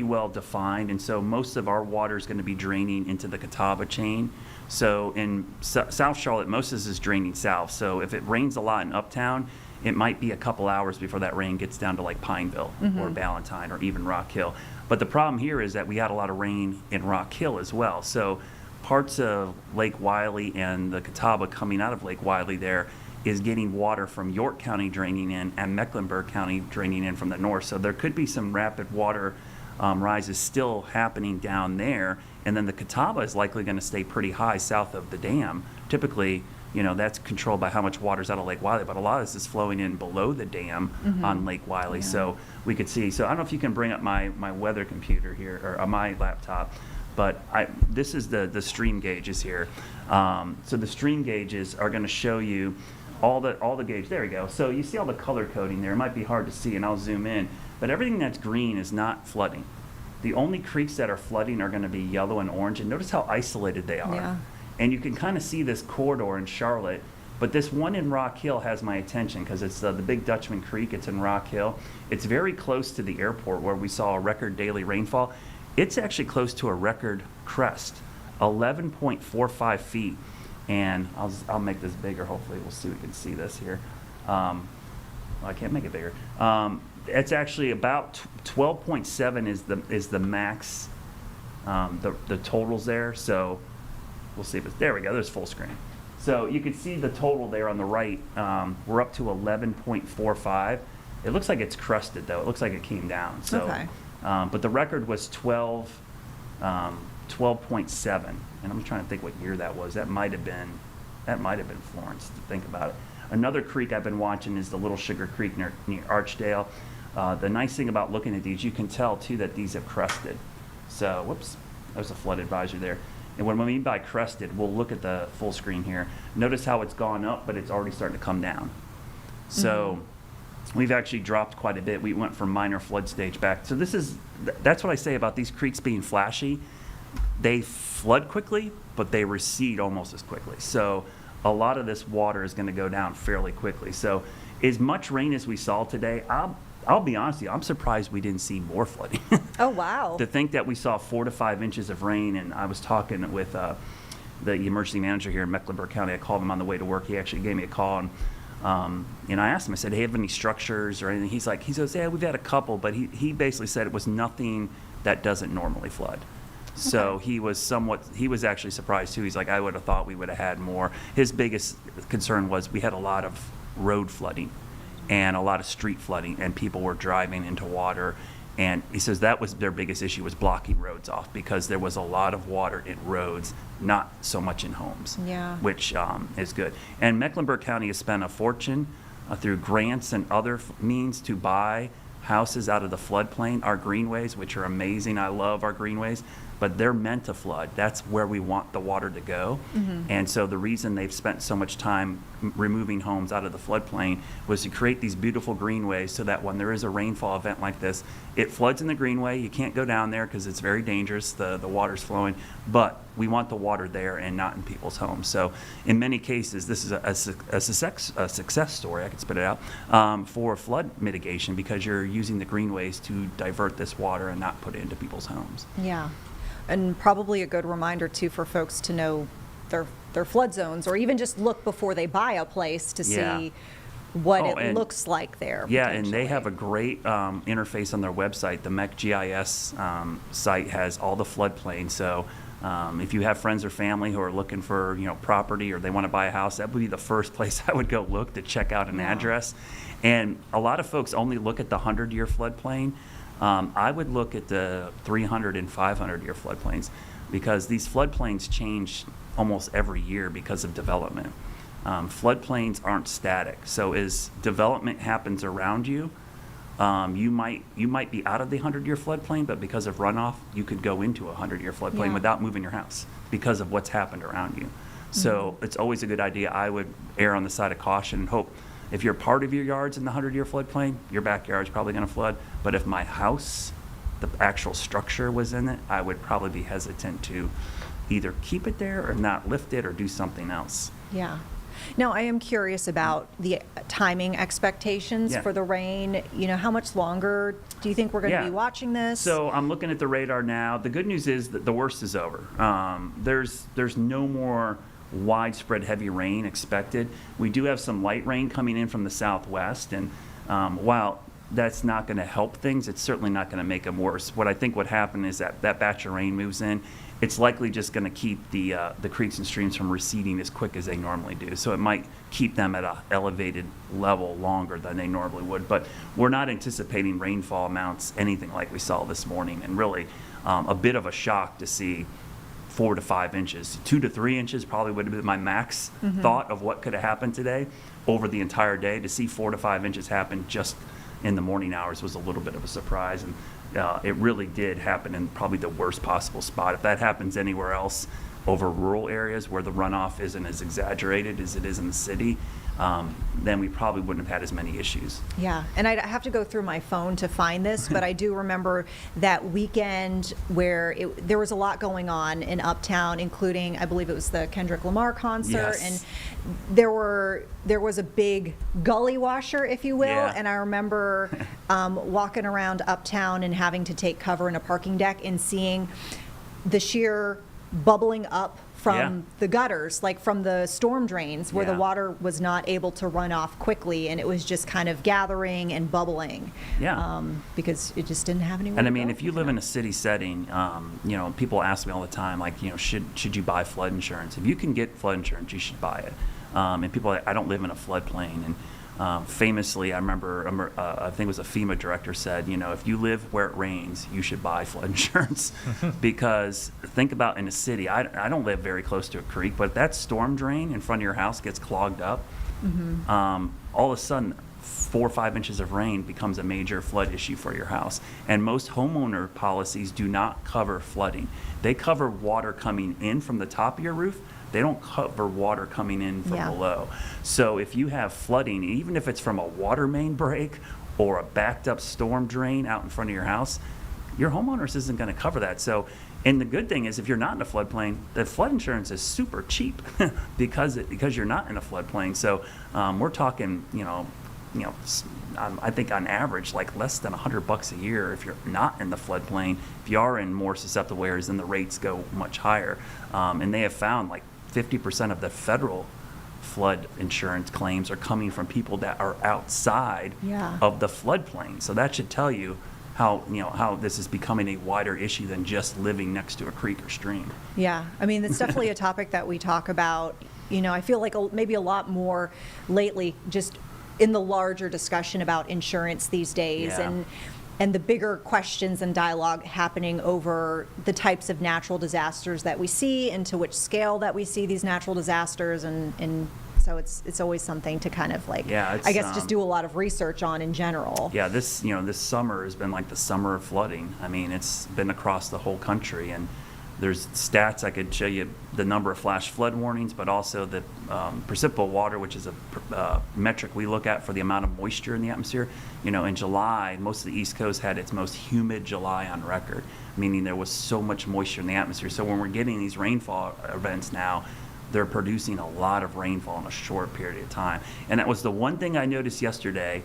well defined, and so most of our water is going to be draining into the Catawba chain. So in South Charlotte, most of this is draining south. So if it rains a lot in Uptown, it might be a couple hours before that rain gets down to like Pineville or Ballantyne or even Rock Hill. But the problem here is that we had a lot of rain in Rock Hill as well. So parts of Lake Wylie and the Catawba coming out of Lake Wylie there is getting water from York County draining in and Mecklenburg County draining in from the north. So there could be some rapid water rises still happening down there. And then the Catawba is likely going to stay pretty high south of the dam. Typically, that's controlled by how much water's out of Lake Wylie, but a lot of this is flowing in below the dam on Lake Wylie. Yeah. So we could see. So I don't know if you can bring up my weather computer here, or my laptop, but this is the stream gauges here. So the stream gauges are going to show you all the gauge. There we go. So you see all the color coding there. It might be hard to see, and I'll zoom in. But everything that's green is not flooding. The only creeks that are flooding are going to be yellow and orange. And notice how isolated they are. Yeah. And you can kind of see this corridor in Charlotte. But this one in Rock Hill has my attention because it's the Big Dutchman Creek. It's in Rock Hill. It's very close to the airport where we saw a record daily rainfall. It's actually close to a record crest, 11.45 feet. And I'll make this bigger. Hopefully we'll see. We can see this here. Well, I can't make it bigger. It's actually about 12.7 is the max, the totals there. So we'll see if it's, there we go, there's full screen. So you can see the total there on the right. We're up to 11.45. It looks like it's crusted though. It looks like it came down. So, Okay. But the record was 12.7. And I'm trying to think what year that was. That might have been Florence, to think about it. Another creek I've been watching is the Little Sugar Creek near Archdale. The nice thing about looking at these, you can tell too that these have crested. So, whoops, there's a flood advisory there. And what I mean by crested, we'll look at the full screen here. Notice how it's gone up, but it's already starting to come down. So we've actually dropped quite a bit. We went from minor flood stage back. So that's what I say about these creeks being flashy. They flood quickly, but they recede almost as quickly. So a lot of this water is going to go down fairly quickly. So as much rain as we saw today, I'll be honest with you, I'm surprised we didn't see more flooding. Oh, wow. To think that we saw 4 to 5 inches of rain, and I was talking with the emergency manager here in Mecklenburg County. I called him on the way to work. He actually gave me a call, and I asked him, I said, hey, have any structures or anything? He says, yeah, we've had a couple, but he basically said it was nothing that doesn't normally flood. So he was actually surprised too. He's like, I would have thought we would have had more. His biggest concern was we had a lot of road flooding and a lot of street flooding, and people were driving into water. And he says that was their biggest issue, was blocking roads off, because there was a lot of water in roads, not so much in homes, Yeah. which is good. And Mecklenburg County has spent a fortune through grants and other means to buy houses out of the floodplain. Our greenways, which are amazing, I love our greenways, but they're meant to flood. That's where we want the water to go. And so the reason they've spent so much time removing homes out of the floodplain was to create these beautiful greenways so that when there is a rainfall event like this, it floods in the greenway. You can't go down there because it's very dangerous. The water's flowing, but we want the water there and not in people's homes. So in many cases, this is a success story, I can spit it out, for flood mitigation, because you're using the greenways to divert this water and not put it into people's homes. Yeah. And probably a good reminder too for folks to know their flood zones, or even just look before they buy a place to Yeah. see what Oh, it and- looks like there. Yeah, and they potentially. have a great interface on their website. The MECGIS site has all the floodplains. So if you have friends or family who are looking for property, or they want to buy a house, that would be the first place I would go look to check out an address. And a lot of folks only look at the 100-year floodplain. I would look at the 300 and 500-year floodplains. because these floodplains change almost every year because of development. Floodplains aren't static. So as development happens around you, you might be out of the 100-year floodplain, but because of runoff, you could go into a 100-year floodplain without moving your house because of what's happened around you. So it's always a good idea. I would err on the side of caution and hope if you're part of your yard's in the 100-year floodplain, your backyard's probably going to flood. But if my house, the actual structure was in it, I would probably be hesitant to either keep it there or not lift it or do something else. Yeah. Now, I am curious about the timing expectations Yeah. for the rain. You know, how much longer do you think we're going to be watching this? So I'm looking at the radar now. The good news is that the worst is over. There's no more widespread heavy rain expected. We do have some light rain coming in from the southwest, and while that's not going to help things, it's certainly not going to make them worse. What I think would happen is that batch of rain moves in. It's likely just going to keep the creeks and streams from receding as quick as they normally do. So it might keep them at an elevated level longer than they normally would. But we're not anticipating rainfall amounts anything like we saw this morning, and really a bit of a shock to see 4 to 5 inches. 2 to 3 inches probably would have been my max thought of what could have happened today over the entire day. To see 4 to 5 inches happen just in the morning hours was a little bit of a surprise, and it really did happen in probably the worst possible spot. If that happens anywhere else over rural areas where the runoff isn't as exaggerated as it is in the city, then we probably wouldn't have had as many issues. Yeah, and I have to go through my phone to find this, but I do remember that weekend where there was a lot going on in Uptown, including, I believe it was the Kendrick Lamar concert, Yes. and there was a big gully washer, if you will, Yeah. and I remember walking around Uptown and having to take cover in a parking deck and seeing the sheer bubbling up from the gutters, like from the storm drains, where the water was not able to run off quickly, and it was just kind of gathering and bubbling. Because it just didn't have anywhere And I to mean, go. if you live in a city setting, you know, people ask me all the time, like, you know, should you buy flood insurance? If you can get flood insurance, you should buy it. And people, I don't live in a floodplain, and famously, I remember, I think it was a FEMA director said, you know, if you live where it rains, you should buy flood insurance. Because think about in a city, I don't live very close to a creek, but if that storm drain in front of your house gets clogged up, all of a sudden, 4 or 5 inches of rain becomes a major flood issue for your house. And most homeowner policies do not cover flooding. They cover water coming in from the top of your roof. They don't cover water coming in from below. So if you have flooding, even if it's from a water main break or a backed up storm drain out in front of your house, your homeowners isn't going to cover that. So, and the good thing is, if you're not in a floodplain, the flood insurance is super cheap because you're not in a floodplain. So we're talking, I think on average, like less than $100 a year if you're not in the floodplain. If you are in more susceptible areas, then the rates go much higher. And they have found like 50% of the federal flood insurance claims are coming from people that are outside of the floodplain. So that should tell you how this is becoming a wider issue than just living next to a creek or stream. Yeah, I mean, it's definitely a topic that we talk about. You know, I feel like maybe a lot more lately, just in the larger discussion about insurance these days, and the bigger questions and dialogue happening over the types of natural disasters that we see and to which scale that we see these natural disasters, and so it's always something to kind of like, I guess, just do a lot of research on in general. Yeah, this summer has been like the summer of flooding. I mean, it's been across the whole country, and there's stats I could show you, the number of flash flood warnings, but also the precipitable water, which is a metric we look at for the amount of moisture in the atmosphere. You know, in July, most of the East Coast had its most humid July on record, meaning there was so much moisture in the atmosphere. So when we're getting these rainfall events now, they're producing a lot of rainfall in a short period of time. And that was the one thing I noticed yesterday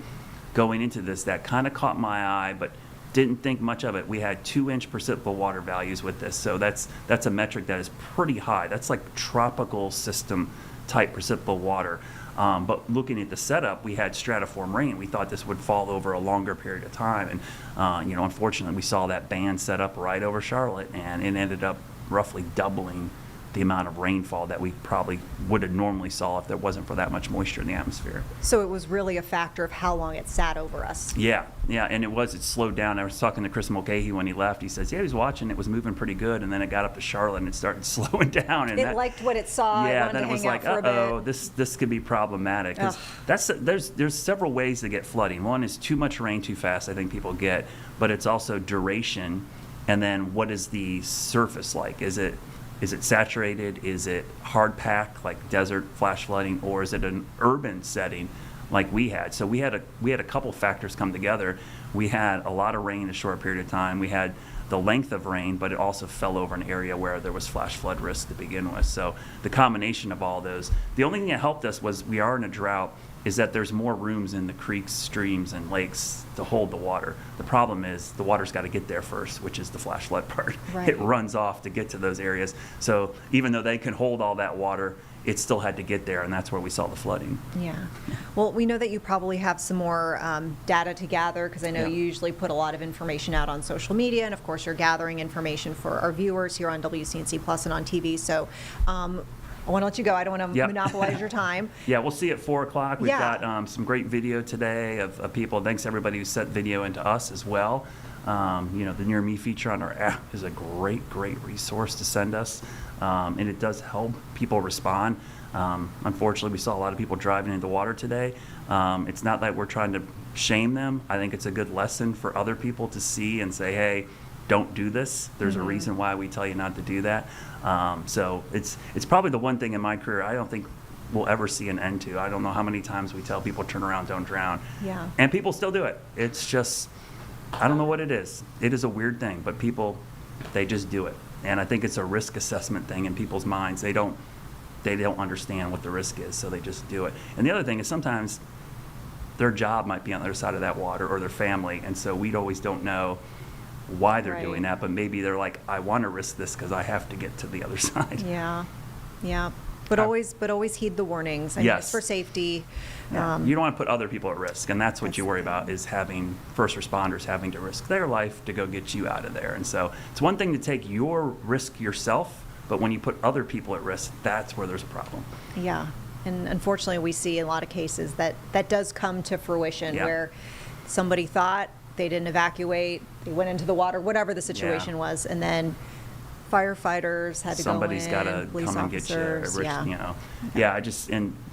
going into this that kind of caught my eye, but didn't think much of it. We had 2-inch precipitable water values with this, so that's a metric that is pretty high. That's like tropical system type precipitable water. But looking at the setup, we had stratiform rain. We thought this would fall over a longer period of time, and unfortunately, we saw that band set up right over Charlotte, and it ended up roughly doubling the amount of rainfall that we probably would have normally saw if there wasn't for that much moisture in the atmosphere. So it was really a factor of how long it sat over us. Yeah, and it slowed down. I was talking to Chris Mulcahy when he left. He says, yeah, he was watching, it was moving pretty good, and then it got up to Charlotte and it started slowing down. And It liked what it saw. It yeah, wanted then to it was hang like, out for a bit. this could be problematic. 'Cause there's several ways to get flooding. One is too much rain too fast, I think people get, but it's also duration, and then what is the surface like? Is it saturated? Is it hard packed like desert flash flooding, or is it an urban setting like we had? So we had a couple factors come together. We had a lot of rain in a short period of time. We had the length of rain, but it also fell over an area where there was flash flood risk to begin with. So the combination of all those. The only thing that helped us was we are in a drought, is that there's more rooms in the creeks, streams, and lakes to hold the water. The problem is the water's got to get there first, which is the flash flood part. Right. It runs off to get to those areas. So even though they can hold all that water, it still had to get there, and that's where we saw the flooding. Yeah. Well, we know that you probably have some more data to gather, because I know Yeah. you usually put a lot of information out on social media, and of course you're gathering information for our viewers here on WCNC Plus and on TV. So I want to let you go. I don't want to Yep. monopolize your time. Yeah, we'll see at 4 o'clock. We've Yeah. got some great video today of people. Thanks everybody who sent video into us as well. The Near Me feature on our app is a great resource to send us, and it does help people respond. Unfortunately, we saw a lot of people driving into water today. It's not that we're trying to shame them. I think it's a good lesson for other people to see and say, hey, don't do this. There's a reason why we tell you not to do that. So it's probably the one thing in my career I don't think we'll ever see an end to. I don't know how many times we tell people turn around, don't drown. Yeah. And people still do it. It's just, I don't know what it is. It is a weird thing, but people, they just do it. And I think it's a risk assessment thing in people's minds. They don't understand what the risk is, so they just do it. And the other thing is sometimes their job might be on the other side of that water, or their family, and so we always don't know why they're doing that, but maybe they're like, I want to risk this because I have to get to the other side. Yeah. But always heed the warnings. I mean, Yes. it's for safety. Yeah. You don't want to put other people at risk, and that's what you worry about, is having first responders having to risk their life to go get you out of there. And so it's one thing to take your risk yourself, but when you put other people at risk, that's where there's a problem. Yeah. And unfortunately, we see in a lot of cases that does come to fruition, Yeah. where somebody thought they didn't evacuate, they went into the water, whatever the situation was, and then firefighters had to Somebody's go in, got to police come and get officers, you. yeah.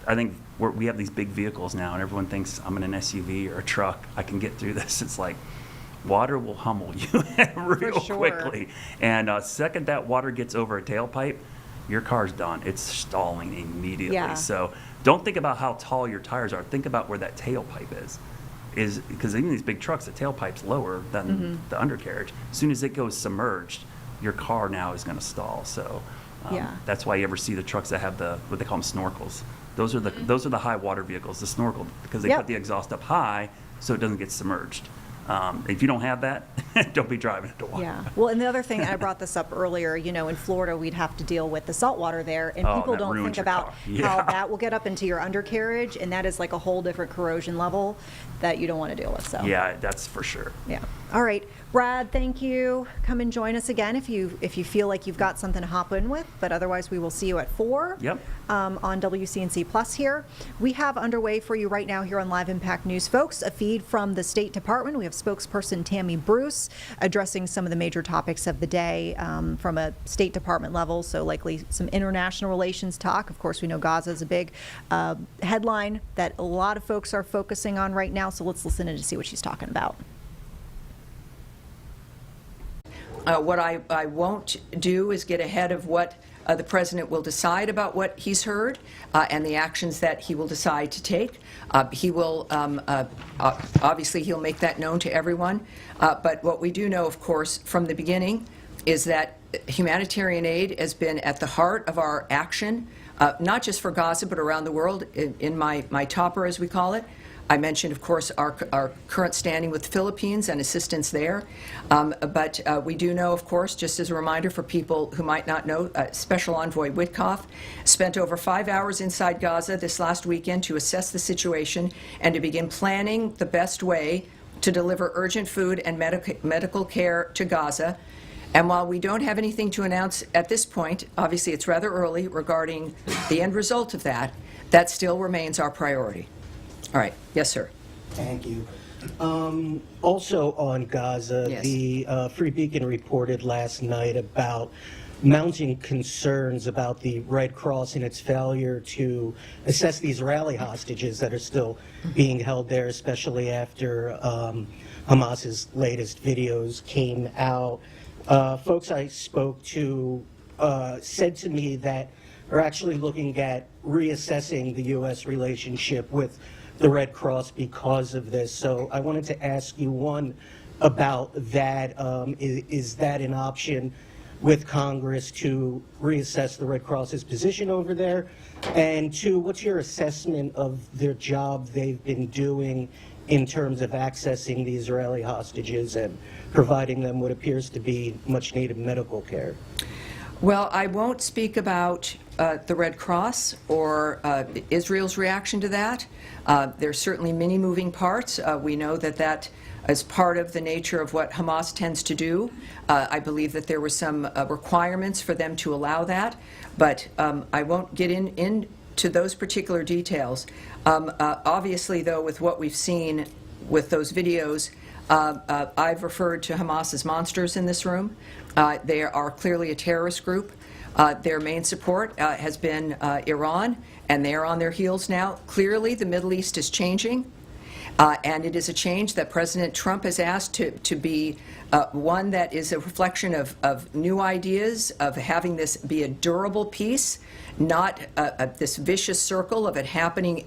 I think we have these big vehicles now, and everyone thinks I'm in an SUV or a truck, I can get through this. It's like, water will hummel you real quickly. And second that water gets over a tailpipe, your car's done. It's stalling immediately. Yeah. So don't think about how tall your tires are. Think about where that tailpipe is. Because even these big trucks, the tailpipe's lower than the undercarriage. As soon as it goes submerged, your car now is going to stall. So that's why you ever see the trucks that have what they call them snorkels. Those are the high water vehicles, the snorkel, because they put the exhaust up high so it doesn't get submerged. If you don't have that, don't be driving into water. Yeah. Well, and the other thing, I brought this up earlier, in Florida, we'd have to deal with the salt water there, and people that don't ruins think your about car. how Yeah. that will get up into your undercarriage, and that is like a whole different corrosion level that you don't want to deal with. So Yeah, that's for sure. Yeah. All right. Brad, thank you. Come and join us again if you feel like you've got something to hop in with, but otherwise we will see you at 4 on WCNC Plus here. We have underway for you right now here on Live Impact News, folks, a feed from the State Department. We have spokesperson Tammy Bruce addressing some of the major topics of the day from a State Department level, so likely some international relations talk. Of course, we know Gaza is a big headline that a lot of folks are focusing on right now, so let's listen in to see what she's talking about. What I won't do is get ahead of what the president will decide about what he's heard and the actions that he will decide to take. He will, obviously, he'll make that known to everyone. But what we do know, of course, from the beginning is that humanitarian aid has been at the heart of our action, not just for Gaza, but around the world, in my topper, as we call it. I mentioned, of course, our current standing with the Philippines and assistance there. But we do know, of course, just as a reminder for people who might not know, Special Envoy Witkoff spent over 5 hours inside Gaza this last weekend to assess the situation and to begin planning the best way to deliver urgent food and medical care to Gaza. And while we don't have anything to announce at this point, obviously it's rather early regarding the end result of that, that still remains our priority. All right. Yes, sir. Thank you. Also on Gaza, Yes. the Free Beacon reported last night about mounting concerns about the Red Cross and its failure to assess the Israeli hostages that are still being held there, especially after Hamas's latest videos came out. Folks I spoke to said to me that are actually looking at reassessing the U.S. relationship with the Red Cross because of this. So I wanted to ask you, one, about that. Is that an option with Congress to reassess the Red Cross's position over there? And two, what's your assessment of their job they've been doing in terms of accessing the Israeli hostages and providing them what appears to be much needed medical care? Well, I won't speak about the Red Cross or Israel's reaction to that. There's certainly many moving parts. We know that that is part of the nature of what Hamas tends to do. I believe that there were some requirements for them to allow that, but I won't get into those particular details. Obviously, though, with what we've seen with those videos, I've referred to Hamas as monsters in this room. They are clearly a terrorist group. Their main support has been Iran, and they are on their heels now. Clearly, the Middle East is changing, and it is a change that President Trump has asked to be one that is a reflection of new ideas, of having this be a durable peace, not this vicious circle of it happening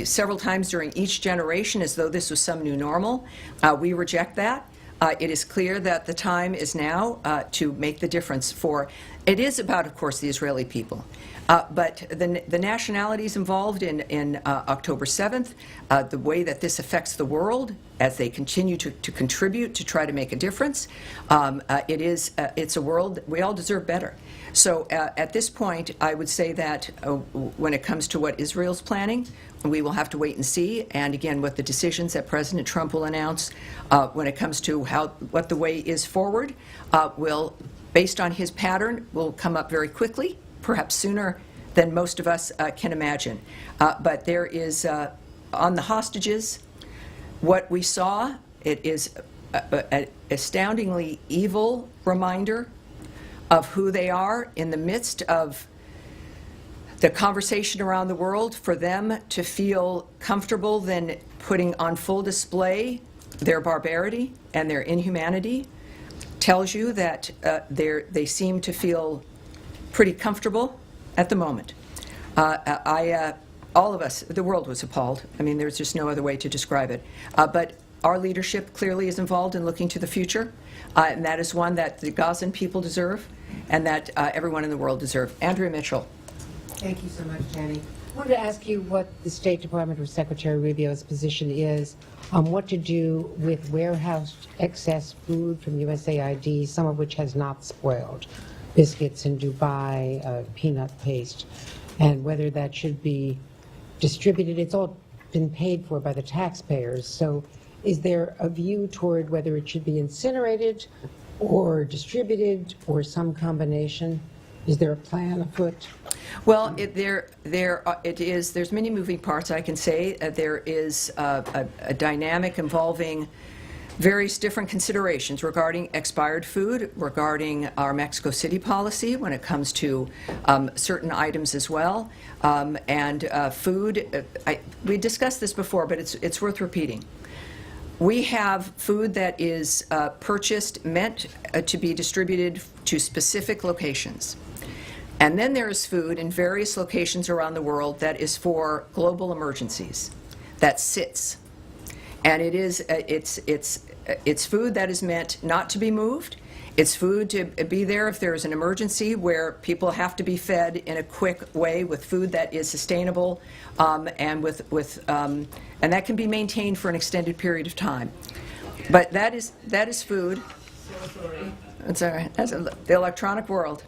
several times during each generation as though this was some new normal. We reject that. It is clear that the time is now to make the difference it is about, of course, the Israeli people. But the nationalities involved in October 7th, the way that this affects the world as they continue to contribute to try to make a difference, it's a world we all deserve better. So at this point, I would say that when it comes to what Israel's planning, we will have to wait and see. And again, what the decisions that President Trump will announce when it comes to what the way is forward will, based on his pattern, will come up very quickly, perhaps sooner than most of us can imagine. But there is, on the hostages, what we saw, it is an astoundingly evil reminder of who they are in the midst of the conversation around the world. For them to feel comfortable then putting on full display their barbarity and their inhumanity tells you that they seem to feel pretty comfortable at the moment. All of us, the world was appalled. I mean, there's just no other way to describe it. But our leadership clearly is involved in looking to the future, and that is one that the Gazan people deserve and that everyone in the world deserves. Andrea Mitchell. Thank you so much, Jenny. I wanted to ask you what the State Department or Secretary Rubio's position is on what to do with warehoused excess food from USAID, some of which has not spoiled, biscuits in Dubai, peanut paste, and whether that should be distributed. It's all been paid for by the taxpayers, so is there a view toward whether it should be incinerated or distributed or some combination? Is there a plan afoot? Well, there's many moving parts, I can say. There is a dynamic involving various different considerations regarding expired food, regarding our Mexico City policy when it comes to certain items as well, and food. We discussed this before, but it's worth repeating. We have food that is purchased, meant to be distributed to specific locations. And then there is food in various locations around the world that is for global emergencies, that sits. And it's food that is meant not to be moved. It's food to be there if there is an emergency where people have to be fed in a quick way with food that is sustainable and that can be maintained for an extended period of time. But that is food. It's all right. That's the electronic world.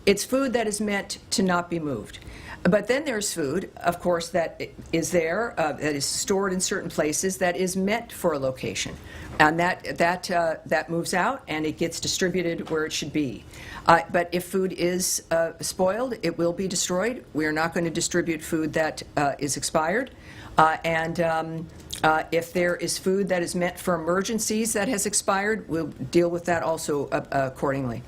It's food that is meant to not be moved. But then there's food, of course, that is there, that is stored in certain places, that is meant for a location. And that moves out and it gets distributed where it should be. But if food is spoiled, it will be destroyed. We are not going to distribute food that is expired. If there is food that is meant for emergencies that has expired, we'll deal with that also accordingly.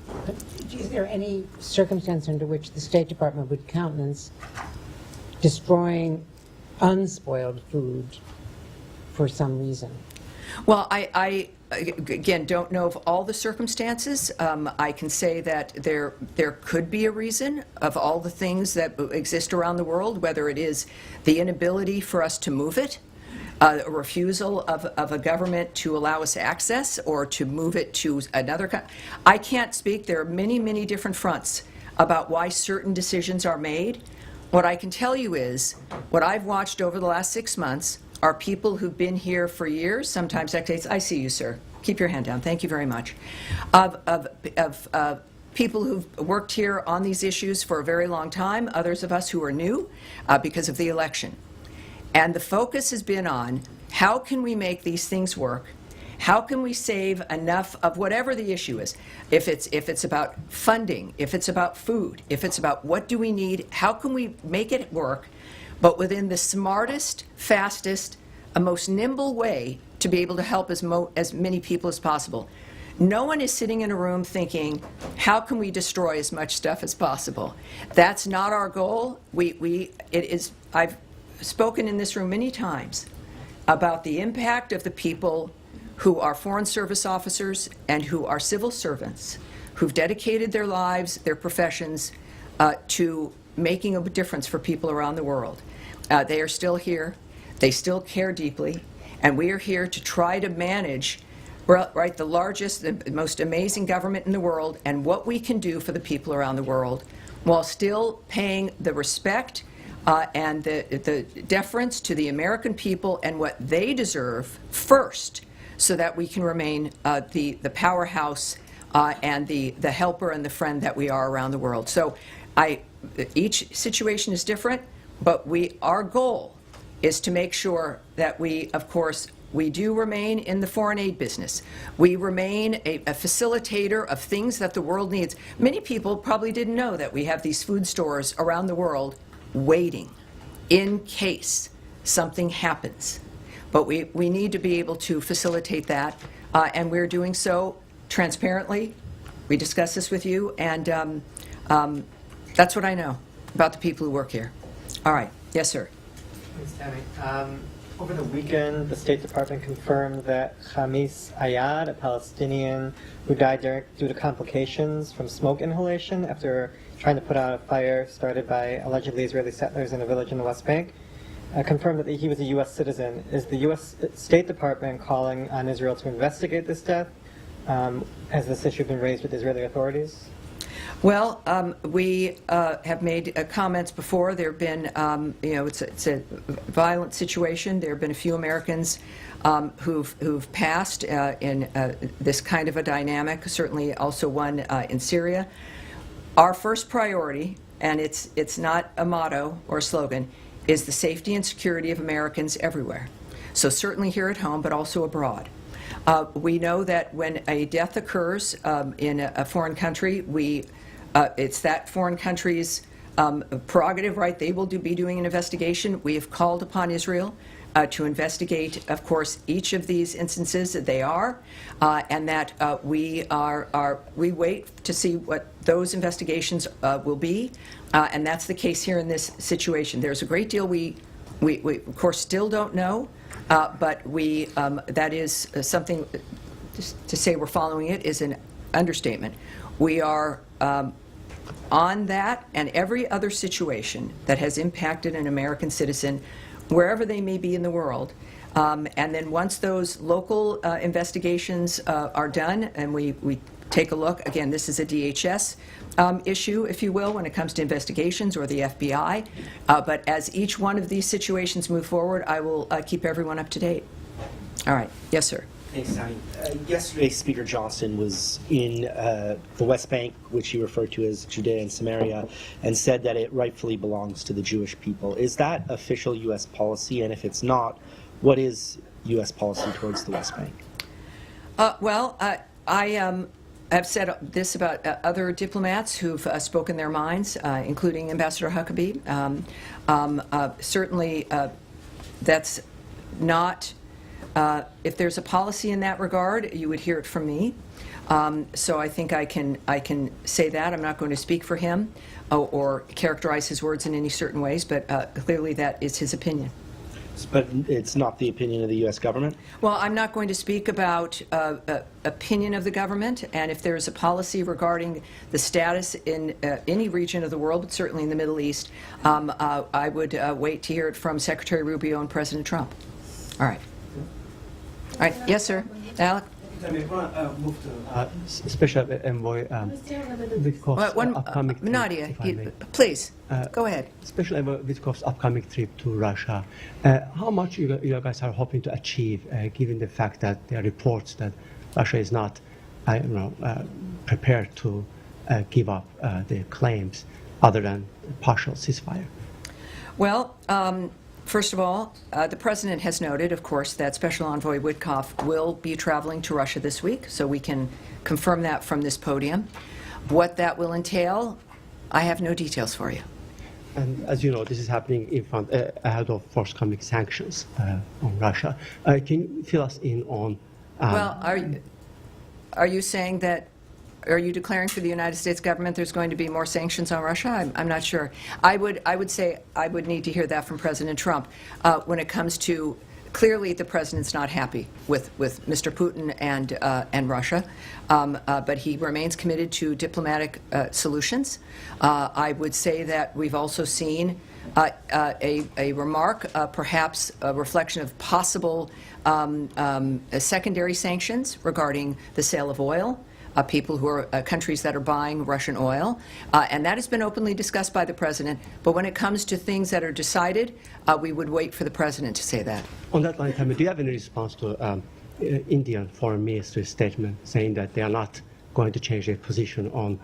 Is there any circumstance under which the State Department would countenance destroying unspoiled food for some reason? Well, I again don't know of all the circumstances. I can say that there could be a reason of all the things that exist around the world, whether it is the inability for us to move it, a refusal of a government to allow us access or to move it to another. I can't speak. There are many, many different fronts about why certain decisions are made. What I can tell you is what I've watched over the last 6 months are people who've been here for years, sometimes decades. I see you, sir. Keep your hand down. Thank you very much. Of people who've worked here on these issues for a very long time, others of us who are new because of the election. And the focus has been on how can we make these things work? How can we save enough of whatever the issue is? If it's about funding, if it's about food, if it's about what do we need, how can we make it work, but within the smartest, fastest, most nimble way to be able to help as many people as possible. No one is sitting in a room thinking, how can we destroy as much stuff as possible? That's not our goal. I've spoken in this room many times about the impact of the people who are Foreign Service officers and who are civil servants, who've dedicated their lives, their professions, to making a difference for people around the world. They are still here. They still care deeply. And we are here to try to manage the largest, the most amazing government in the world and what we can do for the people around the world while still paying the respect and the deference to the American people and what they deserve first, so that we can remain the powerhouse and the helper and the friend that we are around the world. So each situation is different, but our goal is to make sure that we, of course, we do remain in the foreign aid business. We remain a facilitator of things that the world needs. Many people probably didn't know that we have these food stores around the world waiting in case something happens. But we need to be able to facilitate that, and we're doing so transparently. We discuss this with you, and that's what I know about the people who work here. All right. Yes, sir. Thanks, Tammy. Over the weekend, the State Department confirmed that Khamis Ayad, a Palestinian who died due to complications from smoke inhalation after trying to put out a fire started by allegedly Israeli settlers in a village in the West Bank, confirmed that he was a U.S. citizen. Is the U.S. State Department calling on Israel to investigate this death? Has this issue been raised with Israeli authorities? Well, we have made comments before. There have been, it's a violent situation. There have been a few Americans who've passed in this kind of a dynamic, certainly also one in Syria. Our first priority, and it's not a motto or a slogan, is the safety and security of Americans everywhere. So certainly here at home, but also abroad. We know that when a death occurs in a foreign country, it's that foreign country's prerogative, right? They will be doing an investigation. We have called upon Israel to investigate, of course, each of these instances that they are, and that we wait to see what those investigations will be, and that's the case here in this situation. There's a great deal we of course still don't know, but that is something. To say we're following it is an understatement. We are on that and every other situation that has impacted an American citizen, wherever they may be in the world. And then once those local investigations are done and we take a look, again, this is a DHS issue, if you will, when it comes to investigations, or the FBI. But as each one of these situations move forward, I will keep everyone up to date. All right. Yes, sir. Thanks, Tony. Yesterday, Speaker Johnson was in the West Bank, which he referred to as Judea and Samaria, and said that it rightfully belongs to the Jewish people. Is that official U.S. policy? And if it's not, what is U.S. policy towards the West Bank? I've said this about other diplomats who've spoken their minds, including Ambassador Huckabee. Certainly, that's not. If there's a policy in that regard, you would hear it from me. So I think I can say that. I'm not going to speak for him or characterize his words in any certain ways, but clearly that is his opinion. But it's not the opinion of the U.S. government? Well, I'm not going to speak about opinion of the government, and if there's a policy regarding the status in any region of the world, but certainly in the Middle East, I would wait to hear it from Secretary Rubio and President Trump. All right. All right. Yes, sir. Alec? Special Envoy Witkoff's upcoming trip, Nadia, please, go ahead. Special Envoy Witkoff's upcoming trip to Russia. How much you guys are hoping to achieve, given the fact that there are reports that Russia is not, prepared to give up their claims other than partial ceasefire? Well, first of all, the President has noted, of course, that Special Envoy Witkoff will be traveling to Russia this week, so we can confirm that from this podium. What that will entail, I have no details for you. And as you know, this is happening in front, ahead of forthcoming sanctions on Russia. Can you fill us in on... Well, are you saying that, are you declaring for the United States government there's going to be more sanctions on Russia? I'm not sure. I would say I would need to hear that from President Trump. When it comes to, clearly the President's not happy with Mr. Putin and Russia, but he remains committed to diplomatic solutions. I would say that we've also seen a remark, perhaps a reflection of possible secondary sanctions regarding the sale of oil. People who are countries that are buying Russian oil, and that has been openly discussed by the President. But when it comes to things that are decided, we would wait for the President to say that. On that line, Tammy, do you have any response to Indian Foreign Minister's statement saying that they are not going to change their position on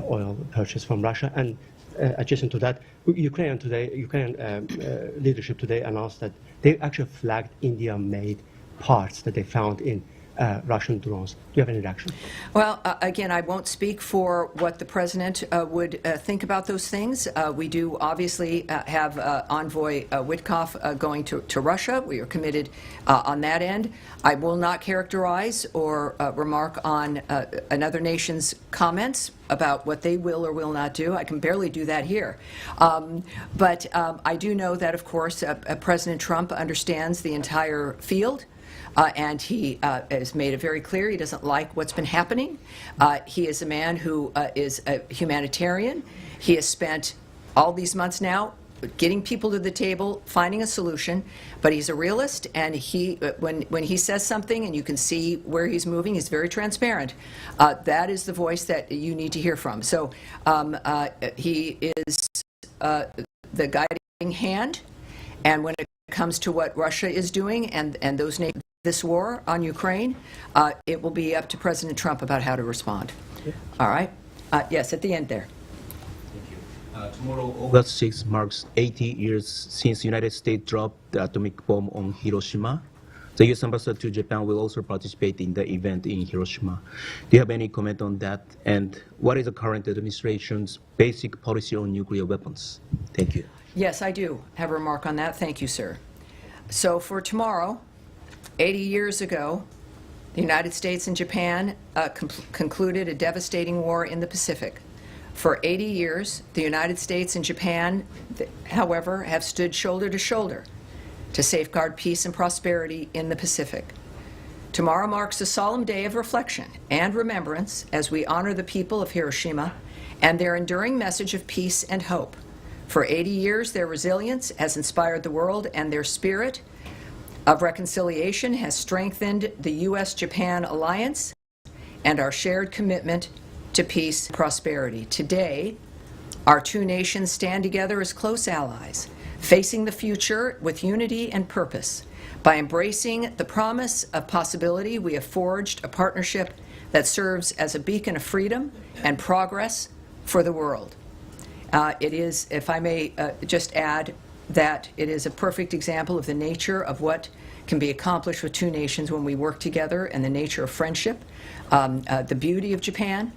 oil purchase from Russia? And adjacent to that, Ukrainian leadership today announced that they actually flagged India-made parts that they found in Russian drones. Do you have any reaction? Well, again, I won't speak for what the President would think about those things. We do obviously have Envoy Witkoff going to Russia. We are committed on that end. I will not characterize or remark on another nation's comments about what they will or will not do. I can barely do that here. But I do know that, of course, President Trump understands the entire field. And he has made it very clear he doesn't like what's been happening. He is a man who is a humanitarian. He has spent all these months now getting people to the table, finding a solution, but he's a realist, and when he says something and you can see where he's moving, he's very transparent. That is the voice that you need to hear from. So he is the guiding hand, and when it comes to what Russia is doing and those this war on Ukraine, it will be up to President Trump about how to respond. All right? Yes, at the end there. Tomorrow, August 6th, marks 80 years since the United States dropped the atomic bomb on Hiroshima. The U.S. ambassador to Japan will also participate in the event in Hiroshima. Do you have any comment on that? And what is the current administration's basic policy on nuclear weapons? Thank you. Yes, I do have a remark on that. Thank you, sir. So for tomorrow, 80 years ago, the United States and Japan concluded a devastating war in the Pacific. For 80 years, the United States and Japan, however, have stood shoulder to shoulder to safeguard peace and prosperity in the Pacific. Tomorrow marks a solemn day of reflection and remembrance as we honor the people of Hiroshima and their enduring message of peace and hope. For 80 years, their resilience has inspired the world, and their spirit of reconciliation has strengthened the U.S.-Japan alliance and our shared commitment to peace and prosperity. Today, our two nations stand together as close allies, facing the future with unity and purpose. By embracing the promise of possibility, we have forged a partnership that serves as a beacon of freedom and progress for the world. It is, if I may just add, that it is a perfect example of the nature of what can be accomplished with two nations when we work together, and the nature of friendship, the beauty of Japan,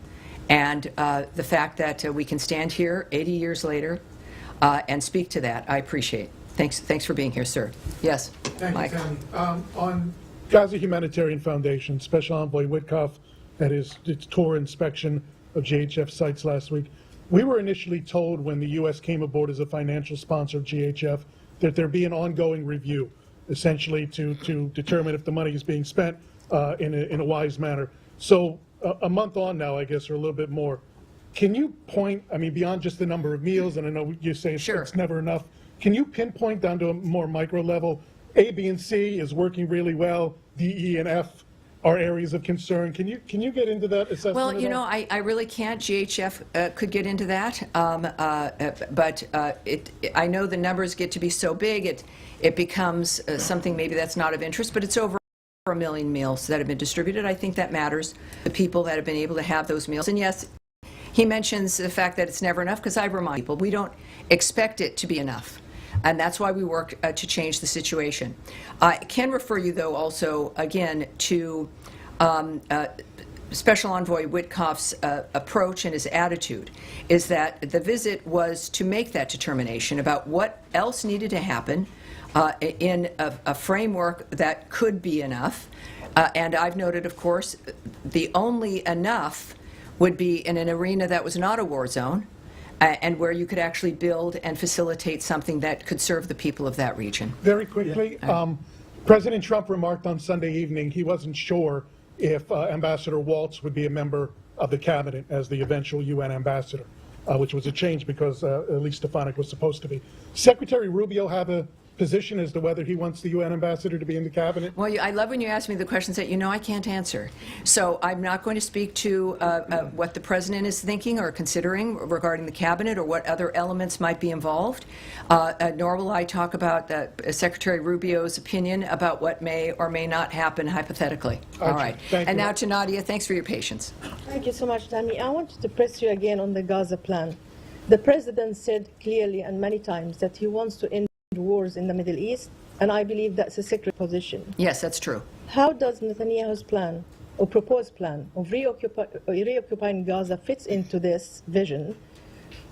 and the fact that we can stand here 80 years later and speak to that. I appreciate. Thanks for being here, sir. Yes, Thank Mike. you, Tammy. On Gaza Humanitarian Foundation, Special Envoy Witkoff had his tour inspection of GHF sites last week. We were initially told when the U.S. came aboard as a financial sponsor of GHF that there'd be an ongoing review, essentially to determine if the money is being spent in a wise manner. So a month on now, I guess, or a little bit more, can you point, I mean, beyond just the number of meals, and I know you say it's never enough, can you pinpoint down to a more micro level, A, B, and C is working really well, D, E, and F are areas of concern? Can you get into that assessment? Well, you at know, all? I really can't. GHF could get into that, but I know the numbers get to be so big, it becomes something maybe that's not of interest, but it's over 1 million meals that have been distributed. I think that matters, the people that have been able to have those meals. And yes, he mentions the fact that it's never enough, because I remind people we don't expect it to be enough. And that's why we work to change the situation. I can refer you, though, also, again, to Special Envoy Witkoff's approach and his attitude, is that the visit was to make that determination about what else needed to happen in a framework that could be enough. And I've noted, of course, the only enough would be in an arena that was not a war zone, and where you could actually build and facilitate something that could serve the people of that region. Very quickly, President Trump remarked on Sunday evening he wasn't sure if Ambassador Waltz would be a member of the cabinet as the eventual UN ambassador, which was a change because Lee Stefanik was supposed to be. Secretary Rubio have a position as to whether he wants the UN ambassador to be in the cabinet? Well, I love when you ask me the questions that you know I can't answer. So I'm not going to speak to what the president is thinking or considering regarding the cabinet or what other elements might be involved, nor will I talk about Secretary Rubio's opinion about what may or may not happen hypothetically. All right. Thank and you. now to Nadia. Thanks for your patience. Thank you so much, Tammy. I wanted to press you again on the Gaza plan. The president said clearly and many times that he wants to end wars in the Middle East, and I believe that's a secret position. Yes, that's true. How does Netanyahu's plan or proposed plan of reoccupying Gaza fits into this vision,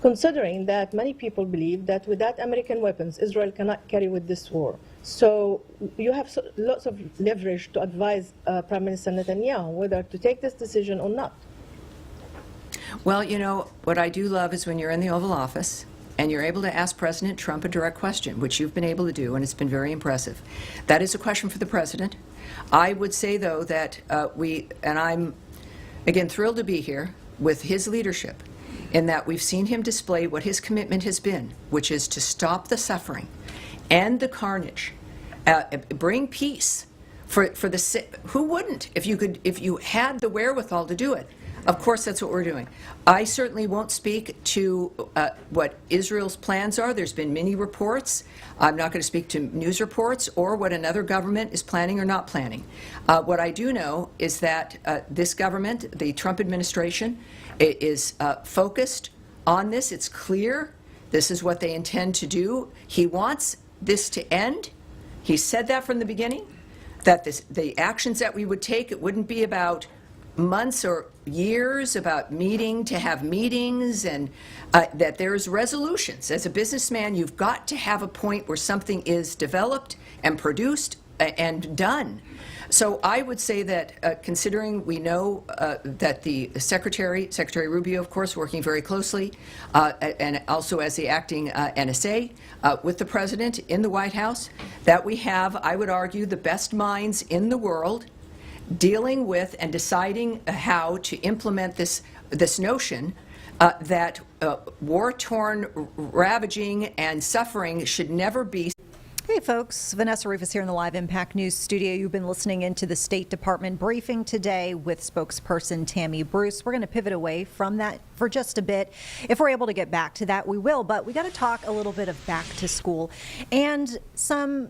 considering that many people believe that without American weapons, Israel cannot carry with this war? So you have lots of leverage to advise Prime Minister Netanyahu whether to take this decision or not. Well, you know, what I do love is when you're in the Oval Office and you're able to ask President Trump a direct question, which you've been able to do, and it's been very impressive. That is a question for the president. I would say, though, that and I'm, again, thrilled to be here with his leadership, in that we've seen him display what his commitment has been, which is to stop the suffering, end the carnage, bring peace for the who wouldn't if you had the wherewithal to do it. Of course, that's what we're doing. I certainly won't speak to what Israel's plans are. There's been many reports. I'm not going to speak to news reports or what another government is planning or not planning. What I do know is that this government, the Trump administration, is focused on this. It's clear. This is what they intend to do. He wants this to end. He said that from the beginning, that the actions that we would take, it wouldn't be about months or years, about meeting to have meetings, and that there's resolutions. As a businessman, you've got to have a point where something is developed and produced and done. So I would say that considering we know that the Secretary Rubio, of course, working very closely, and also as the acting NSA with the President in the White House, that we have, I would argue, the best minds in the world dealing with and deciding how to implement this notion that war-torn ravaging and suffering should never be. Hey folks, Vanessa Rufus here in the Live Impact News studio. You've been listening into the State Department briefing today with spokesperson Tammy Bruce. We're going to pivot away from that for just a bit. If we're able to get back to that, we will, but we got to talk a little bit of back to school and some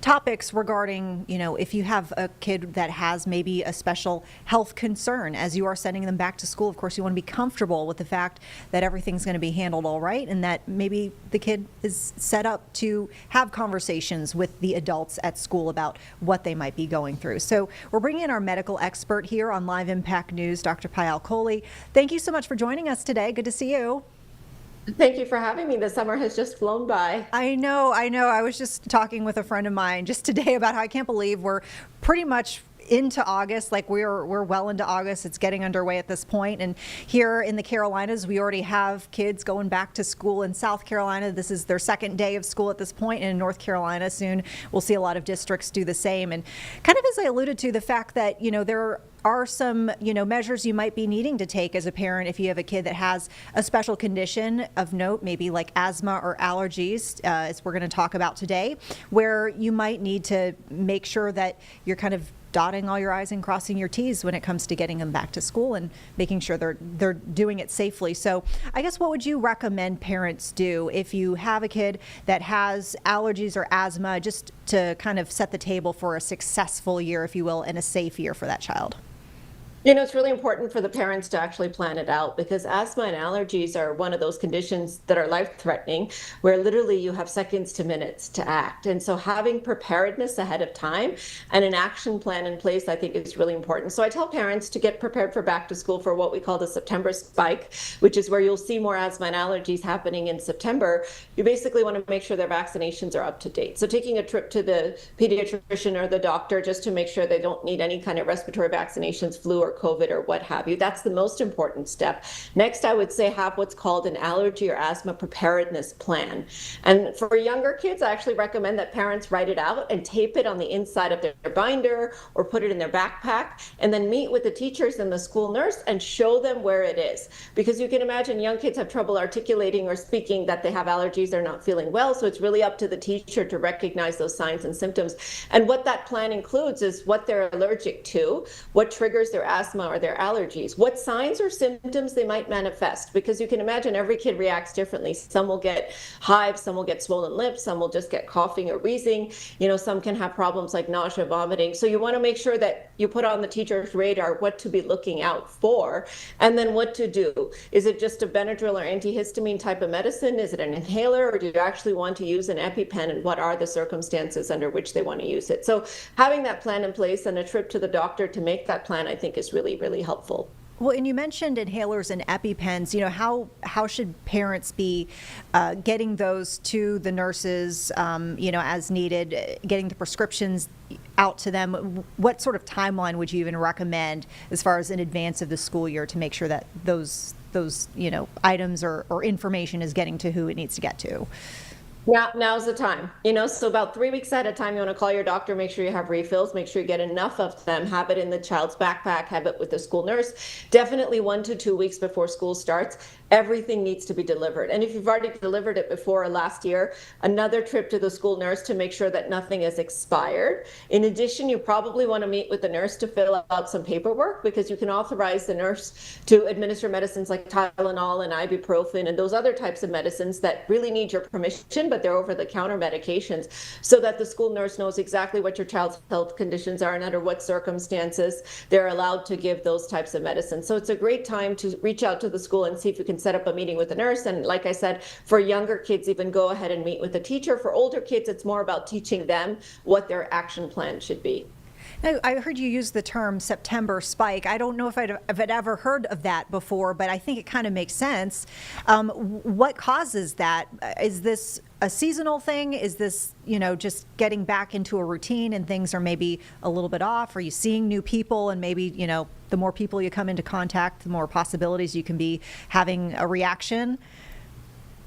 topics regarding, if you have a kid that has maybe a special health concern as you are sending them back to school. Of course, you want to be comfortable with the fact that everything's going to be handled all right and that maybe the kid is set up to have conversations with the adults at school about what they might be going through. So we're bringing in our medical expert here on Live Impact News, Dr. Payal Kohli. Thank you so much for joining us today. Good to see you. Thank you for having me. The summer has just flown by. I know. I was just talking with a friend of mine just today about how I can't believe we're pretty much into August. Like we're well into August. It's getting underway at this point. And here in the Carolinas, we already have kids going back to school. In South Carolina, this is their second day of school at this point. And in North Carolina, soon we'll see a lot of districts do the same. And kind of as I alluded to, the fact that, there are some, measures you might be needing to take as a parent if you have a kid that has a special condition of note, maybe like asthma or allergies, as we're going to talk about today, where you might need to make sure that you're kind of dotting all your I's and crossing your T's when it comes to getting them back to school and making sure they're doing it safely. So I guess what would you recommend parents do if you have a kid that has allergies or asthma, just to kind of set the table for a successful year, if you will, and a safe year for that child? It's really important for the parents to actually plan it out, because asthma and allergies are one of those conditions that are life-threatening, where literally you have seconds to minutes to act. And so having preparedness ahead of time and an action plan in place, I think, is really important. So I tell parents to get prepared for back to school for what we call the September spike, which is where you'll see more asthma and allergies happening in September. You basically want to make sure their vaccinations are up to date. So taking a trip to the pediatrician or the doctor just to make sure they don't need any kind of respiratory vaccinations, flu or COVID or what have you. That's the most important step. Next, I would say have what's called an allergy or asthma preparedness plan. And for younger kids, I actually recommend that parents write it out and tape it on the inside of their binder or put it in their backpack, and then meet with the teachers and the school nurse and show them where it is. Because you can imagine young kids have trouble articulating or speaking that they have allergies, they're not feeling well. So it's really up to the teacher to recognize those signs and symptoms. And what that plan includes is what they're allergic to, what triggers their asthma or their allergies, what signs or symptoms they might manifest, because you can imagine every kid reacts differently. Some will get hives, some will get swollen lips, some will just get coughing or wheezing. Some can have problems like nausea, vomiting. So you want to make sure that you put on the teacher's radar what to be looking out for, and then what to do. Is it just a Benadryl or antihistamine type of medicine? Is it an inhaler, or do you actually want to use an EpiPen, and what are the circumstances under which they want to use it? So having that plan in place and a trip to the doctor to make that plan, I think, is really, really helpful. Well, and you mentioned inhalers and EpiPens. How should parents be getting those to the nurses, as needed, getting the prescriptions out to them? What sort of timeline would you even recommend as far as in advance of the school year to make sure that those items or information is getting to who it needs to get to? Yeah, now's the time. So about 3 weeks at a time, you want to call your doctor, make sure you have refills, make sure you get enough of them, have it in the child's backpack, have it with the school nurse. Definitely 1 to 2 weeks before school starts, everything needs to be delivered. And if you've already delivered it before last year, another trip to the school nurse to make sure that nothing is expired. In addition, you probably want to meet with the nurse to fill out some paperwork, because you can authorize the nurse to administer medicines like Tylenol and ibuprofen and those other types of medicines that really need your permission, but they're over-the-counter medications, so that the school nurse knows exactly what your child's health conditions are and under what circumstances they're allowed to give those types of medicines. So it's a great time to reach out to the school and see if you can set up a meeting with the nurse. And like I said, for younger kids, even go ahead and meet with the teacher. For older kids, it's more about teaching them what their action plan should be. Now, I heard you use the term September spike. I don't know if I'd ever heard of that before, but I think it kind of makes sense. What causes that? Is this a seasonal thing? Is this, just getting back into a routine and things are maybe a little bit off? Are you seeing new people, and maybe, the more people you come into contact, the more possibilities you can be having a reaction?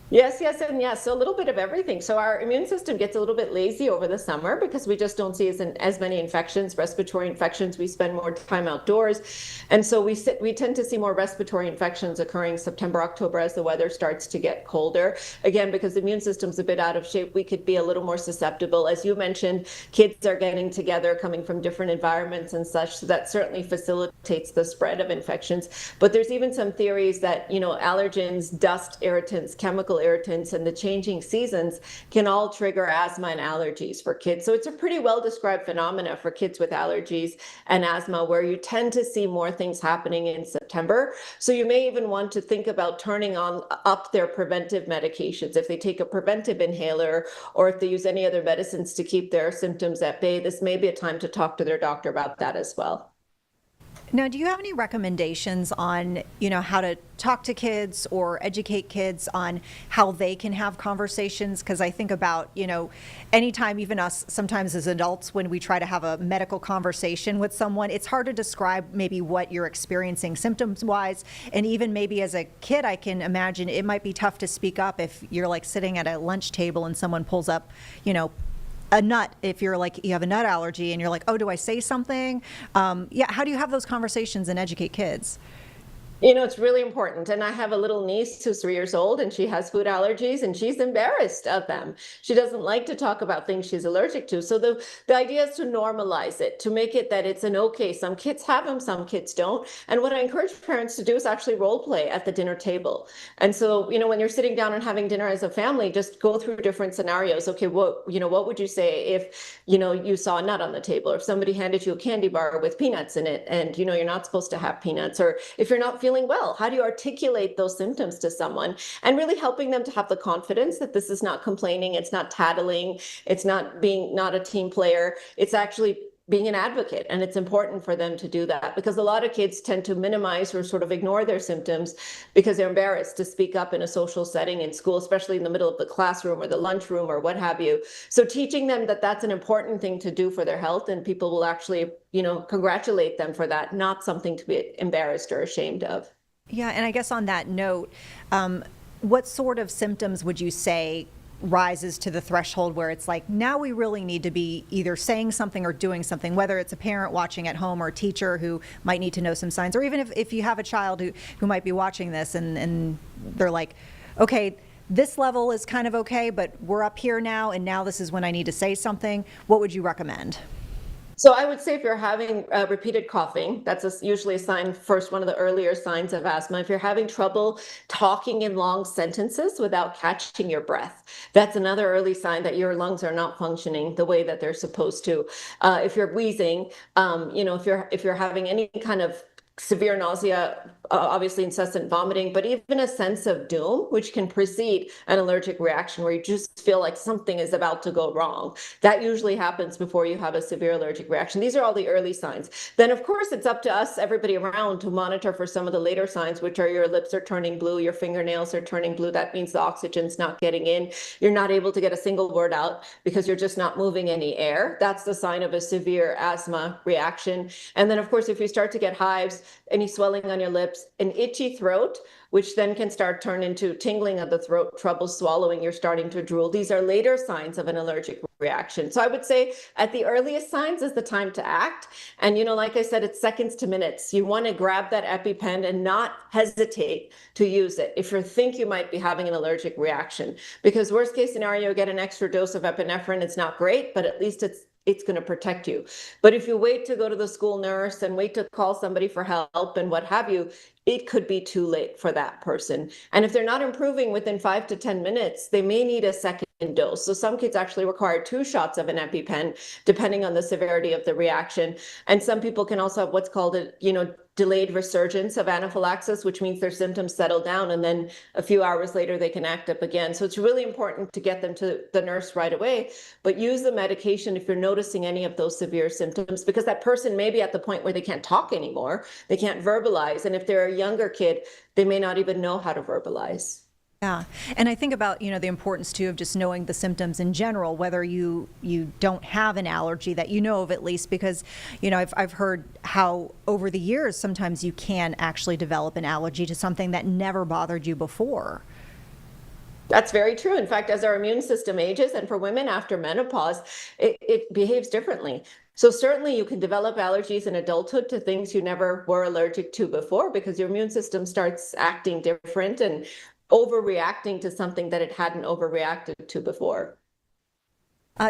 Yes, and yes. So a little bit of everything. So our immune system gets a little bit lazy over the summer because we just don't see as many infections, respiratory infections. We spend more time outdoors. And so we tend to see more respiratory infections occurring September, October as the weather starts to get colder. Again, because the immune system's a bit out of shape, we could be a little more susceptible. As you mentioned, kids are getting together, coming from different environments and such. So that certainly facilitates the spread of infections. But there's even some theories that, allergens, dust, irritants, chemical chemical irritants and the changing seasons can all trigger asthma and allergies for kids. So it's a pretty well described phenomena for kids with allergies and asthma, where you tend to see more things happening in September. So you may even want to think about turning up their preventive medications. If they take a preventive inhaler, or if they use any other medicines to keep their symptoms at bay, this may be a time to talk to their doctor about that as well. Now, do you have any recommendations on, how to talk to kids or educate kids on how they can have conversations? Because I think about, anytime, even us, sometimes as adults, when we try to have a medical conversation with someone, it's hard to describe maybe what you're experiencing symptoms-wise. And even maybe as a kid, I can imagine it might be tough to speak up if you're like sitting at a lunch table and someone pulls up, a nut, if you're like, you have a nut allergy and you're like, oh, do I say something? How do you have those conversations and educate kids? It's really important. And I have a little niece who's 3 years old, and she has food allergies, and she's embarrassed of them. She doesn't like to talk about things she's allergic to. So the idea is to normalize it, to make it that it's an okay. Some kids have them, some kids don't. And what I encourage parents to do is actually role play at the dinner table. And so, when you're sitting down and having dinner as a family, just go through different scenarios. Okay, what would you say if, you saw a nut on the table, or if somebody handed you a candy bar with peanuts in it, and, you're not supposed to have peanuts, or if you're not feeling well, how do you articulate those symptoms to someone, and really helping them to have the confidence that this is not complaining, it's not tattling, it's not a team player, it's actually being an advocate. And it's important for them to do that, because a lot of kids tend to minimize or sort of ignore their symptoms because they're embarrassed to speak up in a social setting in school, especially in the middle of the classroom or the lunchroom or what have you. So teaching them that that's an important thing to do for their health, and people will actually, congratulate them for that, not something to be embarrassed or ashamed of. Yeah, and I guess on that note, what sort of symptoms would you say rises to the threshold where it's like, now we really need to be either saying something or doing something, whether it's a parent watching at home or a teacher who might need to know some signs, or even if you have a child who might be watching this and they're like, okay, this level is kind of okay, but we're up here now, and now this is when I need to say something. What would you recommend? So I would say if you're having repeated coughing, that's usually a sign, one of the earlier signs of asthma. If you're having trouble talking in long sentences without catching your breath, that's another early sign that your lungs are not functioning the way that they're supposed to. If you're wheezing, if you're having any kind of severe nausea, obviously incessant vomiting, but even a sense of doom, which can precede an allergic reaction where you just feel like something is about to go wrong. That usually happens before you have a severe allergic reaction. These are all the early signs. Then, of course, it's up to us, everybody around, to monitor for some of the later signs, which are your lips are turning blue, your fingernails are turning blue. That means the oxygen's not getting in. You're not able to get a single word out because you're just not moving any air. That's the sign of a severe asthma reaction. And then, of course, if you start to get hives, any swelling on your lips, an itchy throat, which then can start turn into tingling of the throat, trouble swallowing, you're starting to drool. These are later signs of an allergic reaction. So I would say at the earliest signs is the time to act. And, like I said, it's seconds to minutes. You want to grab that EpiPen and not hesitate to use it if you think you might be having an allergic reaction. Because worst case scenario, you get an extra dose of epinephrine. It's not great, but at least it's going to protect you. But if you wait to go to the school nurse and wait to call somebody for help and what have you, it could be too late for that person. And if they're not improving within 5 to 10 minutes, they may need a second dose. So some kids actually require 2 shots of an EpiPen, depending on the severity of the reaction. And some people can also have what's called a, delayed resurgence of anaphylaxis, which means their symptoms settle down and then a few hours later they can act up again. So it's really important to get them to the nurse right away, but use the medication if you're noticing any of those severe symptoms, because that person may be at the point where they can't talk anymore, they can't verbalize. And if they're a younger kid, they may not even know how to verbalize. Yeah. And I think about, the importance too of just knowing the symptoms in general, whether you don't have an allergy that you know of at least, because, I've heard how over the years, sometimes you can actually develop an allergy to something that never bothered you before. That's very true. In fact, as our immune system ages, and for women after menopause, it behaves differently. So certainly you can develop allergies in adulthood to things you never were allergic to before, because your immune system starts acting different and overreacting to something that it hadn't overreacted to before.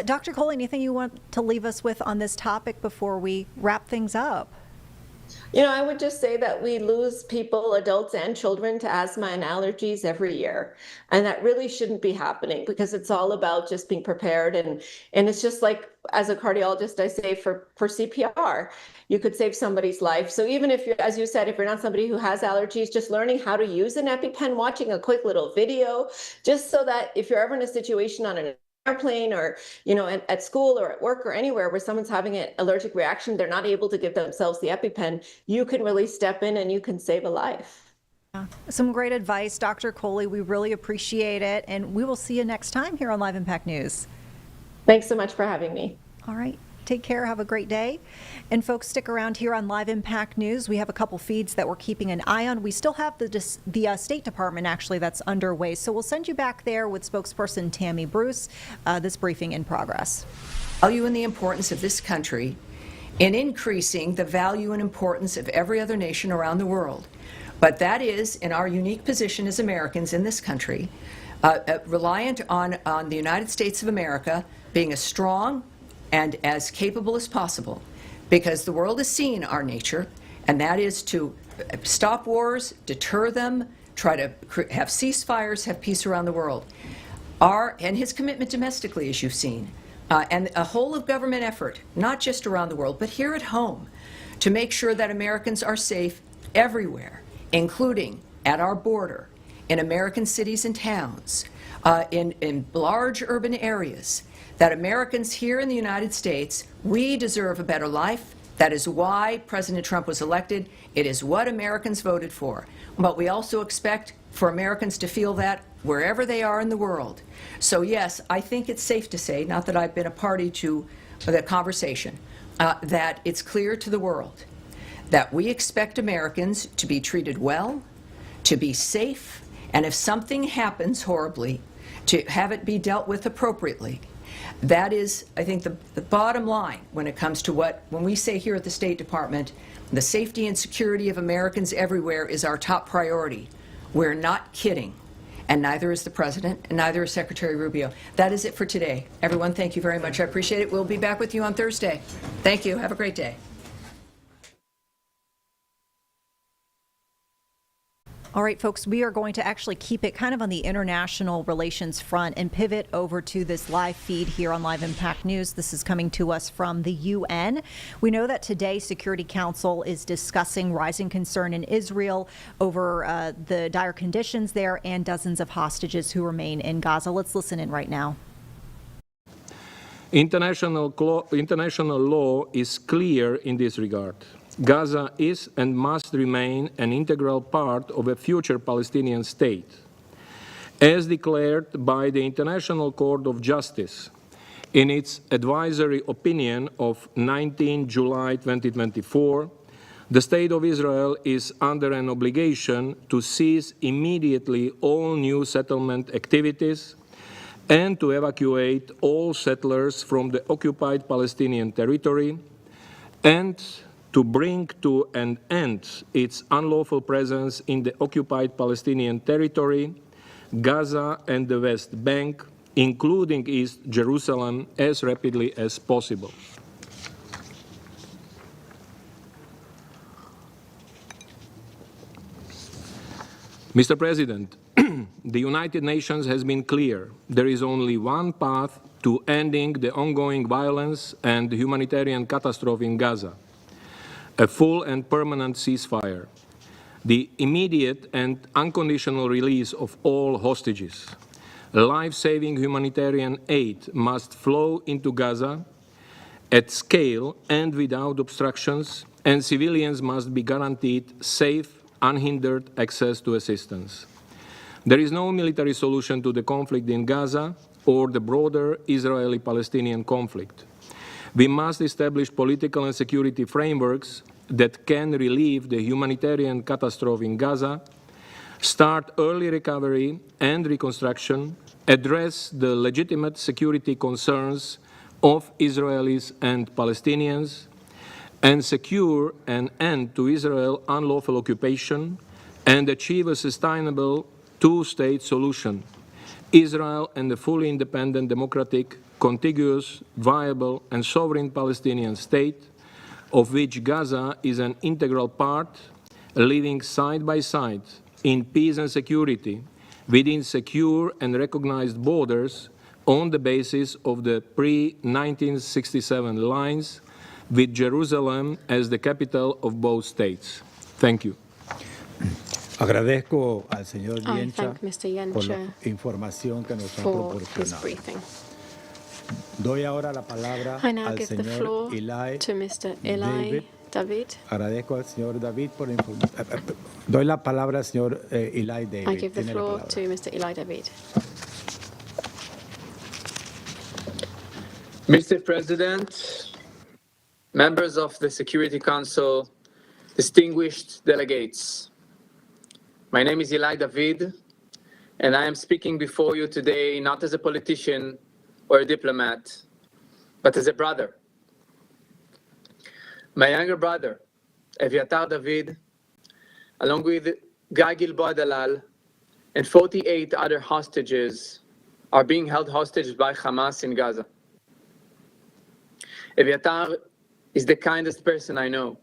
Dr. Cole, anything you want to leave us with on this topic before we wrap things up? I would just say that we lose people, adults and children, to asthma and allergies every year. And that really shouldn't be happening, because it's all about just being prepared. And it's just like, as a cardiologist, I say for CPR, you could save somebody's life. So even if you're, as you said, if you're not somebody who has allergies, just learning how to use an EpiPen, watching a quick little video, just so that if you're ever in a situation on an airplane or at school or at work or anywhere where someone's having an allergic reaction, they're not able to give themselves the EpiPen, you can really step in and you can save a life. Some great advice, Dr. Coley. We really appreciate it, and we will see you next time here on Live Impact News. Thanks so much for having me. All right. Take care. Have a great day. And folks, stick around here on Live Impact News. We have a couple feeds that we're keeping an eye on. We still have the State Department, actually, that's underway. So we'll send you back there with spokesperson Tammy Bruce. This briefing in progress. Value and the importance of this country in increasing the value and importance of every other nation around the world. But that is, in our unique position as Americans in this country, reliant on the United States of America being as strong and as capable as possible, because the world has seen our nature, and that is to stop wars, deter them, try to have ceasefires, have peace around the world. And his commitment domestically, as you've seen, and a whole of government effort, not just around the world, but here at home, to make sure that Americans are safe everywhere, including at our border, in American cities and towns, in large urban areas, that Americans here in the United States, we deserve a better life. That is why President Trump was elected. It is what Americans voted for. But we also expect for Americans to feel that wherever they are in the world. So yes, I think it's safe to say, not that I've been a party to the conversation, that it's clear to the world that we expect Americans to be treated well, to be safe, and if something happens horribly, to have it be dealt with appropriately. That is, I think, the bottom line when it comes to when we say here at the State Department, the safety and security of Americans everywhere is our top priority. We're not kidding, and neither is the President, and neither is Secretary Rubio. That is it for today. Everyone, thank you very much. I appreciate it. We'll be back with you on Thursday. Thank you. Have a great day. All right, folks, we are going to actually keep it kind of on the international relations front and pivot over to this live feed here on Live Impact News. This is coming to us from the UN. We know that today Security Council is discussing rising concern in Israel over the dire conditions there and dozens of hostages who remain in Gaza. Let's listen in right now. International law is clear in this regard. Gaza is and must remain an integral part of a future Palestinian state. As declared by the International Court of Justice in its advisory opinion of 19 July 2024, the State of Israel is under an obligation to cease immediately all new settlement activities and to evacuate all settlers from the occupied Palestinian territory and to bring to an end its unlawful presence in the occupied Palestinian territory, Gaza and the West Bank, including East Jerusalem, as rapidly as possible. Mr. President, the United Nations has been clear. There is only one path to ending the ongoing violence and humanitarian catastrophe in Gaza: a full and permanent ceasefire, the immediate and unconditional release of all hostages. Life-saving humanitarian aid must flow into Gaza at scale and without obstructions, and civilians must be guaranteed safe, unhindered access to assistance. There is no military solution to the conflict in Gaza or the broader Israeli-Palestinian conflict. We must establish political and security frameworks that can relieve the humanitarian catastrophe in Gaza, start early recovery and reconstruction, address the legitimate security concerns of Israelis and Palestinians, and secure an end to Israel's unlawful occupation and achieve a sustainable two-state solution: Israel and a fully independent, democratic, contiguous, viable, and sovereign Palestinian state, of which Gaza is an integral part, living side by side in peace and security within secure and recognized borders on the basis of the pre-1967 lines, with Jerusalem as the capital of both states. Thank you. Agradezco al señor I Yencha thank Mr. por la Yencha información que nos ha for his proporcionado. briefing. Doy ahora la palabra I now al give the señor floor Eli to Mr. Eli David. Agradezco al señor David por la información. Doy la palabra al señor Eli David. I give the Tiene la floor palabra. to Mr. Eli David. Mr. President, members of the Security Council, distinguished delegates, my name is Eli David, and I am speaking before you today not as a politician or a diplomat, but as a brother. My younger brother, Eviatar David, along with Guy Gilboa Dalal and 48 other hostages, are being held hostage by Hamas in Gaza. Eviatar is the kindest person I know.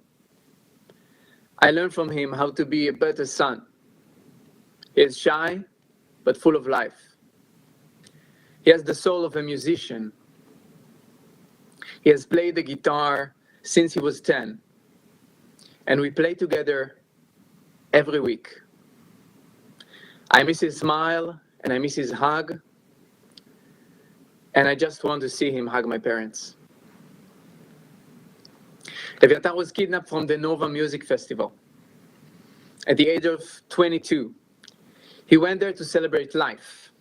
I learned from him how to be a better son. He is shy, but full of life. He has the soul of a musician. He has played the guitar since he was 10, and we play together every week. I miss his smile, and I miss his hug, and I just want to see him hug my parents. Eviatar was kidnapped from the Nova Music Festival. At the age of 22, he went there to celebrate life,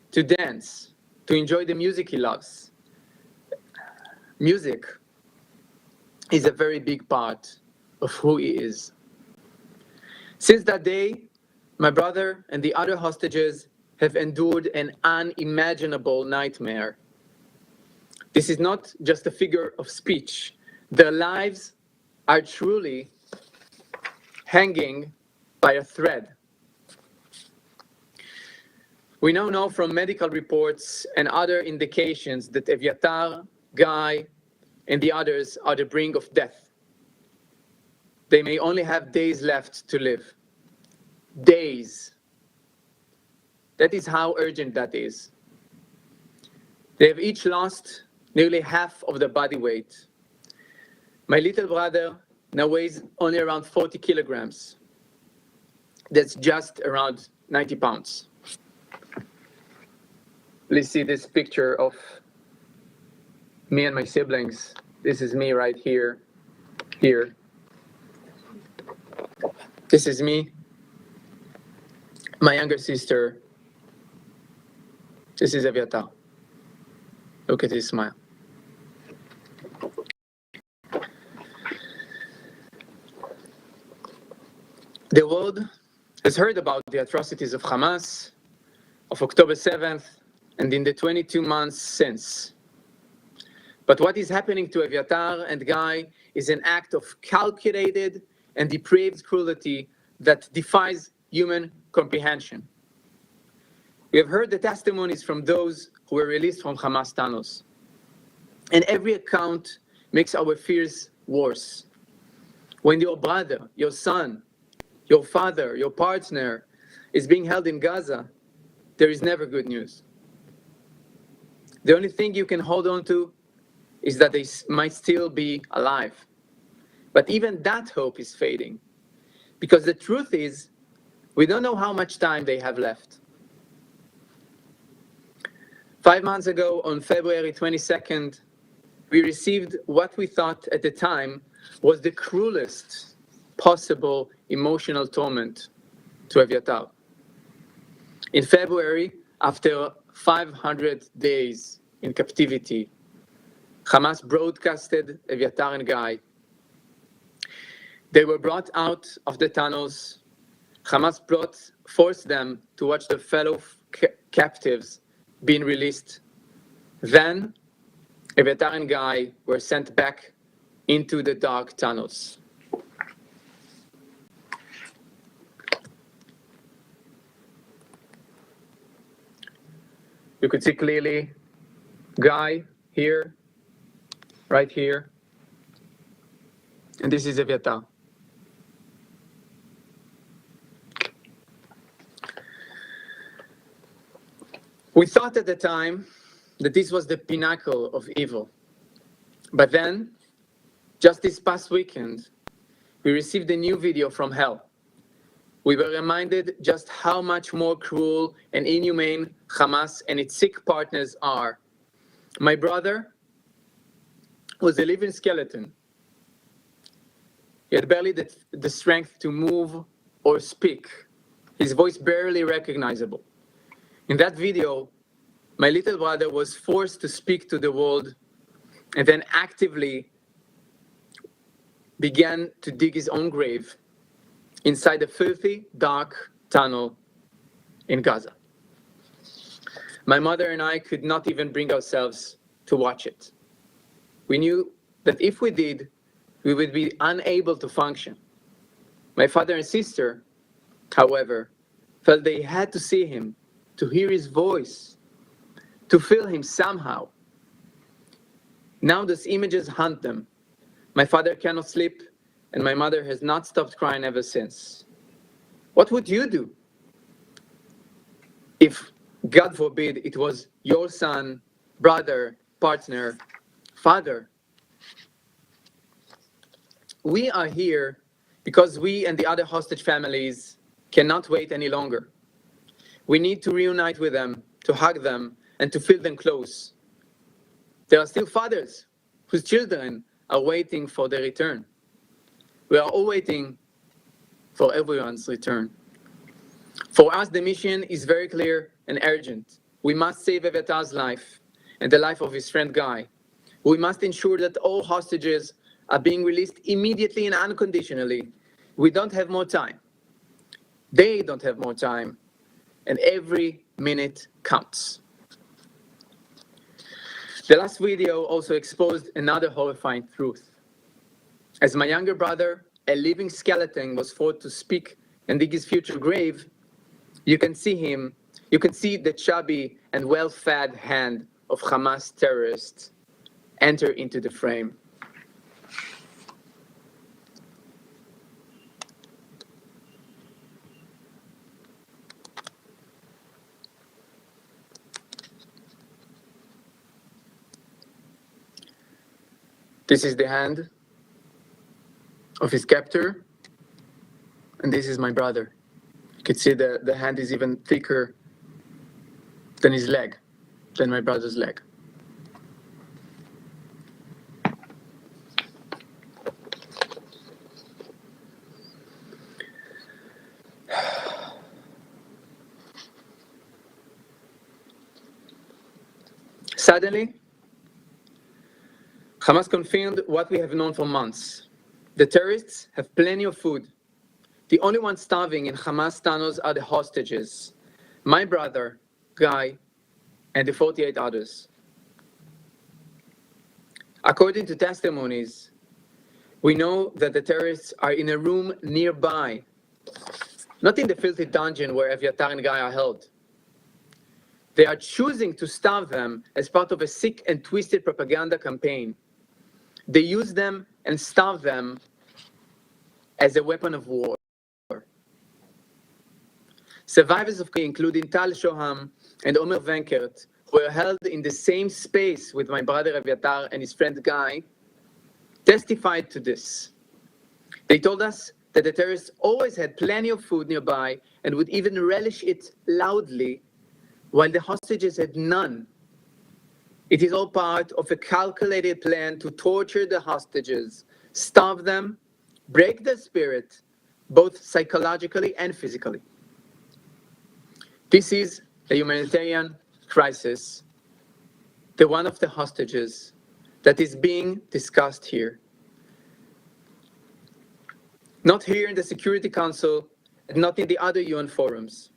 to dance, to enjoy the music he loves. Music is a very big part of who he is. Since that day, my brother and the other hostages have endured an unimaginable nightmare. This is not just a figure of speech. Their lives are truly hanging by a thread. We now know from medical reports and other indications that Eviatar, Guy, and the others are the brink of death. They may only have days left to live. Days. That is how urgent that is. They have each lost nearly half of their body weight. My little brother now weighs only around 40 kilograms. That's just around 90 pounds. Please see this picture of me and my siblings. This is me right here, here. This is me, my younger sister. This is Eviatar. Look at his smile. The world has heard about the atrocities of Hamas, of October 7th, and in the 22 months since. But what is happening to Eviatar and Guy is an act of calculated and depraved cruelty that defies human comprehension. We have heard the testimonies from those who were released from Hamas tunnels. And every account makes our fears worse. When your brother, your son, your father, your partner is being held in Gaza, there is never good news. The only thing you can hold on to is that they might still be alive. But even that hope is fading, because the truth is, we don't know how much time they have left. 5 months ago, on February 22nd, we received what we thought at the time was the cruelest possible emotional torment to Eviatar. In February, after 500 days in captivity, Hamas broadcasted Eviatar and Guy. They were brought out of the tunnels. Hamas forced them to watch their fellow captives being released. Then, Eviatar and Guy were sent back into the dark tunnels. You could see clearly Guy here, right here. and this is Eviatar. We thought at the time that this was the pinnacle of evil. But then, just this past weekend, we received a new video from hell. We were reminded just how much more cruel and inhumane Hamas and its sick partners are. My brother was a living skeleton. He had barely the strength to move or speak, his voice barely recognizable. In that video, my little brother was forced to speak to the world and then actively began to dig his own grave inside a filthy, dark tunnel in Gaza. My mother and I could not even bring ourselves to watch it. We knew that if we did, we would be unable to function. My father and sister, however, felt they had to see him, to hear his voice, to feel him somehow. Now those images haunt them. My father cannot sleep, and my mother has not stopped crying ever since. What would you do if, God forbid, it was your son, brother, partner, father? We are here because we and the other hostage families cannot wait any longer. We need to reunite with them, to hug them, and to feel them close. There are still fathers whose children are waiting for their return. We are all waiting for everyone's return. For us, the mission is very clear and urgent. We must save Eviatar's life and the life of his friend Guy. We must ensure that all hostages are being released immediately and unconditionally. We don't have more time. They don't have more time. And every minute counts. The last video also exposed another horrifying truth. As my younger brother, a living skeleton, was forced to speak and dig his future grave, you can see the chubby and well-fed hand of Hamas terrorists enter into the frame. This is the hand of his captor, and this is my brother. You can see the hand is even thicker than his leg, than my brother's leg. Suddenly, Hamas confirmed what we have known for months. The terrorists have plenty of food. The only ones starving in Hamas tunnels are the hostages, my brother, Guy, and the 48 others. According to testimonies, we know that the terrorists are in a room nearby, not in the filthy dungeon where Eviatar and Guy are held. They are choosing to starve them as part of a sick and twisted propaganda campaign. They use them and starve them as a weapon of war. Survivors of including Tal Shoham and Omer Venkert, who were held in the same space with my brother Eviatar and his friend Guy, testified to this. They told us that the terrorists always had plenty of food nearby and would even relish it loudly, while the hostages had none. It is all part of a calculated plan to torture the hostages, starve them, break their spirit, both psychologically and physically. This is a humanitarian crisis, the one of the hostages, that is being discussed here. Not here in the Security Council, and not in the other UN forums.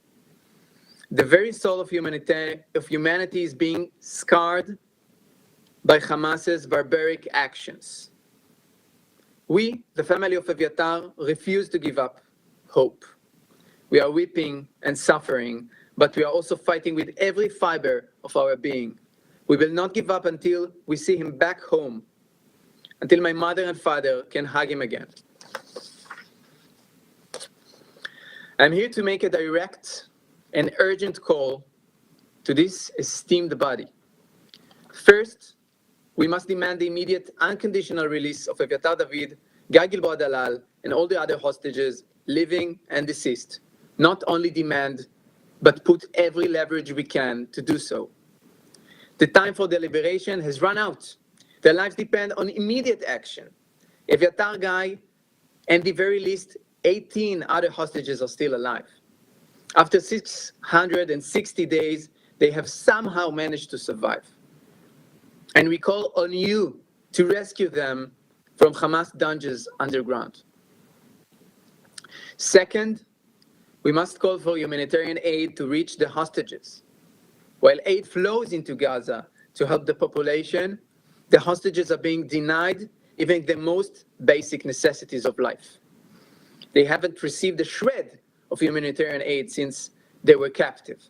The very soul of humanity is being scarred by Hamas's barbaric actions. We, the family of Eviatar, refuse to give up hope. We are weeping and suffering, but we are also fighting with every fiber of our being. We will not give up until we see him back home. until my mother and father can hug him again. I'm here to make a direct and urgent call to this esteemed body. First, we must demand the immediate unconditional release of Eviatar David, Guy Gilboa Dalal, and all the other hostages, living and deceased. Not only demand, but put every leverage we can to do so. The time for deliberation has run out. Their lives depend on immediate action. Eviatar, Guy, and the very least 18 other hostages are still alive. After 660 days, they have somehow managed to survive. And we call on you to rescue them from Hamas dungeons underground. Second, we must call for humanitarian aid to reach the hostages. While aid flows into Gaza to help the population, the hostages are being denied even the most basic necessities of life. They haven't received a shred of humanitarian aid since they were captive.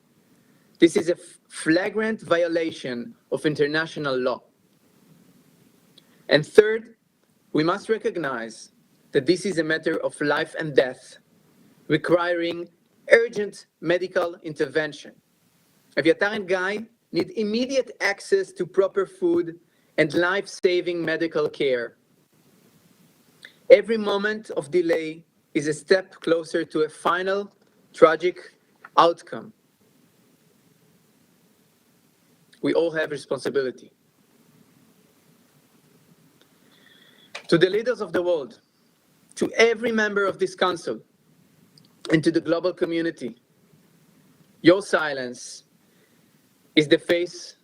This is a flagrant violation of international law. And third, we must recognize that this is a matter of life and death, requiring urgent medical intervention. Eviatar and Guy need immediate access to proper food and life-saving medical care. Every moment of delay is a step closer to a final, tragic outcome. We all have responsibility. To the leaders of the world, to every member of this council, and to the global community, your silence is the face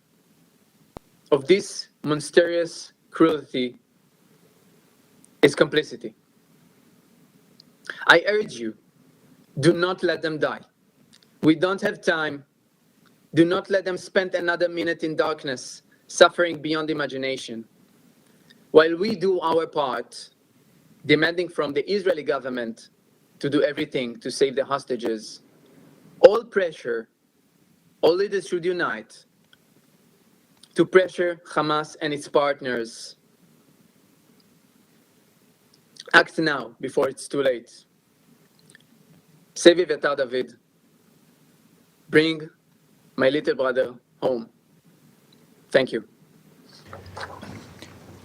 of this monstrous cruelty, is complicity. I urge you, do not let them die. We don't have time. Do not let them spend another minute in darkness, suffering beyond imagination. While we do our part, demanding from the Israeli government to do everything to save the hostages, all pressure, all leaders should unite to pressure Hamas and its partners. Act now before it's too late. Save Eviatar David. Bring my little brother home. Thank you.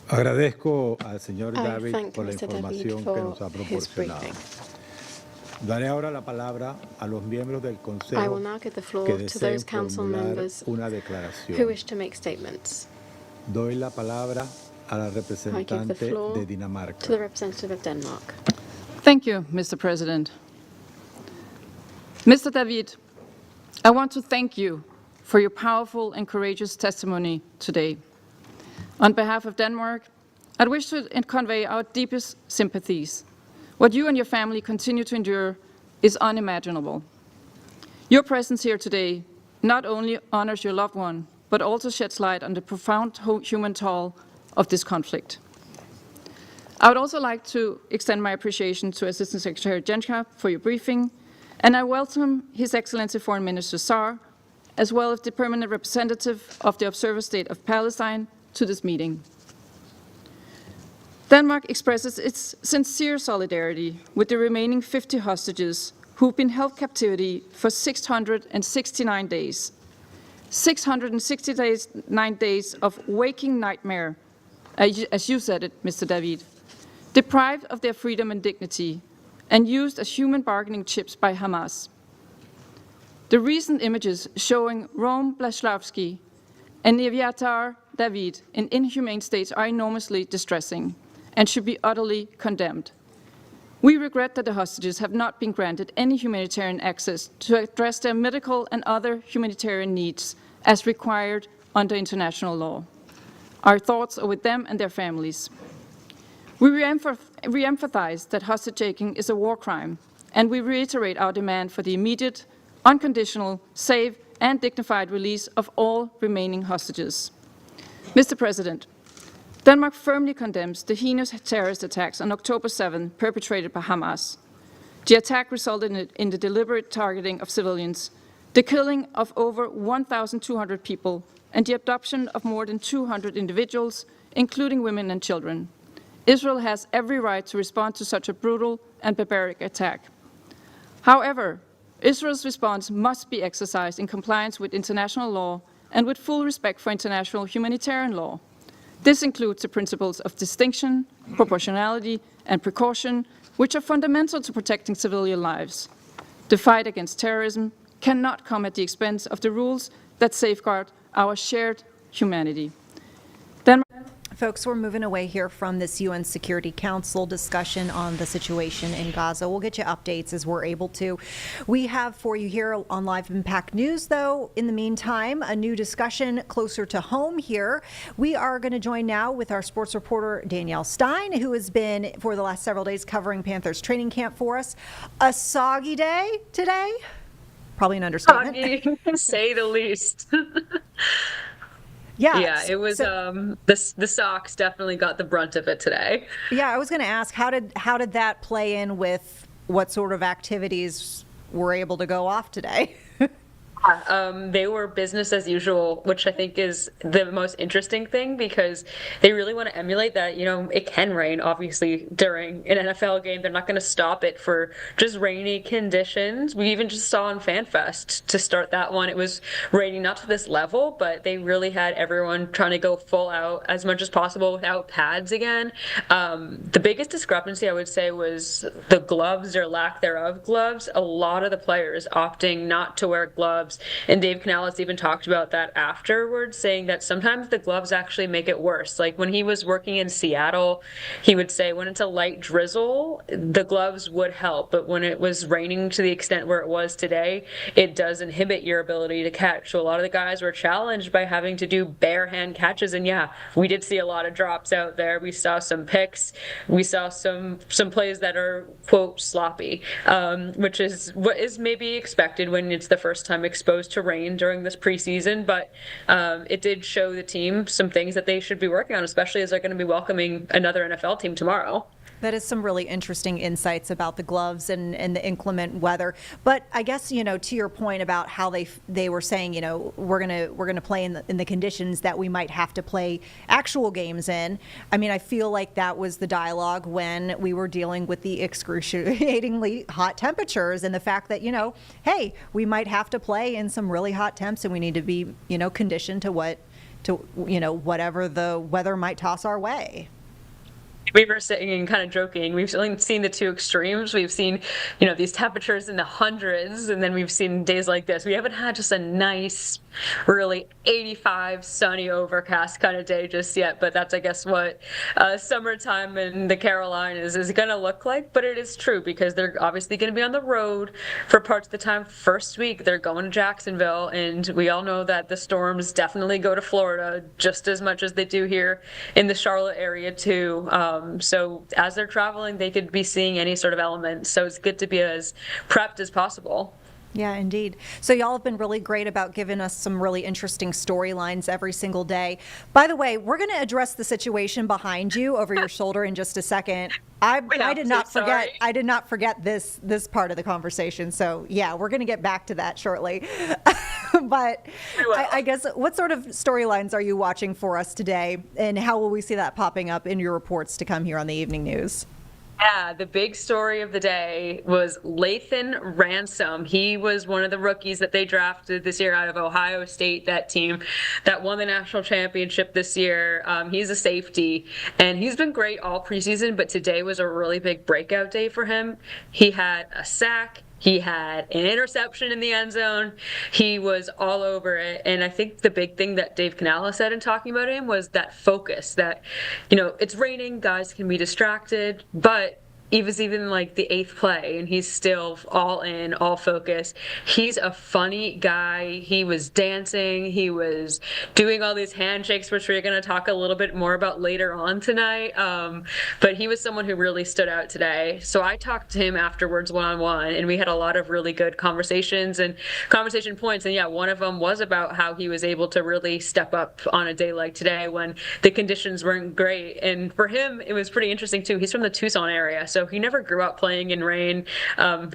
Agradezco al señor I David thank por la Mr. David información que for nos ha his proporcionado. briefing. Daré ahora la palabra a los miembros del I Consejo will now give the floor que to deseen those council formular members una who declaración. wish to make statements. Doy la palabra a la I give the representante floor de Dinamarca. to the representative of Denmark. Thank you, Mr. President. Mr. David, I want to thank you for your powerful and courageous testimony today. On behalf of Denmark, I wish to convey our deepest sympathies. What you and your family continue to endure is unimaginable. Your presence here today not only honors your loved one, but also sheds light on the profound human toll of this conflict. I would also like to extend my appreciation to Assistant Secretary Jenka for your briefing, and I welcome His Excellency Foreign Minister Saar, as well as the permanent representative of the Observer State of Palestine, to this meeting. Denmark expresses its sincere solidarity with the remaining 50 hostages who've been held captivity for 669 days. 669 days of waking nightmare, as you said it, Mr. David, deprived of their freedom and dignity, and used as human bargaining chips by Hamas. The recent images showing Rom Blaslavsky and Eviatar David in inhumane states are enormously distressing and should be utterly condemned. We regret that the hostages have not been granted any humanitarian access to address their medical and other humanitarian needs as required under international law. Our thoughts are with them and their families. We re-emphasize that hostage-taking is a war crime, and we reiterate our demand for the immediate, unconditional, safe, and dignified release of all remaining hostages. Mr. President, Denmark firmly condemns the heinous terrorist attacks on October 7 perpetrated by Hamas. The attack resulted in the deliberate targeting of civilians, the killing of over 1,200 people, and the abduction of more than 200 individuals, including women and children. Israel has every right to respond to such a brutal and barbaric attack. However, Israel's response must be exercised in compliance with international law and with full respect for international humanitarian law. This includes the principles of distinction, proportionality, and precaution, which are fundamental to protecting civilian lives. The fight against terrorism cannot come at the expense of the rules that safeguard our shared humanity. Folks, we're moving away here from this UN Security Council discussion on the situation in Gaza. We'll get you updates as we're able to. We have for you here on Live Impact News, though, in the meantime, a new discussion closer to home here. We are going to join now with our sports reporter, Danielle Stein, who has been, for the last several days, covering Panthers training camp for us. A soggy day today? Probably an understatement. Soggy, to say the least. Yeah, yeah, it was the Sox definitely got the brunt of it today. Yeah, I was going to ask, how did that play in with what sort of activities were able to go off today? They were business as usual, which I think is the most interesting thing, because they really want to emulate that, it can rain, obviously, during an NFL game. They're not going to stop it for just rainy conditions. We even just saw on FanFest to start that one, it was raining, not to this level, but they really had everyone trying to go full out as much as possible without pads again. The biggest discrepancy, I would say, was the gloves or lack thereof gloves. A lot of the players opting not to wear gloves. And Dave Canales even talked about that afterwards, saying that sometimes the gloves actually make it worse. Like when he was working in Seattle, he would say when it's a light drizzle, the gloves would help. But when it was raining to the extent where it was today, it does inhibit your ability to catch. So a lot of the guys were challenged by having to do bare hand catches. And yeah, we did see a lot of drops out there. We saw some picks. We saw some plays that are, quote, sloppy, which is what is maybe expected when it's the first time exposed to rain during this preseason, but it did show the team some things that they should be working on, especially as they're going to be welcoming another NFL team tomorrow. That is some really interesting insights about the gloves and the inclement weather. But I guess, to your point about how they were saying, we're gonna play in the conditions that we might have to play actual games in. I mean, I feel like that was the dialogue when we were dealing with the excruciatingly hot temperatures and the fact that, hey, we might have to play in some really hot temps and we need to be, conditioned to whatever the weather might toss our way. We were saying and kind of joking, we've only seen the two extremes. We've seen, these temperatures in the hundreds, and then we've seen days like this. We haven't had just a nice, really 85 sunny overcast kind of day just yet, but that's, I guess, what summertime in the Carolinas is going to look like. But it is true, because they're obviously going to be on the road for parts of the time. First week, they're going to Jacksonville, and we all know that the storms definitely go to Florida just as much as they do here in the Charlotte area too. So as they're traveling, they could be seeing any sort of element. So it's good to be as prepped as possible. Yeah, indeed. So y'all have been really great about giving us some really interesting storylines every single day. By the way, we're going to address the situation behind you over your shoulder in just a second. I did not forget. I did not forget this part of the conversation. So yeah, we're going to get back to that shortly. But I guess, what sort of storylines are you watching for us today, and how will we see that popping up in your reports to come here on the Evening News? Yeah, the big story of the day was Lathan Ransom. He was one of the rookies that they drafted this year out of Ohio State, that team that won the national championship this year. He's a safety, and he's been great all preseason, but today was a really big breakout day for him. He had a sack. He had an interception in the end zone. He was all over it. And I think the big thing that Dave Canales said in talking about him was that focus, that, it's raining, guys can be distracted, but it was even like the 8th play, and he's still all in, all focused. He's a funny guy. He was dancing. He was doing all these handshakes, which we're going to talk a little bit more about later on tonight. But he was someone who really stood out today. So I talked to him afterwards one-on-one, and we had a lot of really good conversations and conversation points. And yeah, one of them was about how he was able to really step up on a day like today when the conditions weren't great. And for him, it was pretty interesting too. He's from the Tucson area, so he never grew up playing in rain.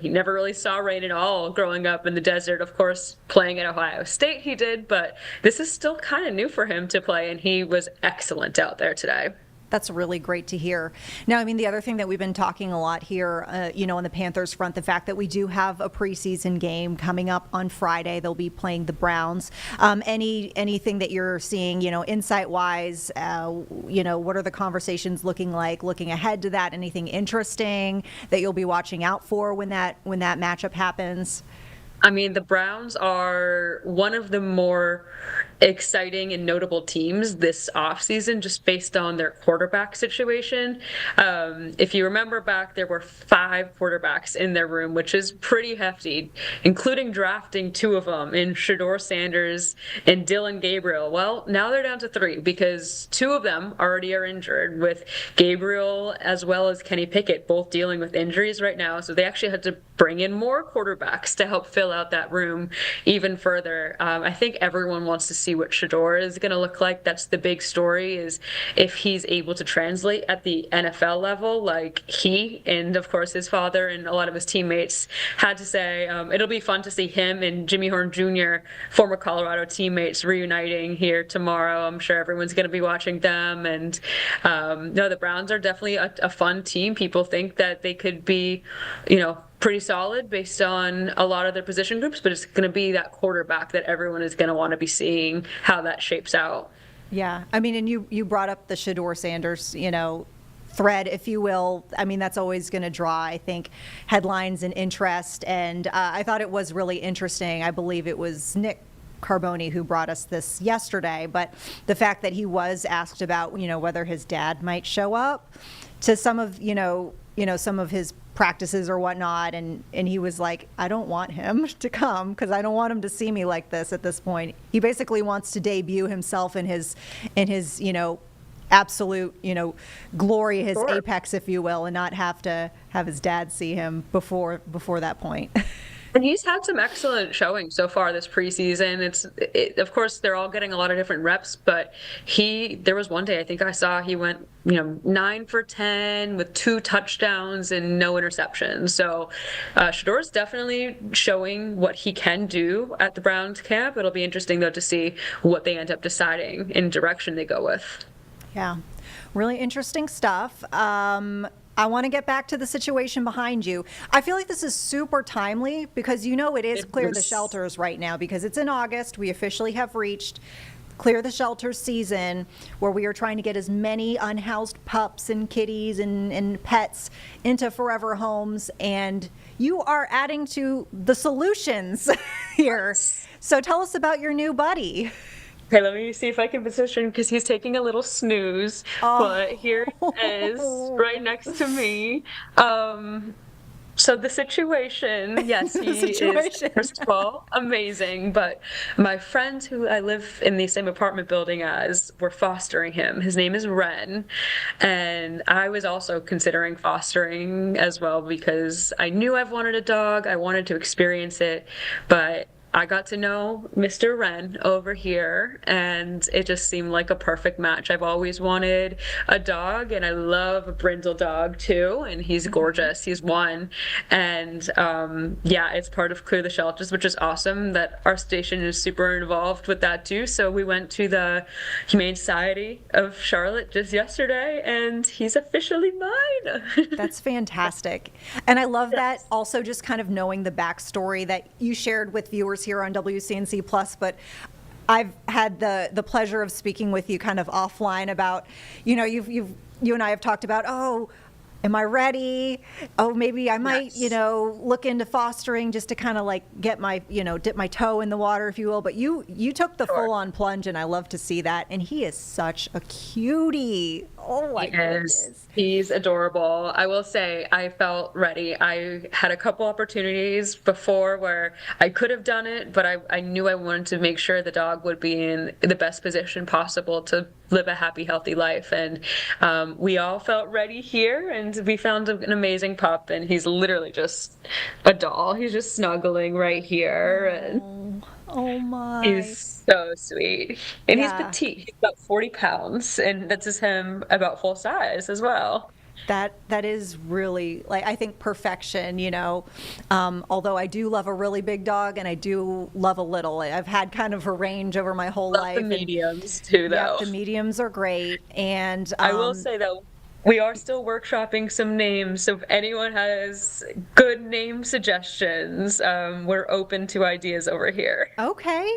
He never really saw rain at all growing up in the desert. Of course, playing at Ohio State he did, but this is still kind of new for him to play, and he was excellent out there today. That's really great to hear. Now, I mean, the other thing that we've been talking a lot here, on the Panthers front, the fact that we do have a preseason game coming up on Friday. They'll be playing the Browns. Anything that you're seeing, insight-wise, what are the conversations looking like, looking ahead to that? Anything interesting that you'll be watching out for when that matchup happens? I mean, the Browns are one of the more exciting and notable teams this offseason just based on their quarterback situation. If you remember back, there were 5 quarterbacks in their room, which is pretty hefty, including drafting 2 of them in Shedeur Sanders and Dylan Gabriel. Well, now they're down to 3 because 2 of them already are injured, with Gabriel as well as Kenny Pickett both dealing with injuries right now. So they actually had to bring in more quarterbacks to help fill out that room even further. I think everyone wants to see what Shedeur is going to look like. That's the big story, is if he's able to translate at the NFL level like he and, of course, his father and a lot of his teammates had to say. It'll be fun to see him and Jimmy Horn Jr., former Colorado teammates, reuniting here tomorrow. I'm sure everyone's going to be watching them. And no, the Browns are definitely a fun team. People think that they could be, pretty solid based on a lot of their position groups, but it's going to be that quarterback that everyone is going to want to be seeing how that shapes out. Yeah. I mean, and you brought up the Shedeur Sanders, thread, if you will. I mean, that's always going to draw, I think, headlines and interest. And I thought it was really interesting. I believe it was Nick Carboni who brought us this yesterday, but the fact that he was asked about, whether his dad might show up to some of, some of his practices or whatnot, and he was like, I don't want him to come because I don't want him to see me like this at this point. He basically wants to debut himself in his absolute glory, his apex, if you will, and not have to have his dad see him before that point. And he's had some excellent showing so far this preseason. Of course, they're all getting a lot of different reps, but there was one day I think I saw he went 9 for 10 with 2 touchdowns and no interceptions. So Shedeur's definitely showing what he can do at the Browns camp. It'll be interesting, though, to see what they end up deciding in direction they go with. Yeah, really interesting stuff. I want to get back to the situation behind you. I feel like this is super timely because it is Clear the Shelters right now, because it's in August. We officially have reached Clear the Shelters season, where we are trying to get as many unhoused pups and kitties and pets into forever homes. And you are adding to the solutions here. So tell us about your new buddy. Okay, let me see if I can position, because he's taking a little snooze, but here he is, right next to me. So the situation, yes, he is, first of all, amazing, but my friends who I live in the same apartment building as were fostering him. His name is Ren, and I was also considering fostering as well, because I knew I've wanted a dog, I wanted to experience it, but I got to know Mr. Wren over here, and it just seemed like a perfect match. I've always wanted a dog, and I love a brindle dog too, and he's gorgeous. He's one. And yeah, it's part of Clear the Shelters, which is awesome that our station is super involved with that too. So we went to the Humane Society of Charlotte just yesterday, and he's officially mine. That's fantastic. And I love that also, just kind of knowing the backstory that you shared with viewers here on WCNC Plus, but I've had the pleasure of speaking with you kind of offline about, you and I have talked about, am I ready? Oh, maybe I might, look into fostering just to kind of like get my, dip my toe in the water, if you will. But you took the full on plunge, and I love to see that. And he is such a cutie. Oh my goodness. He's adorable. I will say I felt ready. I had a couple opportunities before where I could have done it, but I knew I wanted to make sure the dog would be in the best position possible to live a happy, healthy life. And we all felt ready here, and we found an amazing pup, and he's literally just a doll. He's just snuggling right here. And oh my. He's so sweet. And he's petite. He's about 40 pounds, and that's just him about full size as well. That is really, like, I think perfection, you know. Although I do love a really big dog and I do love a little. I've had kind of a range over my whole Love life. the mediums too, though. Yep, the mediums are great. And I will say though, we are still workshopping some names. So if anyone has good name suggestions, we're open to ideas over here. Okay.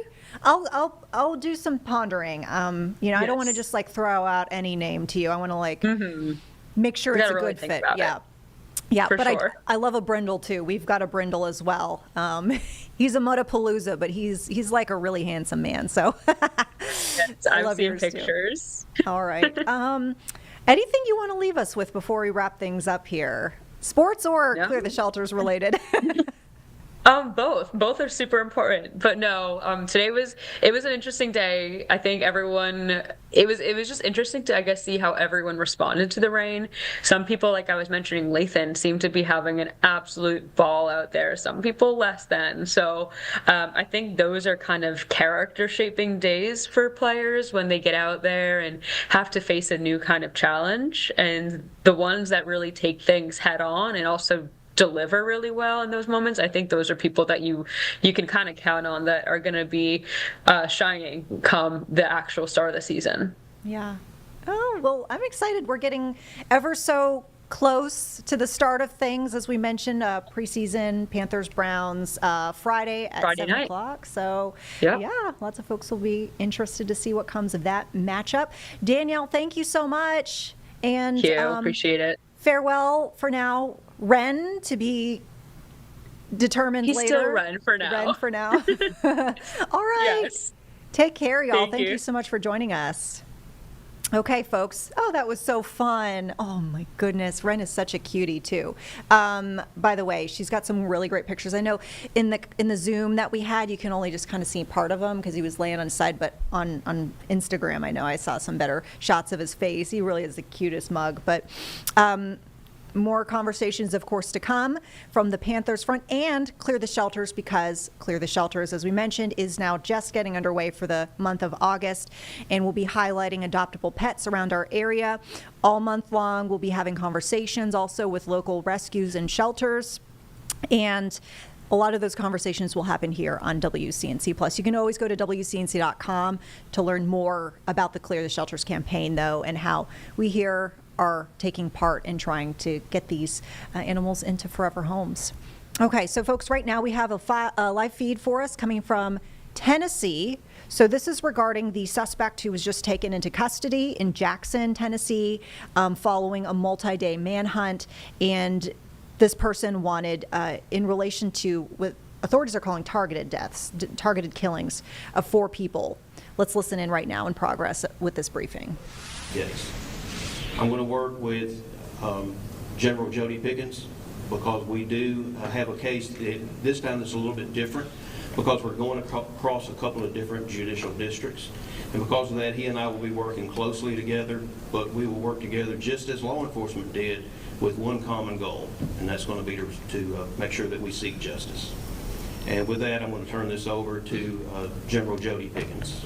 I'll do some pondering. You know, I don't want to just like throw out any name to you. I want to like make sure You it's a gotta really good think fit. about Yeah. it. Yeah, For but sure. I love a brindle too. We've got a brindle as well. He's a Mudapalooza, but he's like a really handsome man. So Yes, I I've love seen yours, too. pictures. All right. Anything you want to leave us with before we wrap things up here? Sports or Clear the Shelters related? Both are super important, but no, today it was an interesting day. I think everyone, it was just interesting to, I guess, see how everyone responded to the rain. Some people, like I was mentioning, Lathan, seem to be having an absolute ball out there. Some people less than. So I think those are kind of character shaping days for players when they get out there and have to face a new kind of challenge. And the ones that really take things head on and also deliver really well in those moments, I think those are people that you can kind of count on that are going to be shining come the actual start of the season. Yeah. Oh, well, I'm excited. We're getting ever so close to the start of things. As we mentioned, preseason, Panthers-Browns, Friday at 7 night. o'clock. So, Yep. yeah, lots of folks will be interested to see what comes of that matchup. Danielle, thank you so much. And Thank you. Appreciate it. farewell for now. Ren to be determined He's later. still Ren for now. Ren for now. All right. Yes. Take care, y'all. Thank Thank you. you so much for joining us. Okay, folks. Oh, that was so fun. Oh my goodness, Ren is such a cutie too. By the way, she's got some really great pictures. I know in the Zoom that we had, you can only just kind of see part of him because he was laying on his side. But on Instagram, I know I saw some better shots of his face. He really is the cutest mug. But more conversations, of course, to come from the Panthers front and Clear the Shelters, because Clear the Shelters, as we mentioned, is now just getting underway for the month of August, and we'll be highlighting adoptable pets around our area. All month long, we'll be having conversations also with local rescues and shelters, and a lot of those conversations will happen here on WCNC Plus. You can always go to WCNC.com to learn more about the Clear the Shelters campaign, though, and how we here are taking part in trying to get these animals into forever homes. Okay, so folks, right now we have a live feed for us coming from Tennessee. So this is regarding the suspect who was just taken into custody in Jackson, Tennessee, following a multi-day manhunt. And this person wanted, in relation to what authorities are calling targeted deaths, targeted killings of 4 people. Let's listen in right now in progress with this briefing. Yes. I'm going to work with General Jody Pickens, because we do have a case this time that's a little bit different, because we're going across a couple of different judicial districts. And because of that, he and I will be working closely together, but we will work together just as law enforcement did, with one common goal, and that's going to be to make sure that we seek justice. And with that, I'm going to turn this over to General Jody Pickens.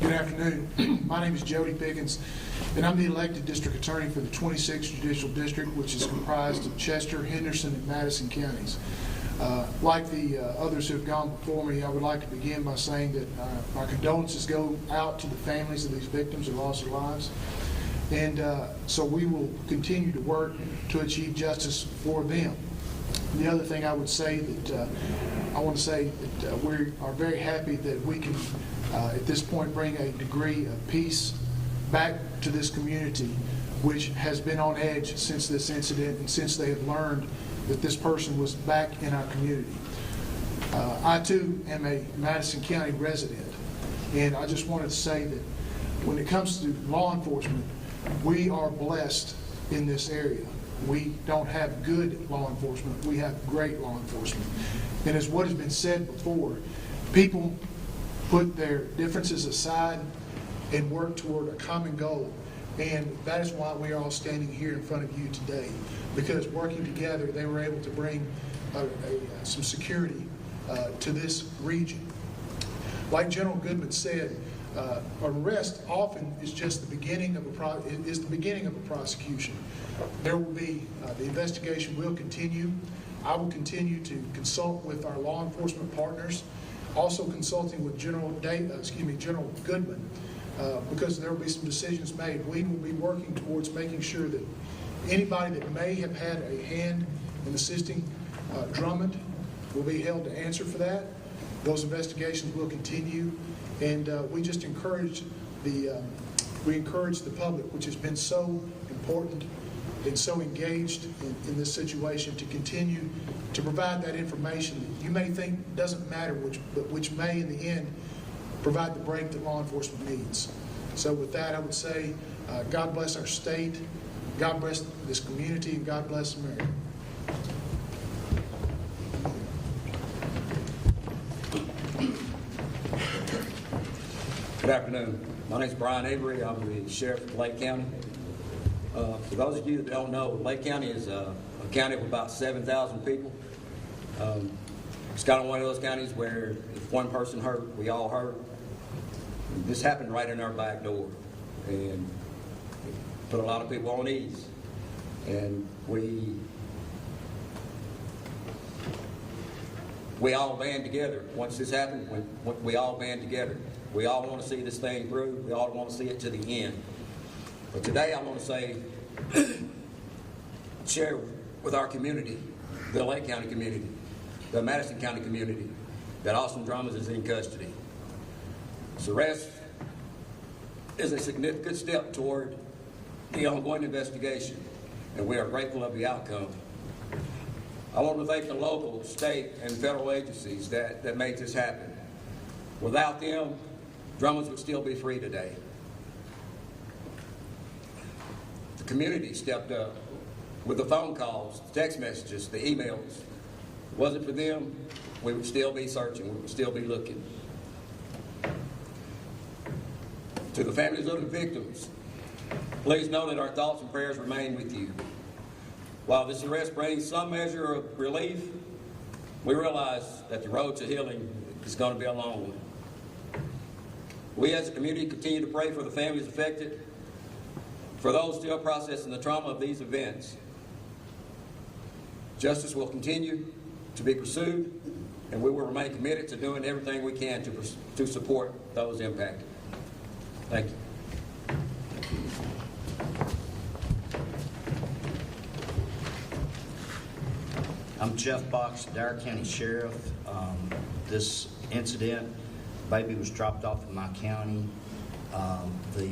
Good afternoon. My name is Jody Pickens, and I'm the elected district attorney for the 26th Judicial District, which is comprised of Chester, Henderson, and Madison counties. Like the others who have gone before me, I would like to begin by saying that my condolences go out to the families of these victims who lost their lives. And so we will continue to work to achieve justice for them. The other thing I would say that I want to say that we are very happy that we can at this point bring a degree of peace back to this community, which has been on edge since this incident and since they have learned that this person was back in our community. I too am a Madison County resident, and I just wanted to say that when it comes to law enforcement, we are blessed in this area. We don't have good law enforcement, we have great law enforcement. And as what has been said before, people put their differences aside and work toward a common goal. And that is why we are all standing here in front of you today, because working together, they were able to bring some security to this region. Like General Goodman said, arrest often is just the beginning of a prosecution. There will be the investigation will continue. I will continue to consult with our law enforcement partners, also consulting with General Goodman, because there will be some decisions made. We will be working towards making sure that anybody that may have had a hand in assisting Drummond will be held to answer for that. Those investigations will continue, and we just encourage the public, which has been so important and so engaged in this situation, to continue to provide that information that you may think doesn't matter, but which may in the end provide the break that law enforcement needs. So with that, I would say God bless our state, God bless this community, and God bless America. Good afternoon. My name is Brian Avery. I'm the sheriff of Lake County. For those of you that don't know, Lake County is a county of about 7,000 people. It's kind of one of those counties where if one person hurt, we all hurt. This happened right in our back door, and put a lot of people on ease. And we all band together. Once this happened, we all band together. We all want to see this thing through. We all want to see it to the end. But today I want to say, share with our community, the Lake County community, the Madison County community, that Austin Drummond is in custody. This arrest is a significant step toward the ongoing investigation, and we are grateful of the outcome. I want to thank the local, state, and federal agencies that made this happen. Without them, Drummonds would still be free today. The community stepped up with the phone calls, the text messages, the emails. If it wasn't for them, we would still be searching, we would still be looking. To the families of the victims, please know that our thoughts and prayers remain with you. While this arrest brings some measure of relief, we realize that the road to healing is going to be a long one. We as a community continue to pray for the families affected, for those still processing the trauma of these events. Justice will continue to be pursued, and we will remain committed to doing everything we can to support those impacted. Thank you. I'm Jeff Box, Dare County Sheriff. This incident, baby was dropped off in my county. The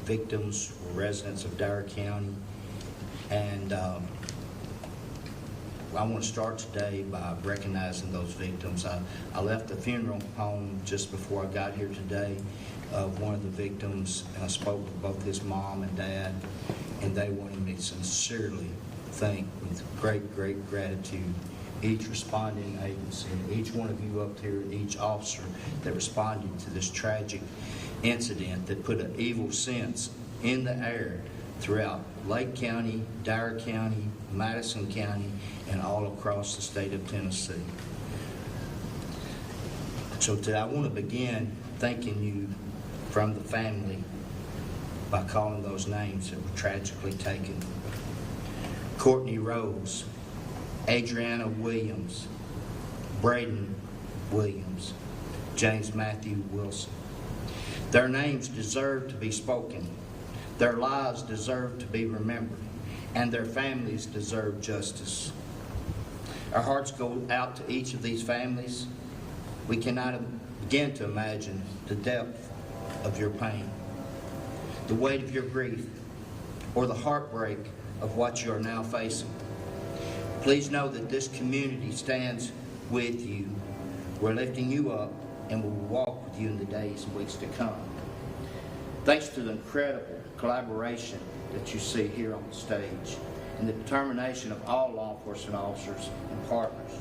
victims were residents of Dare County. And I want to start today by recognizing those victims. I left the funeral home just before I got here today of one of the victims, and I spoke with both his mom and dad, and they wanted me to sincerely thank with great, great gratitude each responding agency, each one of you up here, each officer that responded to this tragic incident that put an evil sense in the air throughout Lake County, Dare County, Madison County, and all across the state of Tennessee. So today I want to begin thanking you from the family by calling those names that were tragically taken. Courtney Rose, Adriana Williams, Braden Williams, James Matthew Wilson. Their names deserve to be spoken. Their lives deserve to be remembered, and their families deserve justice. Our hearts go out to each of these families. We cannot begin to imagine the depth of your pain, the weight of your grief, or the heartbreak of what you are now facing. Please know that this community stands with you. We're lifting you up, and we will walk with you in the days and weeks to come. Thanks to the incredible collaboration that you see here on the stage and the determination of all law enforcement officers and partners,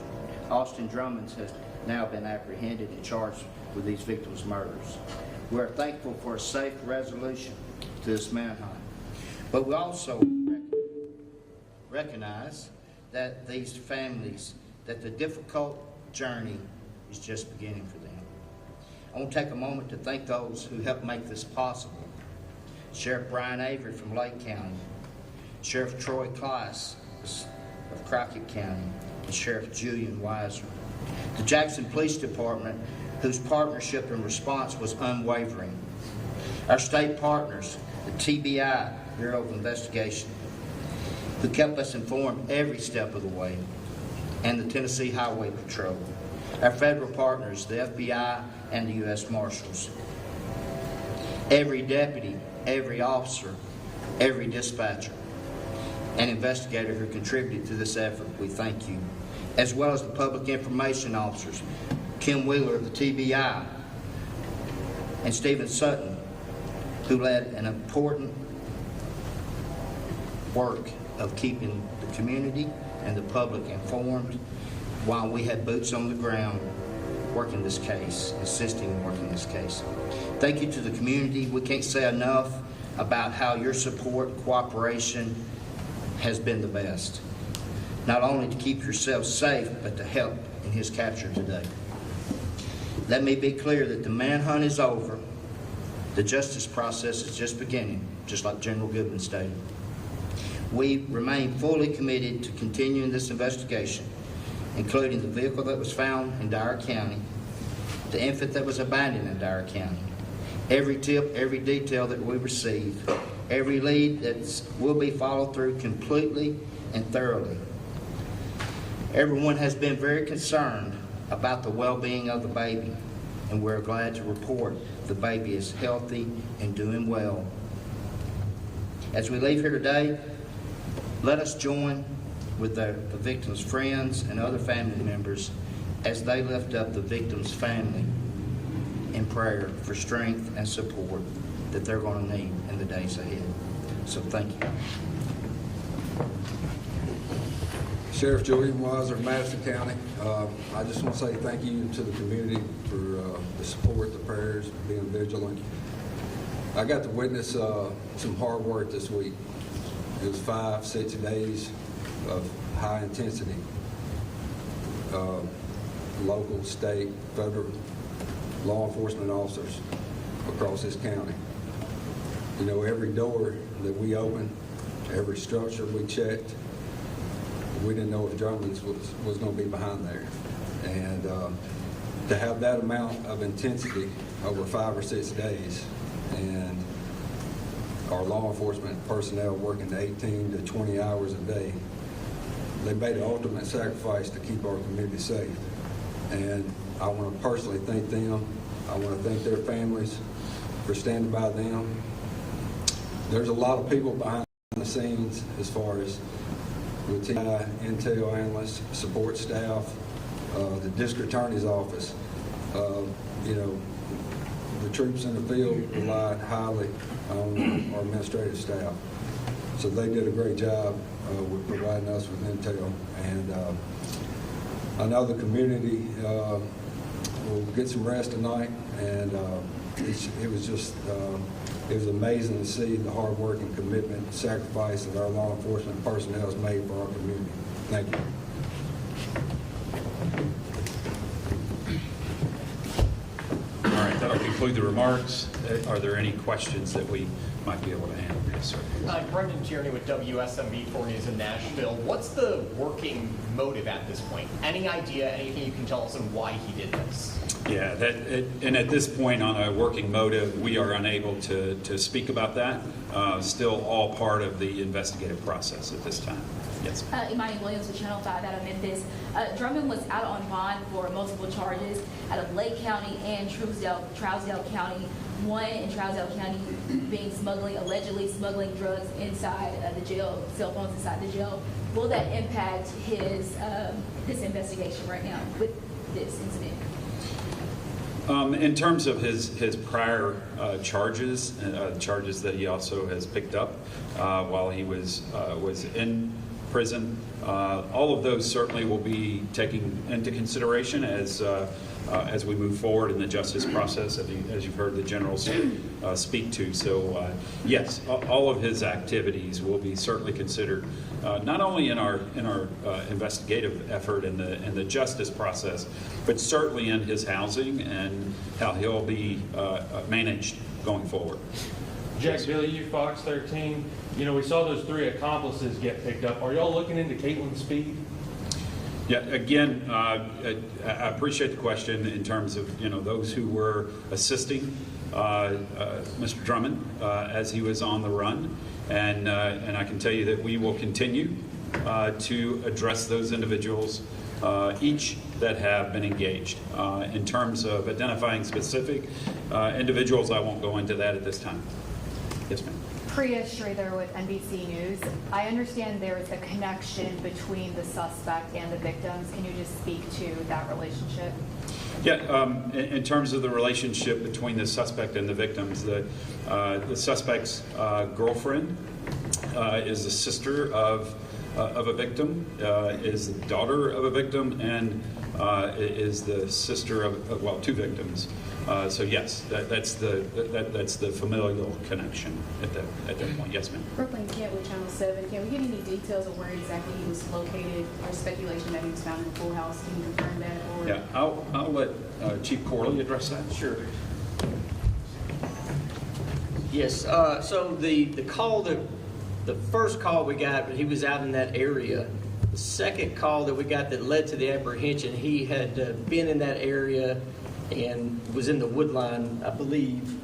Austin Drummond has now been apprehended and charged with these victims' murders. We are thankful for a safe resolution to this manhunt, but we also recognize that these families, that the difficult journey is just beginning for them. I want to take a moment to thank those who helped make this possible. Sheriff Brian Avery from Lake County, Sheriff Troy Kleiss of Crockett County, and Sheriff Julian Weiser. The Jackson Police Department, whose partnership and response was unwavering. Our state partners, the TBI, Bureau of Investigation, who kept us informed every step of the way, and the Tennessee Highway Patrol. Our federal partners, the FBI and the U.S. Marshals. Every deputy, every officer, every dispatcher, and investigator who contributed to this effort, we thank you. As well as the public information officers, Kim Wheeler of the TBI, and Stephen Sutton, who led an important work of keeping the community and the public informed while we had boots on the ground working this case, assisting in working this case. Thank you to the community. We can't say enough about how your support, cooperation has been the best. Not only to keep yourselves safe, but to help in his capture today. Let me be clear that the manhunt is over. The justice process is just beginning, just like General Goodman stated. We remain fully committed to continuing this investigation, including the vehicle that was found in Dyer County, the infant that was abandoned in Dyer County, every tip, every detail that we receive, every lead that will be followed through completely and thoroughly. Everyone has been very concerned about the well-being of the baby, and we're glad to report the baby is healthy and doing well. As we leave here today, let us join with the victim's friends and other family members as they lift up the victim's family in prayer for strength and support that they're going to need in the days ahead. So thank you. Sheriff Julian Weiser of Madison County. I just want to say thank you to the community for the support, the prayers, being vigilant. I got to witness some hard work this week. It was 5-6 days of high intensity, local, state, federal law enforcement officers across this county. You know, every door that we opened, every structure we checked, we didn't know if Drummond's was going to be behind there. And to have that amount of intensity over 5 or 6 days, and our law enforcement personnel working 18 to 20 hours a day, they made the ultimate sacrifice to keep our community safe. And I want to personally thank them. I want to thank their families for standing by them. There's a lot of people behind the scenes as far as with TI, intel analysts, support staff, the district attorney's office. You know, the troops in the field relied highly on our administrative staff. So they did a great job with providing us with intel. And I know the community will get some rest tonight. And it was just, it was amazing to see the hard work and commitment and sacrifice that our law enforcement personnel has made for our community. Thank you. All right, that'll conclude the remarks. Are there any questions that we might be able to handle? Yes, sir. Brendan Tierney with WSMV 4 News in Nashville. What's the working motive at this point? Any idea, anything you can tell us on why he did this? Yeah, and at this point on a working motive, we are unable to speak about that. Still all part of the investigative process at this time. Yes. Imani Williams with Channel 5 out of Memphis. Drummond was out on bond for multiple charges out of Lake County and Trousdale County. One in Trousdale County being allegedly smuggling drugs inside the jail, cell phones inside the jail. Will that impact his this investigation right now with this incident? In terms of his prior charges that he also has picked up while he was in prison. All of those certainly will be taken into consideration as we move forward in the justice process, as you've heard the general speak to. So yes, all of his activities will be certainly considered, not only in our investigative effort in the justice process, but certainly in his housing and how he'll be managed going forward. Jack Billy, you Fox 13. You know, we saw those 3 accomplices get picked up. Are y'all looking into Caitlin's speed? Yeah, again, I appreciate the question in terms of, those who were assisting Mr. Drummond as he was on the run. And I can tell you that we will continue to address those individuals, each that have been engaged. In terms of identifying specific individuals, I won't go into that at this time. Yes, ma'am. Priya Schrader with NBC News. I understand there is a connection between the suspect and the victims. Can you just speak to that relationship? Yeah, in terms of the relationship between the suspect and the victims, the suspect's girlfriend is the sister of a victim, is the daughter of a victim, and is the sister of, well, 2 victims. So yes, that's the familial connection at that point. Yes, ma'am. Brooklyn Kent with Channel 7. Can we get any details of where exactly he was located? There's speculation that he was found in the pool house. Can you confirm that? Or... Yeah, I'll let Chief Corley address that. Sure. Yes. So the call the first call we got, he was out in that area. The second call that we got that led to the apprehension, he had been in that area and was in the wood line, I believe,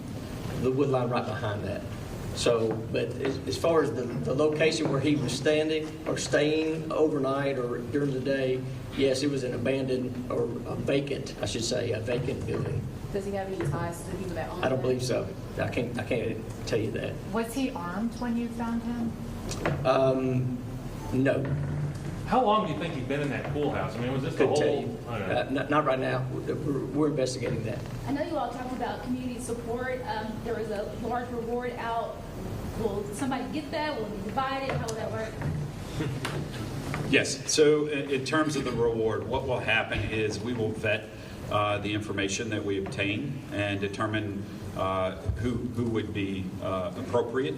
the wood line right behind that. So, but as far as the location where he was standing or staying overnight or during the day, yes, it was an abandoned or a vacant, I should say, a vacant building. Does he have any ties to the people that own it? I don't believe so. I can't tell you that. Was he armed when you found him? No. How long do you think he'd been in that pool house? I mean, was this the Couldn't tell whole? you. I don't know. Not right now. We're investigating that. I know you all talked about community support. There was a large reward out. Will somebody get that? Will it be divided? How will that work? Yes. So in terms of the reward, what will happen is we will vet the information that we obtain and determine who would be appropriate